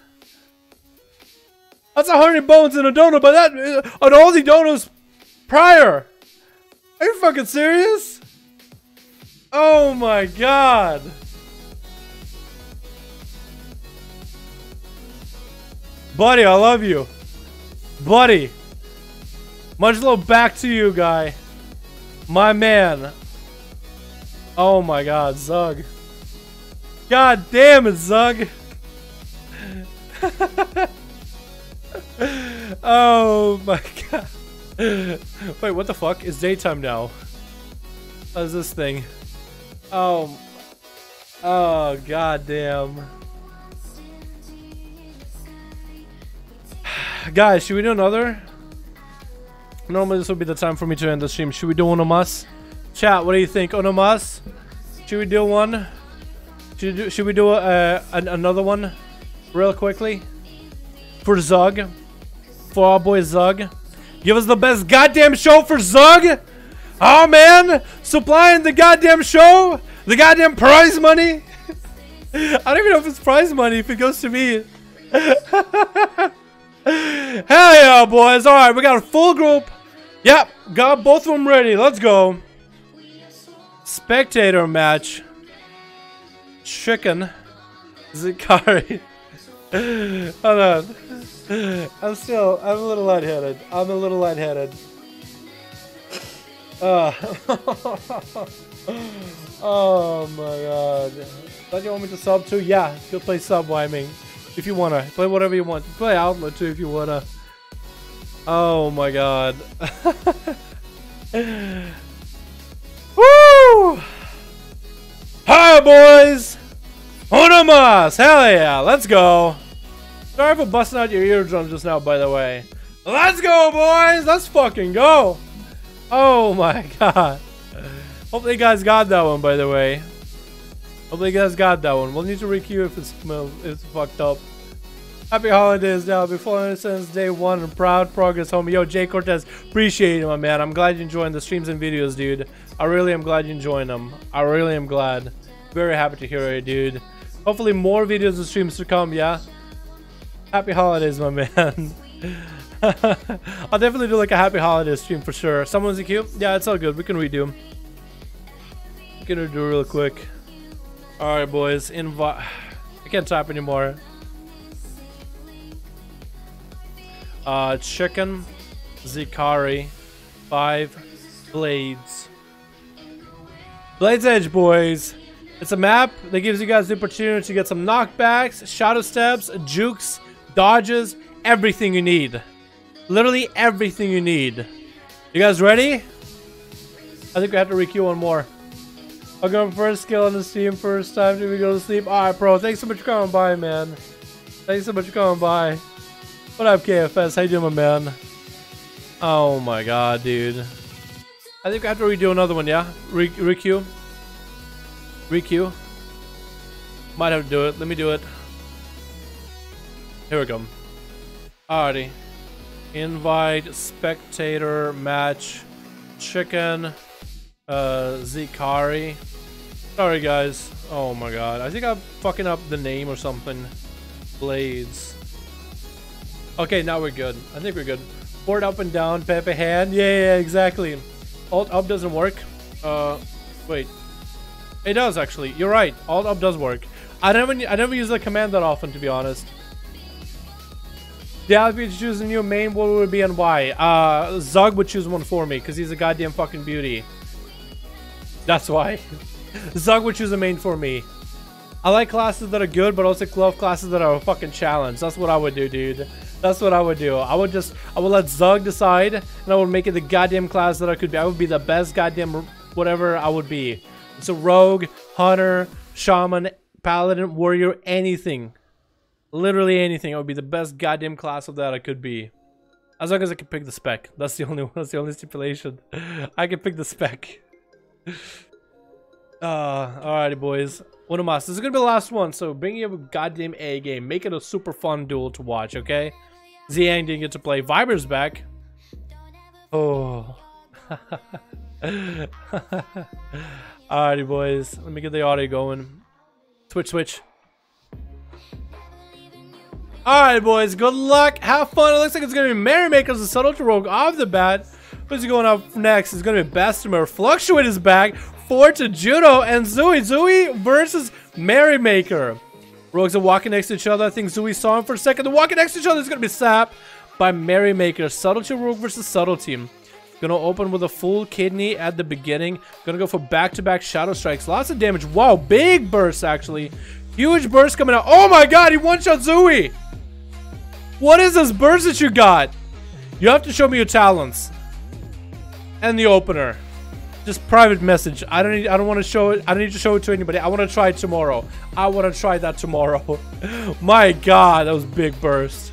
That's 100 bones in a donut, but that on all the donuts prior. Are you fucking serious? Oh my god. Buddy, I love you. Buddy. Much love back to you, guy. My man. Oh my god, Zug. God damn it, Zug. Oh my god. Wait, what the fuck? It's daytime now. How's this thing? Oh. Oh, god damn. Guys, should we do another? Normally this would be the time for me to end the stream. Should we do Onomas? Chat, what do you think? Onomas? Should we do one? Should we do another one? Real quickly? For Zug? For our boy Zug? Give us the best goddamn show for Zug! Oh man! Supplying the goddamn show! The goddamn prize money! I don't even know if it's prize money if it goes to me. Hell yeah, boys. Alright, we got a full group. Yep, got both of them ready. Let's go. Spectator match. Chicken. Zikari. Hold on. I'm a little lightheaded. I'm a little lightheaded. Oh my god. Don't you want me to sub too? Yeah, go play sub wiming. If you wanna. Play whatever you want. Play Outlet too if you wanna. Oh my god. Woo! Hi, boys! Uno mas! Hell yeah! Let's go! Sorry for busting out your eardrums just now, by the way. Let's go, boys! Let's fucking go! Oh my god. Hopefully you guys got that one, by the way. Hopefully you guys got that one. We'll need to requeue if it's fucked up. Happy holidays now. Before since day one and proud progress, homie. Yo, Jay Cortez, appreciate it, my man. I'm glad you're enjoying the streams and videos, dude. I really am glad you're enjoying them. I really am glad. Very happy to hear it, dude. Hopefully more videos and streams to come, yeah? Happy holidays, my man. I'll definitely do like a happy holidays stream for sure. Someone's in queue? Yeah, it's all good. We can redo. We can redo real quick. Alright, boys. Invite. I can't type anymore. Chicken, Zikari, 5 blades. Blades Edge, boys. It's a map that gives you guys the opportunity to get some knockbacks, shadow steps, jukes, dodges, everything you need. Literally everything you need. You guys ready? I think we have to requeue one more. I'll go first skill on the stream first time till we go to sleep. Alright, bro. Thanks so much for coming by, man. Thanks so much for coming by. What up, KFS? How you doing, my man? Oh my god, dude. I think I have to redo another one, yeah? Requeue. Requeue. Might have to do it. Let me do it. Here we go. Alrighty. Invite, spectator, match, chicken, Zikari. Sorry, guys. Oh my god. I think I'm fucking up the name or something. Blades. Okay, now we're good. I think we're good. Port up and down, Pepe hand. Yeah, exactly. Alt up doesn't work. Wait. It does actually. You're right. Alt up does work. I never use the command that often, to be honest. Yeah, if you choose a new main, what would it be and why? Zug would choose one for me because he's a goddamn fucking beauty. That's why. Zug would choose a main for me. I like classes that are good, but also love classes that are a fucking challenge. That's what I would do, dude. That's what I would do. I would let Zug decide, and I would make it the goddamn class that I could be. I would be the best goddamn whatever I would be. So rogue, hunter, shaman, paladin, warrior, anything. Literally anything. I would be the best goddamn class of that I could be. As long as I can pick the spec. That's the only stipulation. I can pick the spec. Alrighty, boys. One of us. This is gonna be the last one, so bring you a goddamn A game. Make it a super fun duel to watch, okay? Ziang didn't get to play. Viber's back. Oh. Alrighty, boys. Let me get the audio going. Switch. Alright, boys. Good luck. Have fun. It looks like it's gonna be Merrymaker's the subtlety rogue off the bat. Who's going up next? It's gonna be Bessemer. Fluctuate is back. Forward to Judo and Zui. Zui versus Merrymaker. Rogues are walking next to each other. I think Zui saw him for a second. They're walking next to each other. It's going to be Sap by Merrymaker. Subtlety Rogue versus Subtlety. Going to open with a full kidney at the beginning. Going to go for back-to-back Shadow Strikes. Lots of damage. Wow, big burst, actually. Huge burst coming out. Oh my god, he one-shot Zui. What is this burst that you got? You have to show me your talents. And the opener. Just private message. I don't want to show it. I don't need to show it to anybody. I want to try it tomorrow. I want to try that tomorrow. My god, that was big burst.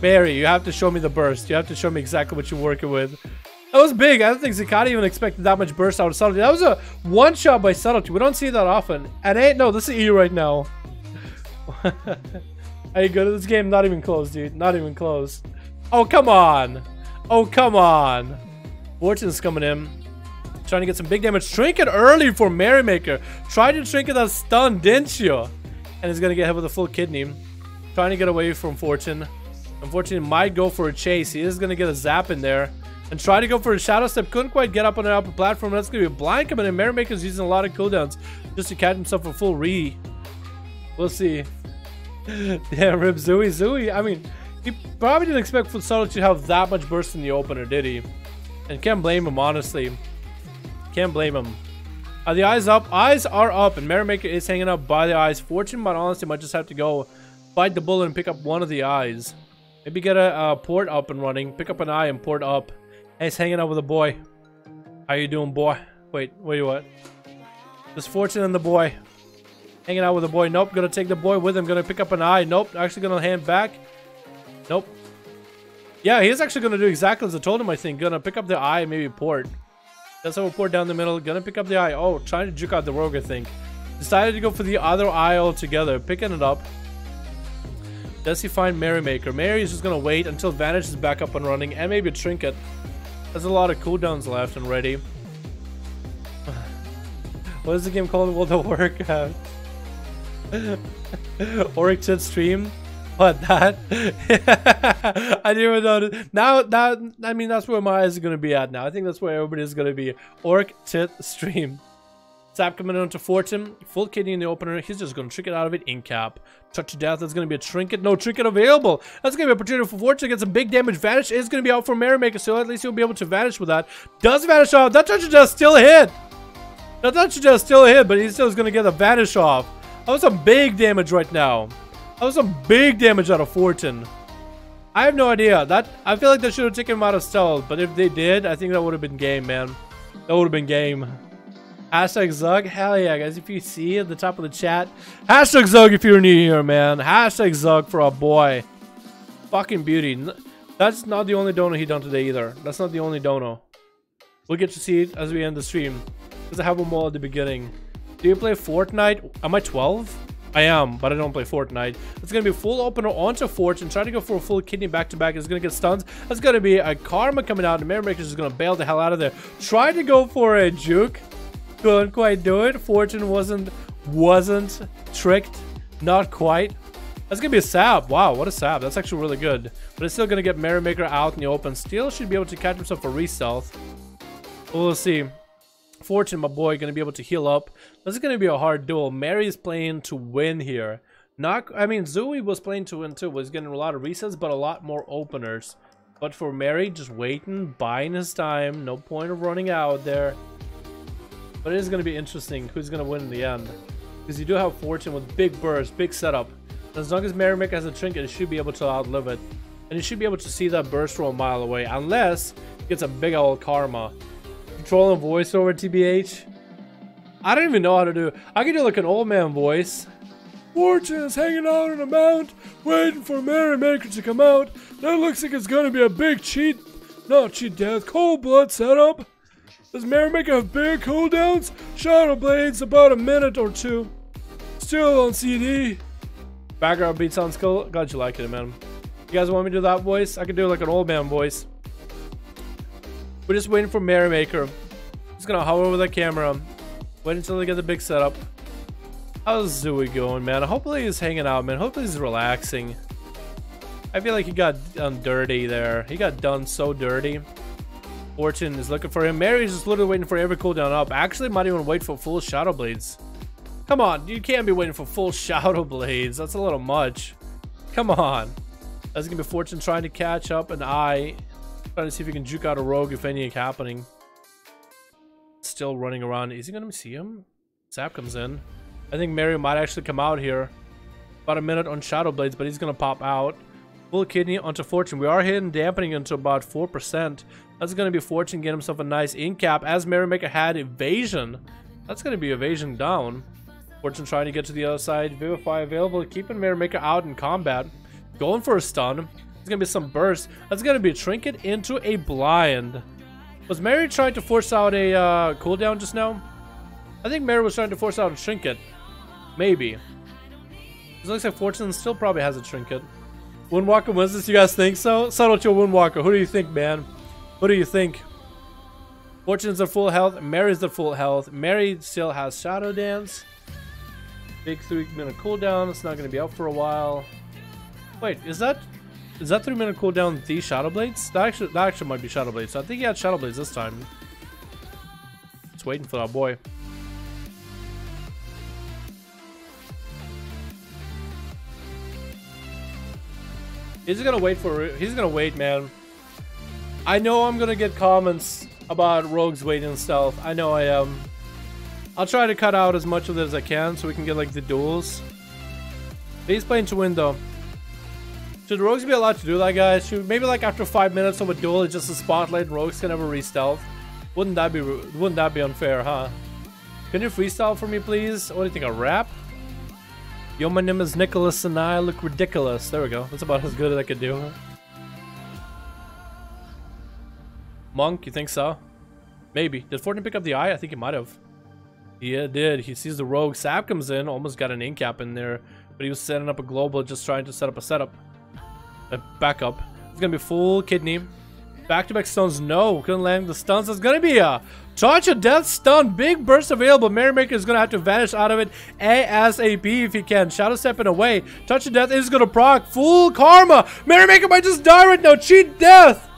Barry, you have to show me the burst. You have to show me exactly what you're working with. That was big. I don't think Zakati even expected that much burst out of Subtlety. That was a one shot by Subtlety. We don't see that often. And ain't no, this is E right now. Are you good at this game? Not even close, dude. Not even close. Oh, come on. Oh, come on. Fortune's coming in. Trying to get some big damage. Trinket early for Merrymaker. Tried to Trinket that stun, didn't you? And he's going to get hit with a full kidney. Trying to get away from Fortune. Unfortunately, might go for a chase. He is going to get a zap in there. And try to go for a shadow step. Couldn't quite get up on the upper platform. That's going to be a blind coming in. Merrymaker's using a lot of cooldowns just to catch himself a full re. We'll see. Yeah, rip Zui. Zui, I mean, he probably didn't expect Subtlety to have that much burst in the opener, did he? And can't blame him, honestly. Can't blame him. Are the eyes up? Eyes are up, and Merrymaker is hanging up by the eyes. Fortune, but honestly, might just have to go bite the bullet and pick up one of the eyes. Maybe get a port up and running. Pick up an eye and port up. And he's hanging out with a boy. How you doing, boy? Wait, what? There's Fortune and the boy. Hanging out with the boy. Nope, gonna take the boy with him. Gonna pick up an eye. Nope, actually gonna hand back. Nope. Yeah, he's actually gonna do exactly as I told him, I think. Gonna pick up the eye, maybe port. That's how we port down the middle. Gonna pick up the eye. Oh, trying to juke out the rogue, I think. Decided to go for the other eye altogether. Picking it up. Does he find Merrymaker? Mary is just gonna wait until Vanish is back up and running, and maybe a Trinket. There's a lot of cooldowns left and ready. What is the game called? Will the work? Oric Tit stream? What, that? I didn't even know. Now, I mean, that's where my eyes are gonna be at now. I think that's where everybody is gonna be. Oric Tit stream. Zap coming onto Fortune. Full kidney in the opener. He's just going to trick it out of it in cap. Touch to death. That's going to be a trinket. No trinket available. That's going to be an opportunity for Fortune to get some big damage. Vanish is going to be out for Merrymaker, so at least he'll be able to vanish with that. Does vanish off. That touch to death still hit. That touch to death still hit, but he still is going to get the vanish off. That was some big damage right now. That was some big damage out of Fortune. I have no idea. I feel like they should have taken him out of stealth, but if they did, I think that would have been game, man. That would have been game. Hashtag Zug, hell yeah, guys. If you see at the top of the chat, hashtag Zug if you're new here, man. Hashtag Zug for a boy. Fucking beauty. That's not the only dono he done today either. That's not the only dono. We'll get to see it as we end the stream, because I have them all at the beginning. Do you play Fortnite? Am I 12? I am, but I don't play Fortnite. It's gonna be a full opener onto Fortune. Try to go for a full kidney back to back. It's gonna get stuns. That's gonna be a karma coming out, and Merrymaker's just gonna bail the hell out of there. Try to go for a juke. Couldn't quite do it. Fortune wasn't tricked. Not quite. That's gonna be a sab. Wow, what a sab. That's actually really good. But it's still gonna get Merrymaker out in the open. Steel should be able to catch himself a re-stealth. We'll see. Fortune, my boy, gonna be able to heal up. This is gonna be a hard duel. Mary's playing to win here. I mean, Zooey was playing to win too. Was getting a lot of resets, but a lot more openers. But for Mary, just waiting, buying his time. No point of running out there. But it is going to be interesting who's going to win in the end. Because you do have Fortune with big burst, big setup. As long as Merrymaker has a trinket, it should be able to outlive it. And you should be able to see that burst from a mile away. Unless it gets a big old karma. Controlling voiceover, TBH. I don't even know how to do it. I can do like an old man voice. Fortune is hanging out on a mount, waiting for Merrymaker to come out. That looks like it's going to be a big cheat. Not cheat death, cold blood setup. Does Merrymaker have big cooldowns? Shadow Blades about a minute or two. Still on CD. Background beat sounds cool. Glad you like it, man. You guys want me to do that voice? I can do like an old man voice. We're just waiting for Merrymaker. Just gonna hover over the camera. Wait until they get the big setup. How's Zooey going, man? Hopefully he's hanging out, man. Hopefully he's relaxing. I feel like he got done dirty there. He got done so dirty. Fortune is looking for him. Mary's just literally waiting for every cooldown up. Actually, might even wait for full Shadow Blades. Come on, you can't be waiting for full Shadow Blades. That's a little much. Come on. That's gonna be Fortune trying to catch up an eye. Trying to see if he can juke out a rogue if anything happening. Still running around. Is he gonna see him? Zap comes in. I think Mary might actually come out here. About a minute on Shadow Blades, but he's gonna pop out. Full kidney onto Fortune. We are hitting dampening into about 4%. That's going to be Fortune getting himself a nice in cap as Merrymaker had evasion. That's going to be evasion down. Fortune trying to get to the other side. Vivify available, keeping Merrymaker out in combat. Going for a stun. There's going to be some burst. That's going to be a trinket into a blind. Was Mary trying to force out a cooldown just now? I think Mary was trying to force out a trinket. Maybe. It looks like Fortune still probably has a trinket. Windwalker wins this, you guys think so? Subtle to Windwalker. Who do you think, man? What do you think? Fortune's at full health. Mary's at full health. Mary still has Shadow Dance. Big 3-minute cooldown. It's not going to be out for a while. Wait, is that 3-minute cooldown the Shadow Blades? That actually might be Shadow Blades. So I think he had Shadow Blades this time. Just waiting for that boy. He's gonna wait, man. I know I'm gonna get comments about rogues waiting stealth. I know I am. I'll try to cut out as much of it as I can so we can get like the duels. But he's playing to win though. Should rogues be allowed to do that, guys? Should maybe like after 5 minutes of a duel, it's just a spotlight and rogues can never re-stealth? Wouldn't that be unfair, huh? Can you freestyle for me, please? What do you think, a rap? Yo, my name is Nicholas and I look ridiculous. There we go. That's about as good as I could do. Monk, you think so? Maybe. Did Fortnite pick up the eye? I think he might have. Yeah, it did. He sees the rogue. Sap comes in, almost got an ink cap in there, but he was setting up a global, just trying to set up a setup. A backup. It's gonna be full kidney. Back-to-back stuns, no. Couldn't land the stuns. It's gonna be a Touch of Death stun. Big burst available. Merrymaker is gonna have to vanish out of it ASAP if he can. Shadow stepping away. Touch of Death is gonna proc. Full karma. Merrymaker might just die right now. Cheat death.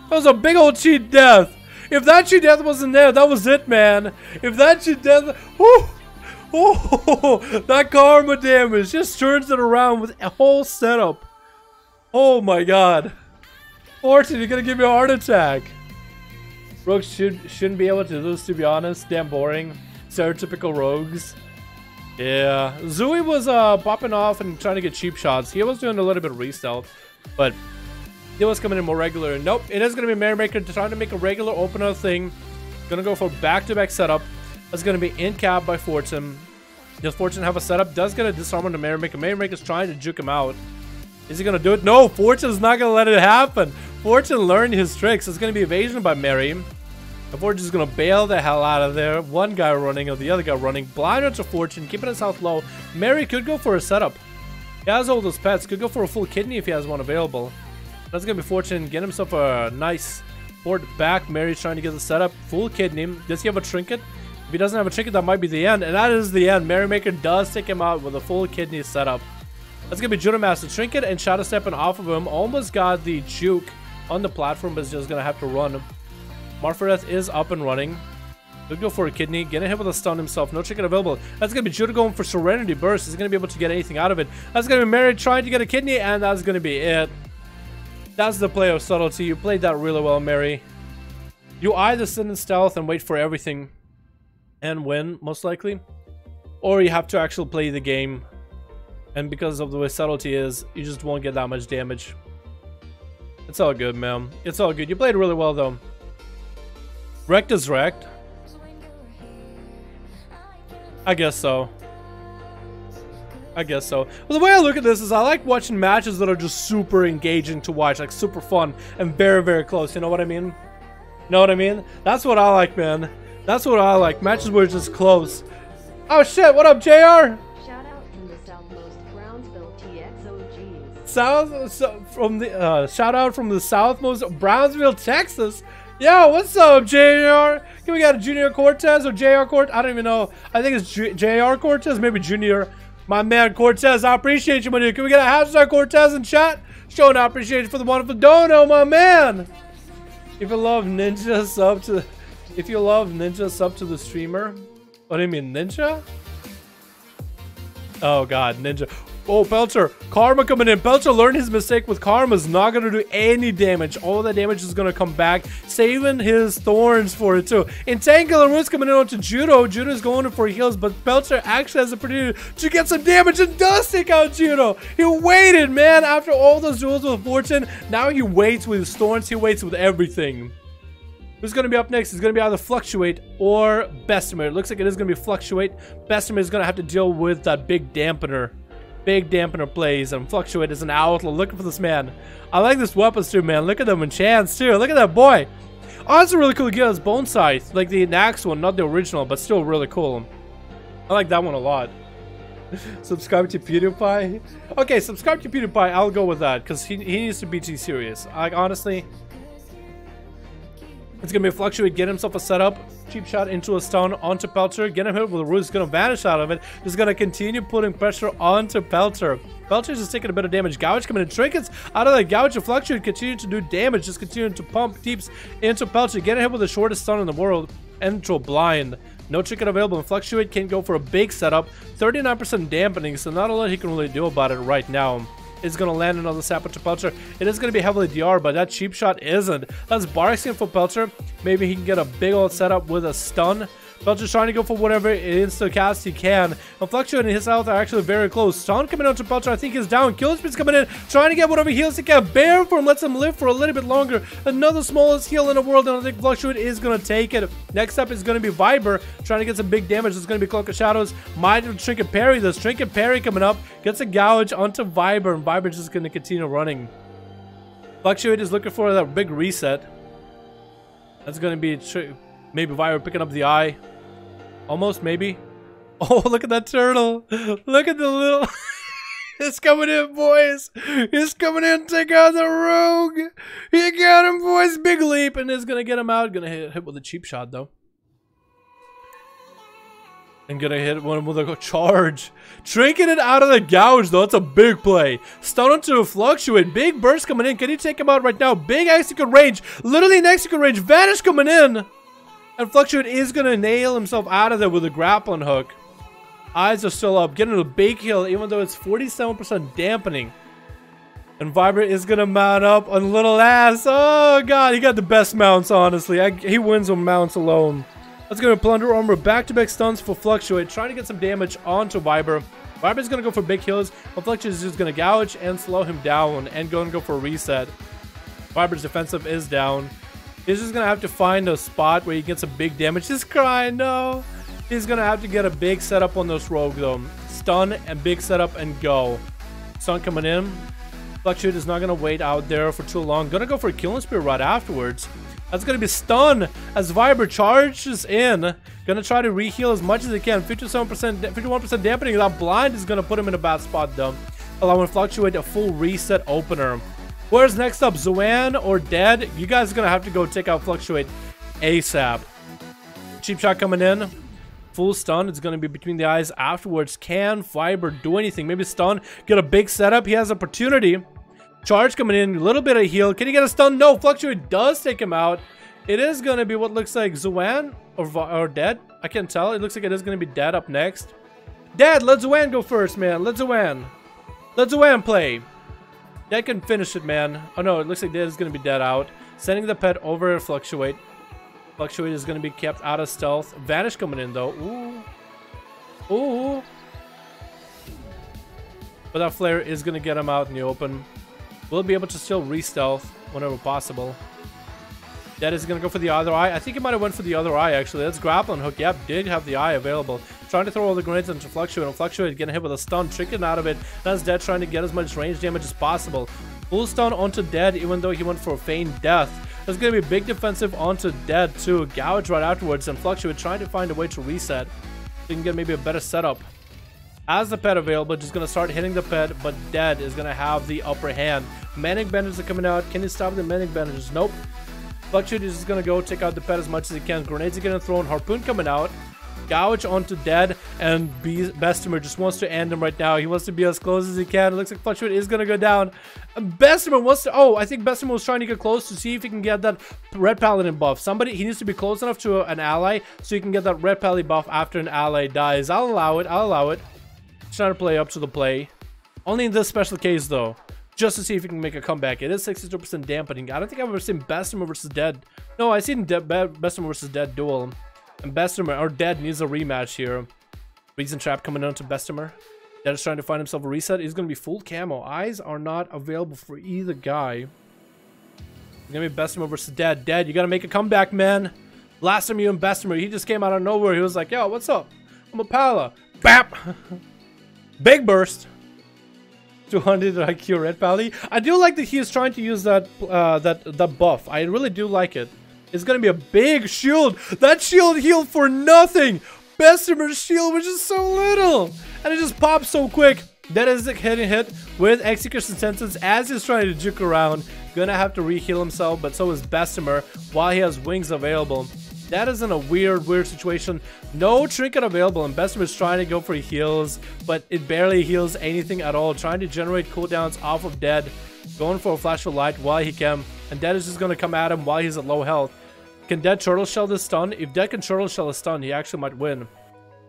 That was a big old cheat death. If that cheat death wasn't there, that was it, man. If that cheat death, whoo, oh, that karma damage just turns it around with a whole setup. Oh my god. Fortune, you're gonna give me a heart attack. Rogues shouldn't be able to lose, to be honest. Damn boring. Stereotypical rogues. Yeah. Zooey was popping off and trying to get cheap shots. He was doing a little bit of re-stealth, but he was coming in more regular. Nope, it is gonna be Merrymaker trying to make a regular opener thing. Gonna go for back-to-back setup. That's gonna be in cap by Fortune. Does Fortune have a setup? Does get a disarm on the Merrymaker. Merrymaker's trying to juke him out. Is he gonna do it? No, Fortune's not gonna let it happen. Fortune learned his tricks. It's gonna be evasion by Mary. And Fortune's gonna bail the hell out of there. One guy running or the other guy running. Blind to Fortune, keeping his health low. Mary could go for a setup. He has all those pets. Could go for a full kidney if he has one available. That's gonna be Fortune. Get himself a nice port back. Mary's trying to get the setup. Full kidney. Does he have a trinket? If he doesn't have a trinket, that might be the end. And that is the end. Merrymaker does take him out with a full kidney setup. That's gonna be Judo Master. Trinket and Shadow stepping off of him. Almost got the juke on the platform, but is just gonna have to run. Marfareth is up and running. Could go for a kidney. Getting hit with a stun himself. No trinket available. That's gonna be Judo going for Serenity Burst. Is gonna be able to get anything out of it. That's gonna be Mary trying to get a kidney, and that's gonna be it. That's the play of subtlety. You played that really well, Mary. You either sit in stealth and wait for everything and win, most likely, or you have to actually play the game. And because of the way subtlety is, you just won't get that much damage. It's all good, man. It's all good. You played really well, though. Wrecked is wrecked. I guess so. I guess so. Well, the way I look at this is I like watching matches that are just super engaging to watch. Like, super fun and very, very close. You know what I mean? You know what I mean? That's what I like, man. That's what I like. Matches where it's just close. Oh, shit. What up, JR? Shout out from the southmost Brownsville, Texas. Yo, what's up, JR? Can we got a Junior Cortez or JR Cortez? I don't even know. I think it's JR Cortez, maybe Junior. My man Cortez, I appreciate you, my dude. Can we get a hashtag Cortez in chat? Showing our appreciation for the wonderful dono, my man. If you love Ninja, sub to the streamer. What do you mean, Ninja? Oh god, Ninja. Oh, Pelcher. Karma coming in. Pelcher learned his mistake with Karma's not going to do any damage. All that damage is going to come back. Saving his thorns for it, too. Entangular Roots coming in onto Judo. Judo's going in for heals, but Pelcher actually has the opportunity to get some damage and does take out Judo. He waited, man. After all those duels with Fortune, now he waits with his thorns. He waits with everything. Who's going to be up next? It's going to be either Fluctuate or Bessemer. It looks like it is going to be Fluctuate. Bessemer is going to have to deal with that big dampener. Big dampener plays, and Fluctuate is an outlaw looking for this man. I like this weapons too, man. Look at them in chance too. Look at that boy. Oh, it's a really cool gear. It's Bone Scythe, like the next one, not the original, but still really cool. I like that one a lot. Subscribe to PewDiePie. Okay, subscribe to PewDiePie. I'll go with that because he needs to be too serious. Like honestly, it's gonna be a Fluctuate. Get himself a setup. Cheap shot into a stun onto Pelcher. Get him hit with a root. He's gonna vanish out of it. Just gonna continue putting pressure onto Pelcher. Pelcher's just taking a bit of damage. Gouge coming in. Trinkets out of the Gouge and Fluctuate continue to do damage. Just continue to pump deeps into Pelcher. Get him with the shortest stun in the world. Into blind. No trinket available. And Fluctuate can go for a big setup. 39% dampening. So not a lot he can really do about it right now. Is going to land another sap to Pelcher. It is going to be heavily DR, but that cheap shot isn't. That's Barkskin for Pelcher. Maybe he can get a big old setup with a stun. Belcher's trying to go for whatever insta-cast he can. And Fluctuate and his health are actually very close. Stun coming out to Belcher, I think he's down. Kill Speed's coming in, trying to get whatever heals he can. Bear Form lets him live for a little bit longer. Another smallest heal in the world, and I think Fluctuate is going to take it. Next up is going to be Viber, trying to get some big damage. It's going to be Cloak of Shadows. Might Trinket Parry this. Trinket Parry coming up, gets a gouge onto Viber, and Viber's just going to continue running. Fluctuate is looking for that big reset. That's going to be maybe Viber picking up the eye. Almost, maybe. Oh, look at that turtle. Look at the little... He's coming in, boys. He's coming in. Take out the rogue. He got him, boys. Big leap, and is going to get him out. Going to hit with a cheap shot, though. And gonna hit one with a charge. Trinket it out of the gouge, though. That's a big play. Stun onto Fluctuate. Big burst coming in. Can he take him out right now? Big execute range. Literally an execute range. Vanish coming in. And Fluctuate is gonna nail himself out of there with a grappling hook. Eyes are still up. Getting a big kill, even though it's 47% dampening. And Viber is gonna mount up on little ass. Oh god, he got the best mounts, honestly. He wins on mounts alone. Let's go to Plunder Armor, back-to-back stuns for Fluctuate, trying to get some damage onto Viber. Viber's gonna go for big kills, but Fluctuate is just gonna gouge and slow him down and go for a reset. Viber's defensive is down. He's just gonna have to find a spot where he gets some big damage. He's crying, no. He's gonna have to get a big setup on this rogue though. Stun and big setup and go. Stun coming in. Fluctuate is not gonna wait out there for too long. Gonna go for a Killing Spear right afterwards. That's going to be stun as Viber charges in. Going to try to reheal as much as he can. 57%, 51% dampening. That blind is going to put him in a bad spot though. Allowing Fluctuate a full reset opener. Where's next up? Zoan or Dead? You guys are going to have to go take out Fluctuate ASAP. Cheap shot coming in. Full stun. It's going to be between the eyes afterwards. Can Viber do anything? Maybe stun. Get a big setup. He has opportunity. Charge coming in, a little bit of heal. Can he get a stun? No, Fluctuate does take him out. It is going to be what looks like Zoan or Dead. I can't tell. It looks like it is going to be Dead up next. Dead, let Zoan go first, man. Let Zoan play. Dead can finish it, man. Oh no, it looks like Dead is going to be Dead out. Sending the pet over to Fluctuate. Fluctuate is going to be kept out of stealth. Vanish coming in though. Ooh. Ooh. But that flare is going to get him out in the open. We'll be able to still re-stealth whenever possible. Dead is going to go for the other eye. I think he might have went for the other eye, actually. That's grappling hook. Yep, did have the eye available. Trying to throw all the grenades into Fluctuate. And Fluctuate getting hit with a stun. Tricking out of it. That's Dead trying to get as much range damage as possible. Full stun onto Dead, even though he went for a feigned death. There's going to be big defensive onto Dead, too. Gouge right afterwards. And Fluctuate trying to find a way to reset. So you can get maybe a better setup. As the pet available, just going to start hitting the pet, but Dead is going to have the upper hand. Manic bandages are coming out. Can he stop the manic bandages? Nope. Fluctuate is just going to go take out the pet as much as he can. Grenades are getting thrown. Harpoon coming out. Gouge onto Dead, and Bessemer just wants to end him right now. He wants to be as close as he can. It looks like Fluctuate is going to go down. And Bessemer wants to... Oh, I think Bessemer was trying to get close to see if he can get that Red Paladin buff. He needs to be close enough to an ally so he can get that Red Paladin buff after an ally dies. I'll allow it. I'll allow it. Trying to play up to the play. Only in this special case though, just to see if he can make a comeback. It is 62% dampening. I don't think I've ever seen Bessemer versus Dead. No, I've seen Bessemer versus Dead duel. And Bessemer or Dead needs a rematch here. Reason Trap coming on to Bessemer. Dead is trying to find himself a reset. He's going to be full camo. Eyes are not available for either guy. It's going to be Bessemer versus Dead. Dead, you got to make a comeback, man. Last time you and Bessemer, he just came out of nowhere. He was like, yo, what's up? I'm a Pala. Bap! Big burst. 200 IQ Red Pally. I do like that he is trying to use that that buff. I really do like it. It's gonna be a big shield. That shield healed for nothing. Bessemer's shield, which is so little, and it just pops so quick. That is hitting hit with Execution Sentence as he's trying to juke around. Gonna have to re-heal himself, but so is Bessemer while he has wings available. That is in a weird situation. No trinket available, and Bessemer's trying to go for heals, but it barely heals anything at all. Trying to generate cooldowns off of Dead. Going for a flash of light while he can. And Dead is just going to come at him while he's at low health. Can Dead turtle shell this stun? If Dead can turtle shell a stun, he actually might win.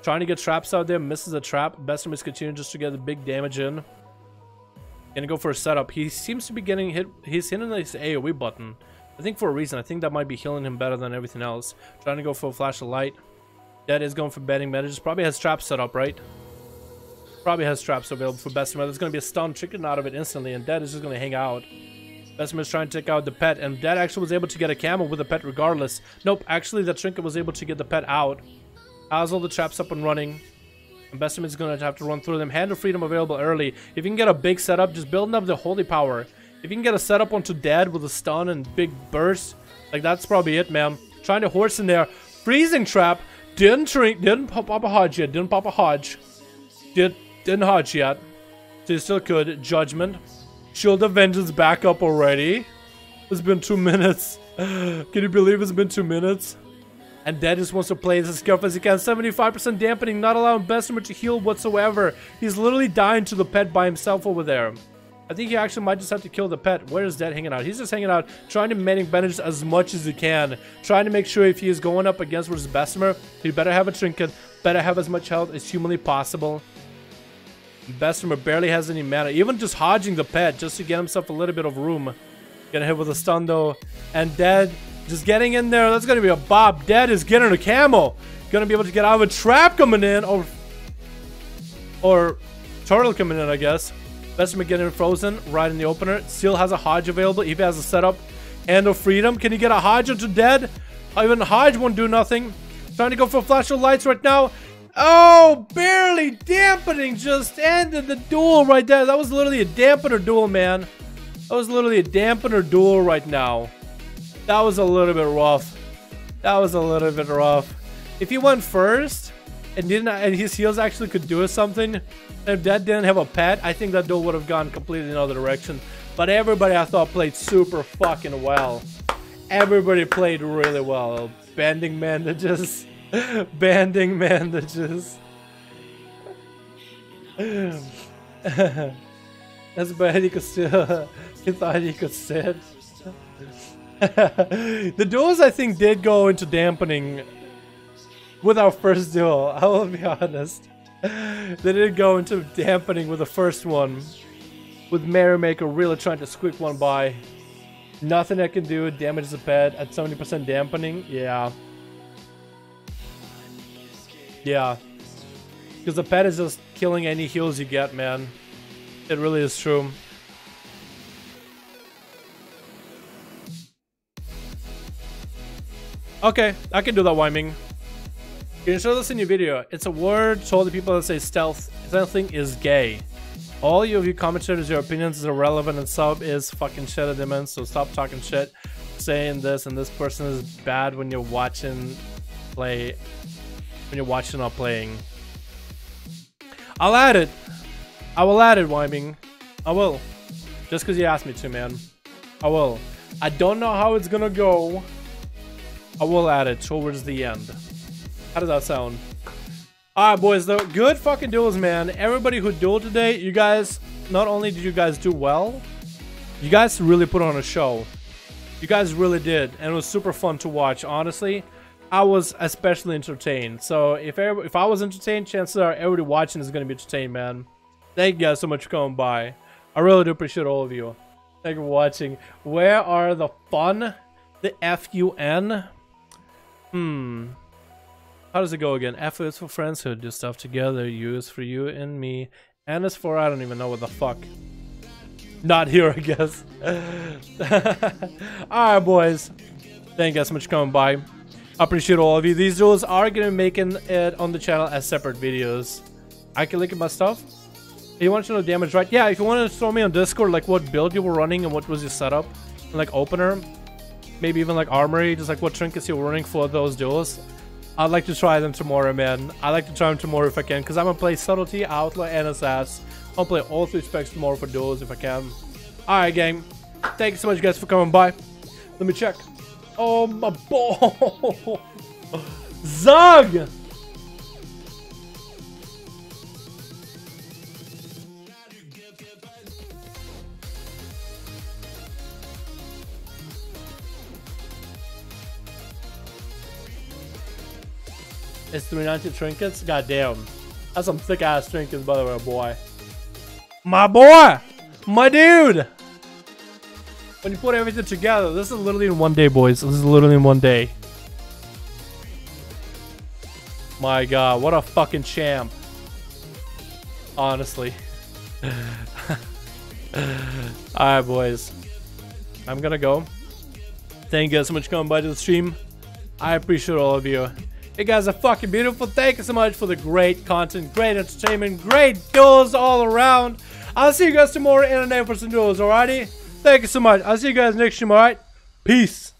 Trying to get traps out there, misses a trap. Bessemer's continuing just to get the big damage in. Gonna go for a setup. He seems to be getting hit. He's hitting his AoE button. I think for a reason. I think that might be healing him better than everything else. Trying to go for a flash of light. Dead is going for betting manages. Probably has traps set up, right? Probably has traps available for Bessemer. There's going to be a stun chicken out of it instantly, and Dead is just going to hang out. Bessemer's trying to take out the pet, and Dead actually was able to get a camo with the pet regardless. Nope, actually the Trinket was able to get the pet out. Has all the traps up and running. And Bessemer's going to have to run through them. Hand of Freedom available early. If you can get a big setup, just building up the Holy Power. If you can get a setup onto Dead with a stun and big burst, like that's probably it, man. Trying to horse in there. Freezing Trap. Didn't pop up a Hodge yet. Didn't pop a Hodge. Didn't Hodge yet. So you still could. Judgment. Shield of Vengeance back up already. It's been 2 minutes. Can you believe it's been 2 minutes? And Dead just wants to play as careful as he can. 75% dampening, not allowing Bessemer to heal whatsoever. He's literally dying to the pet by himself over there. I think he actually might just have to kill the pet. Where is Dead hanging out? He's just hanging out, trying to manage as much as he can. Trying to make sure if he is going up against versus Bessemer, he better have a trinket, better have as much health as humanly possible. Bessemer barely has any mana. Even just hodging the pet just to get himself a little bit of room. Gonna hit with a stun though. And Dead just getting in there. That's gonna be a bop. Dead is getting a camo. Gonna be able to get out of a trap coming in. Or turtle coming in, I guess. Bessemer getting frozen right in the opener. Still has a Hodge available. If he has a setup. Hand of Freedom. Can he get a Hodge into Dead? Even Hodge won't do nothing. Trying to go for Flash of Lights right now. Oh, barely dampening. Just ended the duel right there. That was literally a dampener duel, man. That was literally a dampener duel right now. That was a little bit rough. That was a little bit rough. If he went first and his heals actually could do something, and if Dead didn't have a pet, I think that duel would have gone completely in another direction. But everybody I thought played super fucking well. Everybody played really well. Banding bandages. Banding bandages. That's bad. He could still. He thought he could sit. The duels I think did go into dampening with our first duel. I will be honest. They did go into dampening with the first one. With Merrymaker really trying to squeak one by. Nothing I can do. Damage the pet at 70% dampening. Yeah. Yeah. Because the pet is just killing any heals you get, man. It really is true. Okay, I can do that, Wyming. Can you show this in your video? It's a word to all the people that say stealthing is gay. All of you commentators, your opinions is irrelevant and sub is fucking shit at the man, so stop talking shit, saying this and this person is bad when you're watching play, when you're watching or playing. I'll add it. I will add it, Wyming. I will. Just because you asked me to, man. I will. I don't know how it's gonna go. I will add it towards the end. How does that sound? Alright, boys, though. Good fucking duels, man. Everybody who dueled today, you guys, not only did you guys do well, you guys really put on a show. You guys really did. And it was super fun to watch, honestly. I was especially entertained. So if I was entertained, chances are everybody watching is going to be entertained, man. Thank you guys so much for coming by. I really do appreciate all of you. Thank you for watching. Where are the fun? The F-U-N? How does it go again? F is for friends who do stuff together. U is for you and me. N is for I don't even know what the fuck. Not here, I guess. Alright, boys. Thank you guys so much for coming by. I appreciate all of you. These duels are going to be making it on the channel as separate videos. I can link at my stuff. If you want to know damage, right? Yeah, if you want to throw me on Discord, like what build you were running and what was your setup. And, like opener. Maybe even like armory. Just like what trinkets you were running for those duels. I'd like to try them tomorrow, man. I'd like to try them tomorrow if I can. Because I'm going to play Subtlety, Outlaw, and Assassin. I'll play all 3 specs tomorrow for duels if I can. Alright, gang. Thank you so much, guys, for coming by. Let me check. Oh, my ball. Zug! It's 390 trinkets? Goddamn. That's some thick ass trinkets, by the way, boy. My boy! My dude! When you put everything together, this is literally in one day, boys. This is literally in one day. My god, what a fucking champ. Honestly. Alright, boys. I'm gonna go. Thank you guys so much for coming by to the stream. I appreciate all of you. You guys are fucking beautiful. Thank you so much for the great content, great entertainment, great duels all around. I'll see you guys tomorrow in a name for some duels, alrighty? Thank you so much. I'll see you guys next stream, alright? Peace.